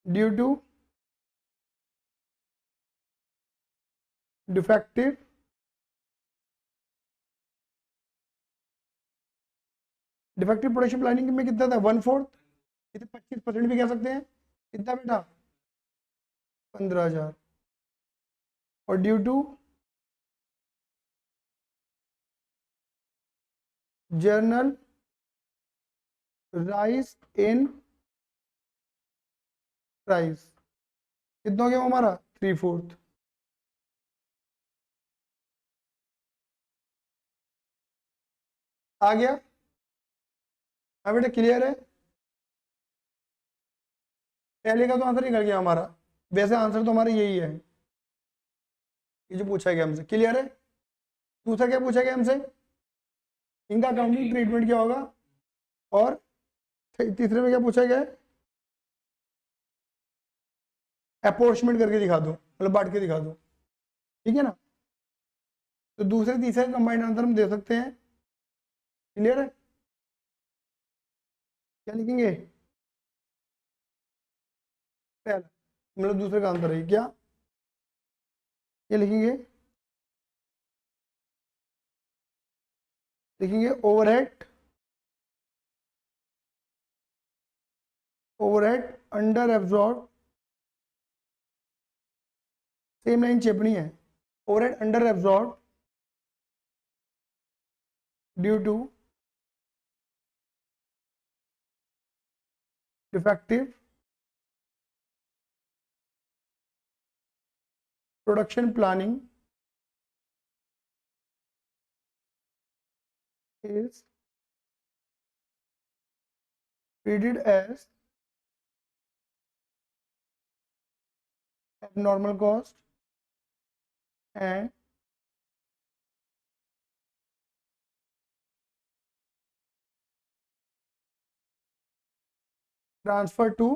due to defective production planning में कितना था 1/4, इसे 25% भी कह सकते हैं, कितना बेटा? 15,000। और due to general rise in price, कितना हो गया हमारा? 3/4। आ गया? हाँ बेटा क्लियर है? पहले का तो आंसर निकल गया हमारा, वैसे आंसर तो हमारा यही है, ये जो पूछा गया हमसे। क्लियर है? दूसरा क्या पूछा गया हमसे? इनका अकाउंटिंग ट्रीटमेंट क्या होगा? और तीसरे में क्या पूछा गया है? अपोर्चमेंट करके दिखा दो, मतलब बांट के दिखा दो। ठीक है ना? तो दूसरे तीसरे कंबाइंड आंसर हम दे सकते हैं। क्लियर है? क्या लिखेंगे? पहला मतलब दूसरे का आंसर है क्या? ये लिखेंगे, लिखेंगे overhead, overhead under absorb, same line चेपनी है। Overhead under absorb due to defective production planning is treated as abnormal cost and transfer to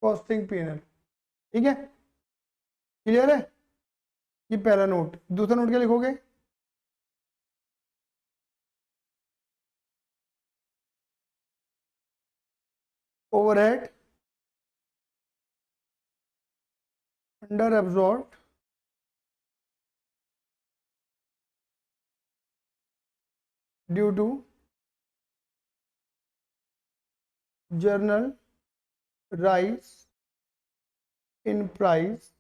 costing P&L। ठीक है? क्लियर है? ये पहला नोट। दूसरा नोट क्या लिखोगे? Overhead under absorb due to general rise in price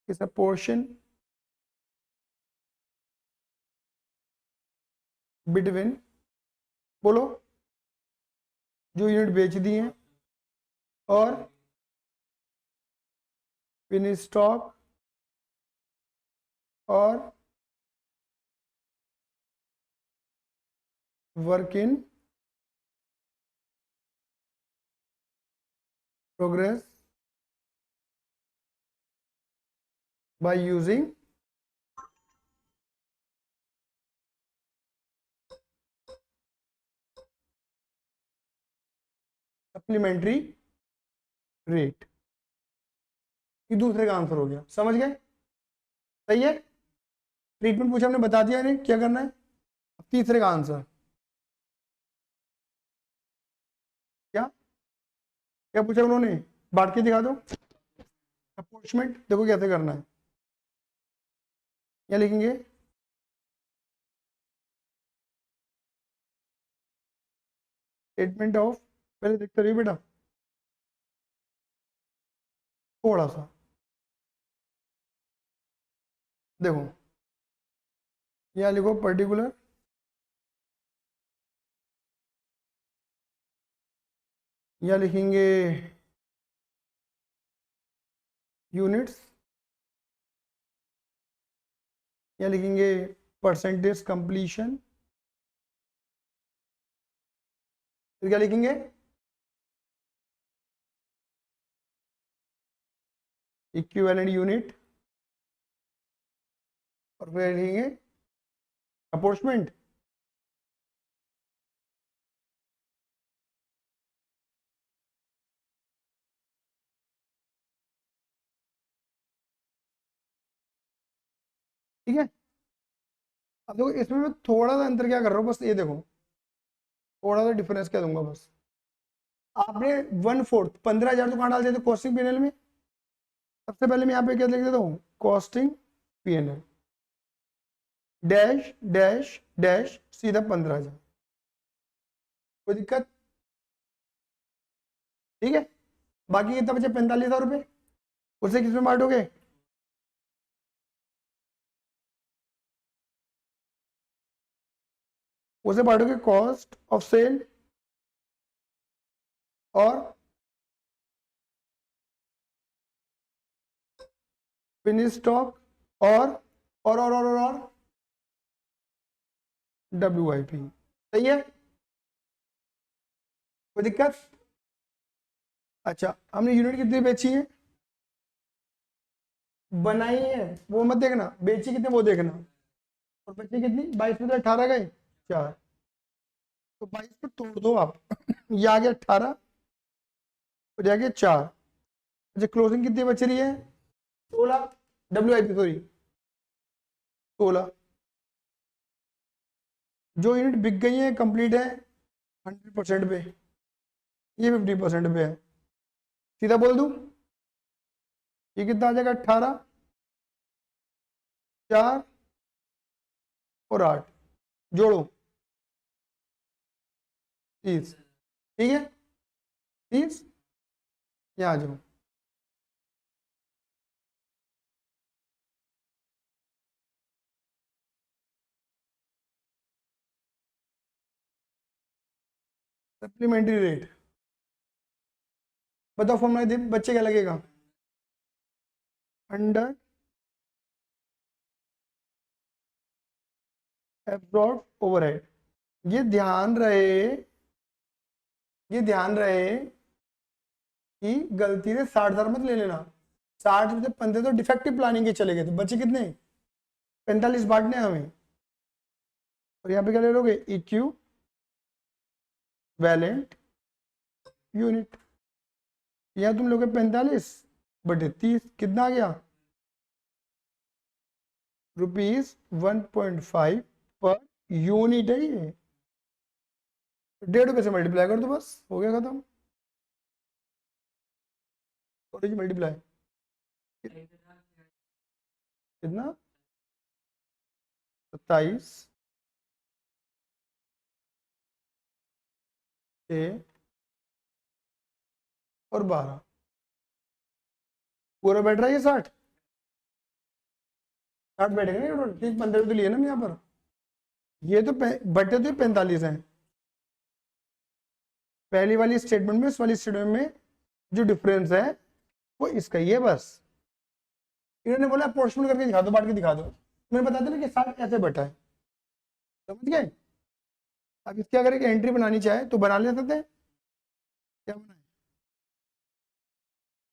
is a portion between, बोलो, जो यूनिट बेच दी हैं और फिनिश स्टॉक और work in progress by using supplementary rate. ये दूसरे का आंसर हो गया। समझ गए? सही है? ट्रीटमेंट पूछा, हमने बता दिया नहीं क्या करना है। अब तीसरे का आंसर क्या क्या पूछा उन्होंने? बांट के दिखा दो। अप्रोचमेंट देखो कैसे करना है। क्या लिखेंगे? स्टेटमेंट ऑफ, पहले देखते रहिए बेटा थोड़ा सा, देखो यहाँ लिखो पर्टिकुलर, यहाँ लिखेंगे यूनिट्स, यहाँ लिखेंगे परसेंटेज कंप्लीशन, फिर क्या लिखेंगे? इक्विवेलेंट यूनिट, और फिर लिखेंगे अपोर्चमेंट। ठीक है? अब देखो इसमें मैं थोड़ा सा अंतर क्या कर रहा हूँ, बस ये देखो थोड़ा सा डिफरेंस क्या दूंगा बस। आपने 1/4 15,000 तो कहाँ डाल देते कॉस्टिंग पीएनएल में। सबसे पहले मैं यहाँ पे क्या लिख देता हूँ, costing PNL dash dash dash सीधा 15,000, कोई दिक्कत? ठीक है। बाकी कितना बचे 45,000 रुपये, उसे किस में बांटोगे, उसे बांटोगे कॉस्ट ऑफ सेल और फिनिश स्टॉक और WIP। सही है, कोई दिक्कत? अच्छा, हमने यूनिट कितनी बेची है, बनाई है वो मत देखना, बेची कितने वो देखना, और बची कितनी 22 में तो 18 गए 4, तो 22 को तोड़ दो आप ये आ गया 18 और ये आ गया 4। अच्छा, क्लोजिंग कितनी बच रही है 16, WIP सॉरी 16। जो यूनिट बिक गई है कंप्लीट है 100% पे, ये 50% पे है, सीधा बोल दूं ये कितना आ जाएगा 18 4 और 8 जोड़ो 30। ठीक है 30, यहाँ आ जाओ। सप्लीमेंट्री रेट बताओ, फॉर्मूला दे बच्चे क्या लगेगा, अंडर एब्जॉर्ब ओवरहेड। ये ध्यान रहे कि गलती से 60,000 मत ले लेना, 60 में से 15 तो डिफेक्टिव प्लानिंग के चले गए थे, बचे कितने 45 बांटने हैं हमें, और यहाँ पे क्या ले लोगे इक्यू वैलेंट यूनिट, यहाँ तुम लोगे 45/30 कितना आ गया ₹1.5 पर यूनिट है ये, 1.5 से मल्टीप्लाई कर दो बस हो गया खत्म, मल्टीप्लाई कितना 27 6 और 12 पूरा बैठ रहा है ये 60 बैठेगा ना, ठीक 15 तो लिए ना यहाँ पर, ये तो बटे तो 45 हैं, पहली वाली स्टेटमेंट में इस वाली स्टेटमेंट में जो डिफरेंस है वो इसका ही है बस। इन्होंने बोला अप्रोक्सीमेट करके दिखा दो, बांट के दिखा दो, मैंने बता दिया कि 60 ऐसे बैठा है, समझ गए। अब इसकी अगर एक एंट्री बनानी चाहे तो बना ले सकते हैं, क्या बनाए,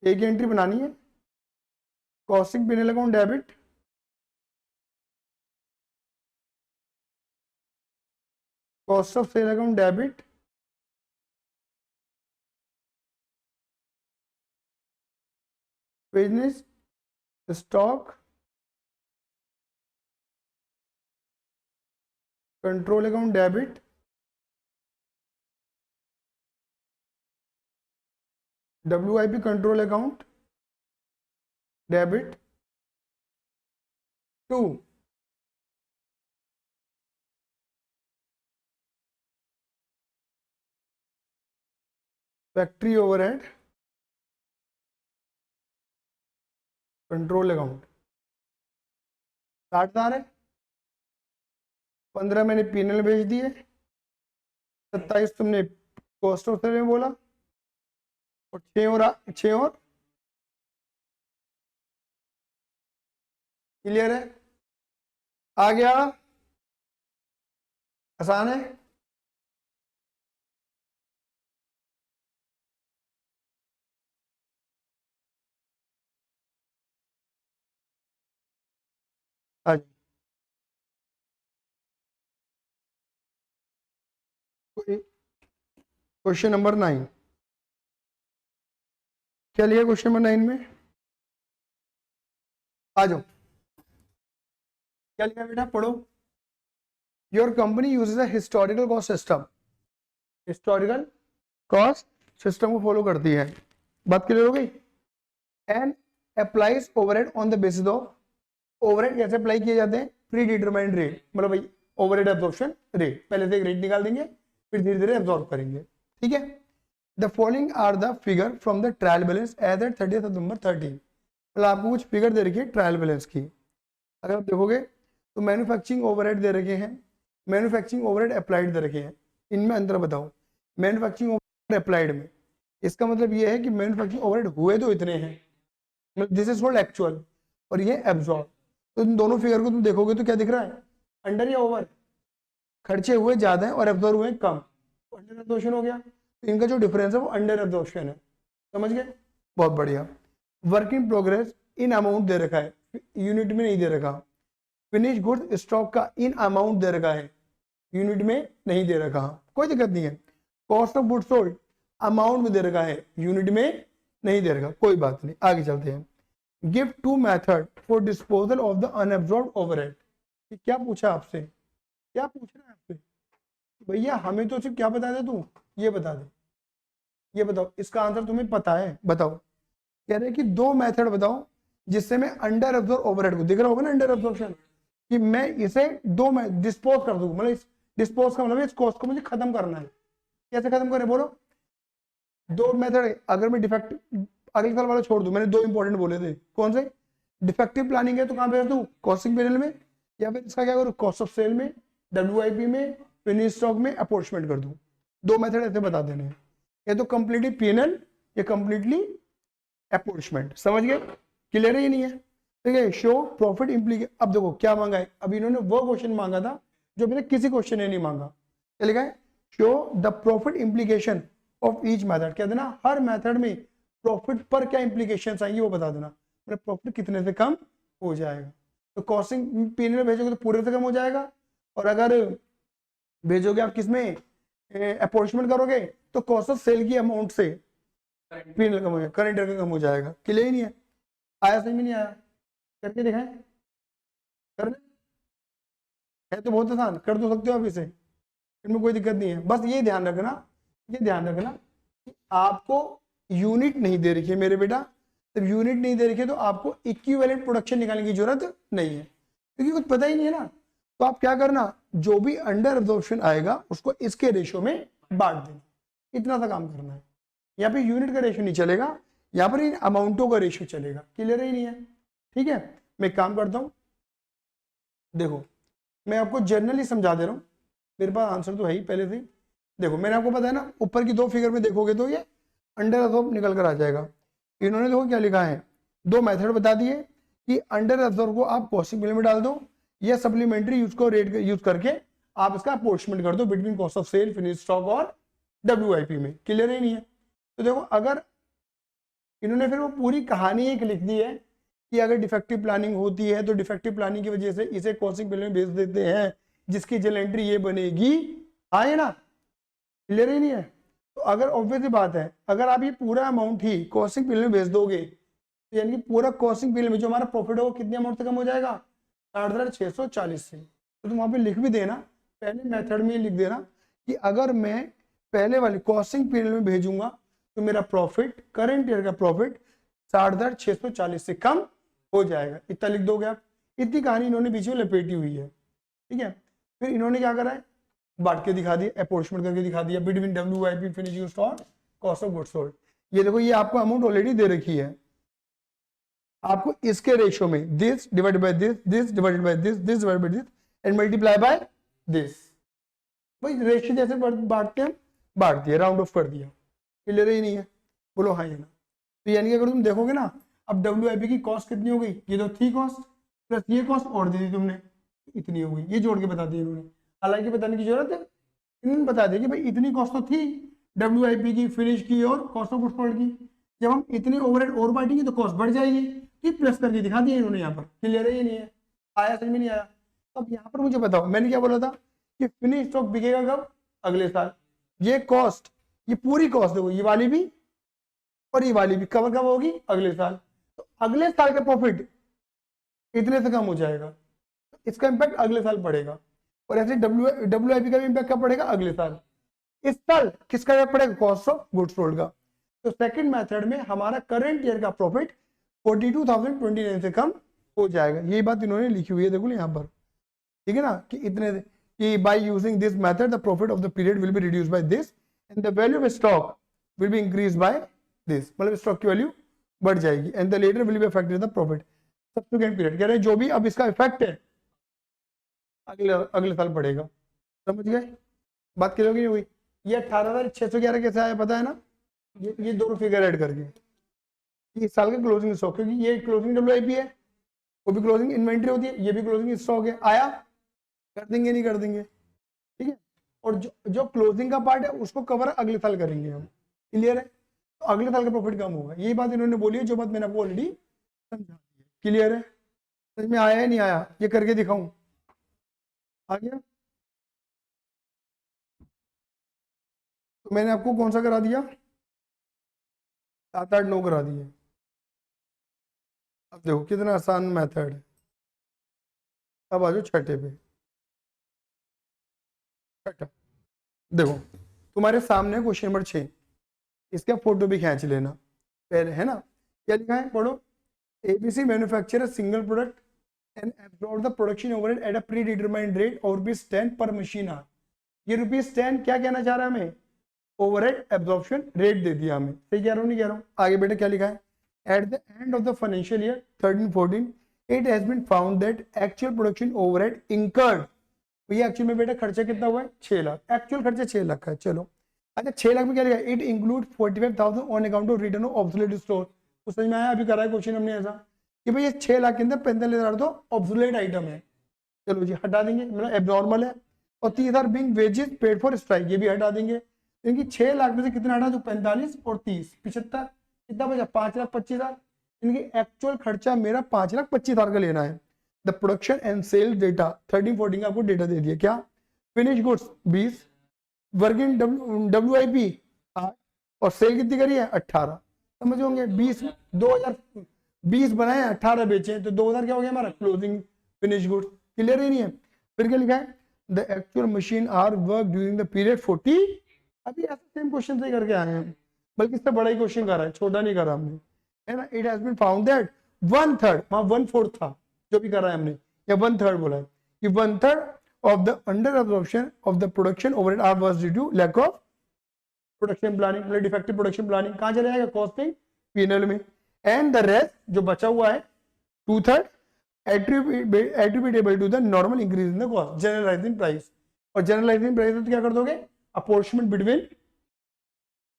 एक एंट्री बनानी है costing PNL account debit, cost of sale account debit, business stock control account debit, WIP control account debit to factory overhead control account. 60,000 है, 15 मैंने पीएनएल भेज दिए, 27 तुमने कॉस्ट ऑफ सेल में बोला, और 6 और क्लियर है, आ गया, आसान है। हाँ जी, क्वेश्चन नंबर 9 क्या लिया, क्वेश्चन नंबर 9 में आ जाओ, क्या लिखा बेटा पढ़ो। Your company uses a historical cost system, historical cost system को फॉलो करती है। बात क्लियर हो गई। And applies overhead on the basis of, overhead कैसे अप्लाई किए जाते हैं, प्री डिटरमाइंड रेट, मतलब भाई ओवरहेड एब्जॉर्प्शन रेट, पहले से एक रेट निकाल देंगे फिर धीरे धीरे एब्जॉर्ब करेंगे, ठीक है। The following are the figure from the trial balance as at 30 September 13, मतलब आपको कुछ फिगर दे रखी है ट्रायल बैलेंस की। अगर आप देखोगे तो मैन्युफैक्चरिंग ओवरहेड दे रखे हैं, मैन्युफैक्चरिंग ओवरहेड अप्लाइड दे रखे हैं, इनमें अंतर बताओ। मैन्युफैक्चरिंग ओवरहेड अप्लाइड में इसका मतलब ये है कि मैन्युफैक्चरिंग ओवरहेड हुए तो इतने हैं, मतलब दिस इज कॉल्ड एक्चुअल, और ये एब्जॉर्ब। तो इन दोनों फिगर को तुम देखोगे तो क्या दिख रहा है, अंडर या ओवर, खर्चे हुए ज्यादा है और एब्जॉर्ब हुए कम, तो अंडर एब्जॉर्प्शन हो गया। तो इनका जो डिफरेंस है वो अंडर एब्जॉर्प्शन है, समझ गए, बहुत बढ़िया। Work in progress in amount दे रखा है, यूनिट में नहीं दे रखा। फिनिश गुड्स स्टॉक का इन अमाउंट दे रखा है, यूनिट में नहीं दे रखा, कोई दिक्कत नहीं है। Cost of goods sold amount में दे रखा है, यूनिट में नहीं दे रखा, कोई बात नहीं, आगे चलते हैं। Give to method for disposal of the unabsorbed overhead, क्या पूछा आपसे, क्या पूछ रहा है आपसे, भैया हमें तो सिर्फ क्या बता दे, तू ये बता दे, ये बताओ इसका आंसर तुम्हें पता है, बताओ। कह रहे हैं कि दो मेथड बताओ जिससे मैं अंडर एब्जॉर्ब ओवरहेड को, दिख रहा होगा ना अंडर एब्जॉर्प्शन, कि मैं इसे दो में डिस्पोज कर दूं, मतलब इस डिस्पोज का मतलब इस कॉस्ट को मुझे खत्म करना है। कैसे खत्म करें बोलो, दो मेथड। अगर मैं डिफेक्टिव, अगले साल वाला छोड़ दूं, मैंने दो इंपॉर्टेंट बोले थे, कौन से, डिफेक्टिव प्लानिंग है तो कहां पे दूं, कॉस्टिंग पीरियड में, या फिर इसका क्या करूं, कॉस्ट ऑफ सेल में, WIP में, फिनिश स्टॉक में अपॉर्चमेंट कर दूं। दो मेथड ऐसे बता देने हैं, ये तो कंप्लीटली P&L, ये कंप्लीटली अपॉर्चमेंट, समझ गए, क्लियर है ये नहीं है, ठीक है। शो प्रॉफिट इम्प्लीकेशन, अब देखो क्या मांगा है, अब इन्होंने वो क्वेश्चन मांगा था जो मैंने किसी क्वेश्चन ने नहीं मांगा, क्या लिखा है, show the profit implication of each method, कह देना हर मेथड में प्रॉफिट पर क्या इंप्लीकेशंस आएंगी वो बता देना, मतलब प्रॉफिट कितने से कम हो जाएगा। तो कॉस्टिंग P&L में भेजोगे तो पूरे से कम हो जाएगा, और अगर भेजोगे आप किसमें अपॉर्चमेंट करोगे तो कॉस्ट ऑफ सेल की अमाउंट से P&L कम हो जाएगा, करंट ईयर का कम हो जाएगा, क्लियर ही नहीं है, आया समझ में नहीं आया, करके दिखाएं, करना है तो बहुत आसान, कर तो सकते हो आप इसे, इनमें कोई दिक्कत नहीं है। बस ये ध्यान रखना, ये ध्यान रखना कि आपको यूनिट नहीं दे रखी है मेरे बेटा, जब यूनिट नहीं दे रखी है तो आपको इक्विवेलेंट प्रोडक्शन निकालने की जरूरत नहीं है, क्योंकि कुछ पता ही नहीं है ना। तो आप क्या करना, जो भी अंडर एब्जॉर्प्शन आएगा उसको इसके रेशियो में बांट देना, इतना सा काम करना है। यहाँ पे यूनिट का रेशियो नहीं चलेगा, यहाँ पर इन अमाउंटों का रेशियो चलेगा, क्लियर ही नहीं है, ठीक है। मैं काम करता हूँ, देखो मैं आपको जनरली समझा दे रहा हूँ, मेरे पास आंसर तो है ही पहले से ही। देखो मैंने आपको बताया ना, ऊपर की दो फिगर में देखोगे तो ये अंडर एब्जॉर्ब निकल कर आ जाएगा। इन्होंने देखो क्या लिखा है, दो मेथड बता दिए कि अंडर एब्जॉर्ब को आप कॉस्टिंग बिल में डाल दो, या सप्लीमेंट्री यूज को रेट यूज करके आप इसका अपॉर्चमेंट कर दो between cost of sale, finish stock और WIP में, क्लियर ही नहीं है। तो देखो अगर इन्होंने फिर वो पूरी कहानी एक लिख दी है कि अगर डिफेक्टिव प्लानिंग होती है तो डिफेक्टिव प्लानिंग की वजह से इसे कॉस्टिंग बिल में भेज देते हैं, जिसकी जल एंट्री ये बनेगी, आए ना, क्लियर ही नहीं है। तो अगर ऑब्वियसली बात है, अगर आप ये पूरा अमाउंट ही कॉस्टिंग बिल में भेज दोगे तो यानी कि पूरा कॉस्टिंग बिल में जो हमारा प्रॉफिट होगा कितने अमाउंट से कम हो जाएगा, 8,640 से। तो तुम वहां पे लिख भी देना, पहले मेथड में लिख देना कि अगर मैं पहले वाली कॉस्टिंग पीरियड में भेजूंगा तो मेरा प्रॉफिट, करंट ईयर का प्रॉफिट 8,640 से कम हो जाएगा, इतना लिख दोगे आप। इतनी कहानी इन्होंने बीच में लपेटी हुई है, ठीक है। फिर इन्होंने क्या करा है, बांट के दिखा दिया, अपॉर्चमेंट करके दिखा दिया between WIP, finishing stock, cost of goods sold. ये देखो ये आपको अमाउंट ऑलरेडी दे रखी है, आपको इसके रेशियो में this divided by this, this divided by this, this divided by this and multiply by this. भाई रेशियो जैसे बांटते हैं, बांट दिया, राउंड ऑफ कर दिया, क्लियर ही नहीं है, बोलो हाँ या ना। तो यानी कि अगर तुम देखोगे ना, अब WIP की कॉस्ट कितनी हो गई, ये तो थी कॉस्ट, प्लस ये कॉस्ट और दे दी तुमने, इतनी हो गई, ये जोड़ के बता दी इन्होंने। हालांकि बताने की जरूरत है, इन्होंने बता दिया कि भाई इतनी कॉस्ट तो थी WIP की, फिनिश की और कॉस्ट ऑफ गुड्स सोल्ड की, जब हम इतने ओवरहेड और बांटेंगे तो कॉस्ट बढ़ जाएगी, ये प्लस करके दिखा दिया इन्होंने यहाँ पर, क्लियर है ये नहीं है, आया समझ में नहीं आया। अब यहाँ पर मुझे बताओ, मैंने क्या बोला था कि फिनिश स्टॉक बिकेगा कब, अगले साल। ये कॉस्ट, ये पूरी कॉस्ट देखो, ये वाली भी और ये वाली भी कवर कब होगी, अगले साल। तो अगले साल का प्रॉफिट इतने से कम हो जाएगा, इसका इंपैक्ट अगले साल पड़ेगा, और ऐसे WIP का भी इंपैक्ट कब पड़ेगा, अगले साल। इस साल किसका इफेक्ट पड़ेगा, कॉस्ट ऑफ गुड्स सोल्ड का। तो सेकंड मेथड में हमारा करंट ईयर का प्रॉफिट 42,029 से कम हो जाएगा। यही बात इन्होंने लिखी हुई है, देखो यहाँ पर, ठीक है ना, कि इतने कि by using this method the profit of the period will be reduced by this and the value of stock will be increase by this, मतलब स्टॉक की वैल्यू बढ़ जाएगी and the latter will be affected the profit subsequent period. कह रहे हैं जो भी अब इसका इफेक्ट है अगले साल पड़ेगा। समझ गए, बात क्लियर नहीं हुई। ये 18,611 कैसे आया पता है ना, ये दोनों फिगर ऐड करके इस साल का क्लोजिंग स्टॉक, क्योंकि ये क्लोजिंग WIP है, वो भी क्लोजिंग इन्वेंट्री होती है, ये भी क्लोजिंग स्टॉक है, आया कर देंगे नहीं कर देंगे, ठीक है। और जो क्लोजिंग का पार्ट है उसको कवर अगले साल करेंगे हम, क्लियर है। तो अगले साल का प्रॉफिट कम होगा, यही बात इन्होंने बोली है, जो बात मैंने आपको ऑलरेडी समझा दी है, क्लियर है। समझ में आया है नहीं आया, ये करके दिखाऊं, आ गया। तो मैंने आपको कौन सा करा दिया, 7, 8, 9 करा दिए। अब देखो कितना आसान मेथड है। अब आ जाओ छठे पे। छठा देखो तुम्हारे सामने क्वेश्चन नंबर 6, इसका फोटो भी खींच लेना पहले, है ना। क्या लिखा है पढ़ो, ABC manufacture single product and absorb the production overhead at a pre determined rate और ₹10 पर मशीन आवर। ये ₹10 क्या कहना चाह रहा है हमें, ओवरहेड एब्जॉर्प्शन रेट दे दिया हमें, सही कह रहा हूँ नहीं कह रहा हूँ। आगे बेटा क्या लिखा है, at the end of the financial year 13-14 it has been found that actual production overhead incurred, ये एक्चुअल में बेटा खर्चा कितना हुआ है 6 लाख, एक्चुअल खर्चा 6 लाख का है। चलो अच्छा 6 लाख में क्या लिखा है, it include 45,000 on account of return of obsolete store. तो समझ में आया, अभी करा है क्वेश्चन हमने ऐसा कि भाई ये 6 लाख के अंदर 45,000 तो ऑब्सोलेट आइटम है, चलो जी हटा देंगे, मतलब एबनॉर्मल है। और 30,000 being wages paid for strike, ये भी हटा देंगे, क्योंकि 6 लाख में से कितना हटा, जो 45 और 30 75 कितना बचा, 5,25,000। इनकी एक्चुअल खर्चा मेरा 5,25,000 का लेना है। The production and sale data 13-14 का आपको डेटा दे दिया, क्या फिनिश गुड्स 20, वर्किंग WIP 8 और सेल कितनी करी है 18, समझ होंगे 20, 2020 बनाए 18 बेचे, तो 2,000 क्या हो गया हमारा क्लोजिंग फिनिश गुड्स, क्लियर ही नहीं है। फिर क्या लिखा है, the actual machine hour work during the period 40, अभी ऐसा सेम क्वेश्चन से करके आए हैं, बल्कि इससे बड़ा ही क्वेश्चन करा है, छोटा नहीं करा हमने, है ना। It has been found that 1/3, वहां 1/4 था जो भी करा है हमने, या 1/3 बोला है कि 1/3 of the under absorption of the production overhead are was due to lack of production planning, मतलब defective production planning। कहाँ चला जाएगा, कॉस्टिंग P&L में। एंड द रेस्ट जो बचा हुआ है 2/3 attributable to the normal increase in the cost, generalizing price। और generalizing price तो क्या कर दोगे, apportionment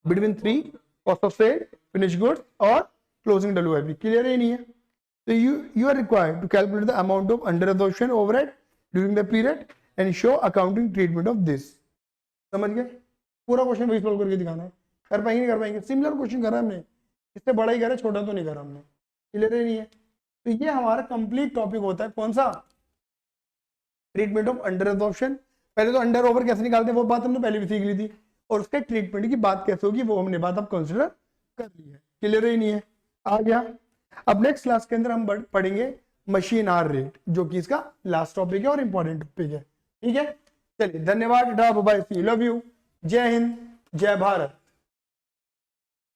between 3 cost of sale, finished goods और closing WIP, क्लियर ही नहीं है। तो you are required to calculate the amount of under absorption overhead during the period and show accounting treatment of this। समझ गए, पूरा क्वेश्चन वही solve करके दिखाना है, कर पाएंगे नहीं कर पाएंगे, सिमिलर क्वेश्चन करा हमने, इससे बड़ा ही करा, छोटा तो नहीं करा हमने, क्लियर ही नहीं है। तो ये हमारा कंप्लीट टॉपिक होता है, कौन सा, ट्रीटमेंट ऑफ अंडर एब्जॉर्प्शन। पहले तो अंडर ओवर कैसे निकालते हैं वो बात हमने पहले भी सीख ली थी, और उसके ट्रीटमेंट की बात कैसे होगी वो हमने बात अब कंसिडर कर ली है, क्लियर ही नहीं है, आ गया। अब नेक्स्ट क्लास के अंदर हम पढ़ेंगे मशीन आर रेट, जो कि इसका लास्ट टॉपिक है और इंपॉर्टेंट टॉपिक है, ठीक है। चलिए धन्यवाद, बाय, सी लव यू, जय हिंद, जय भारत।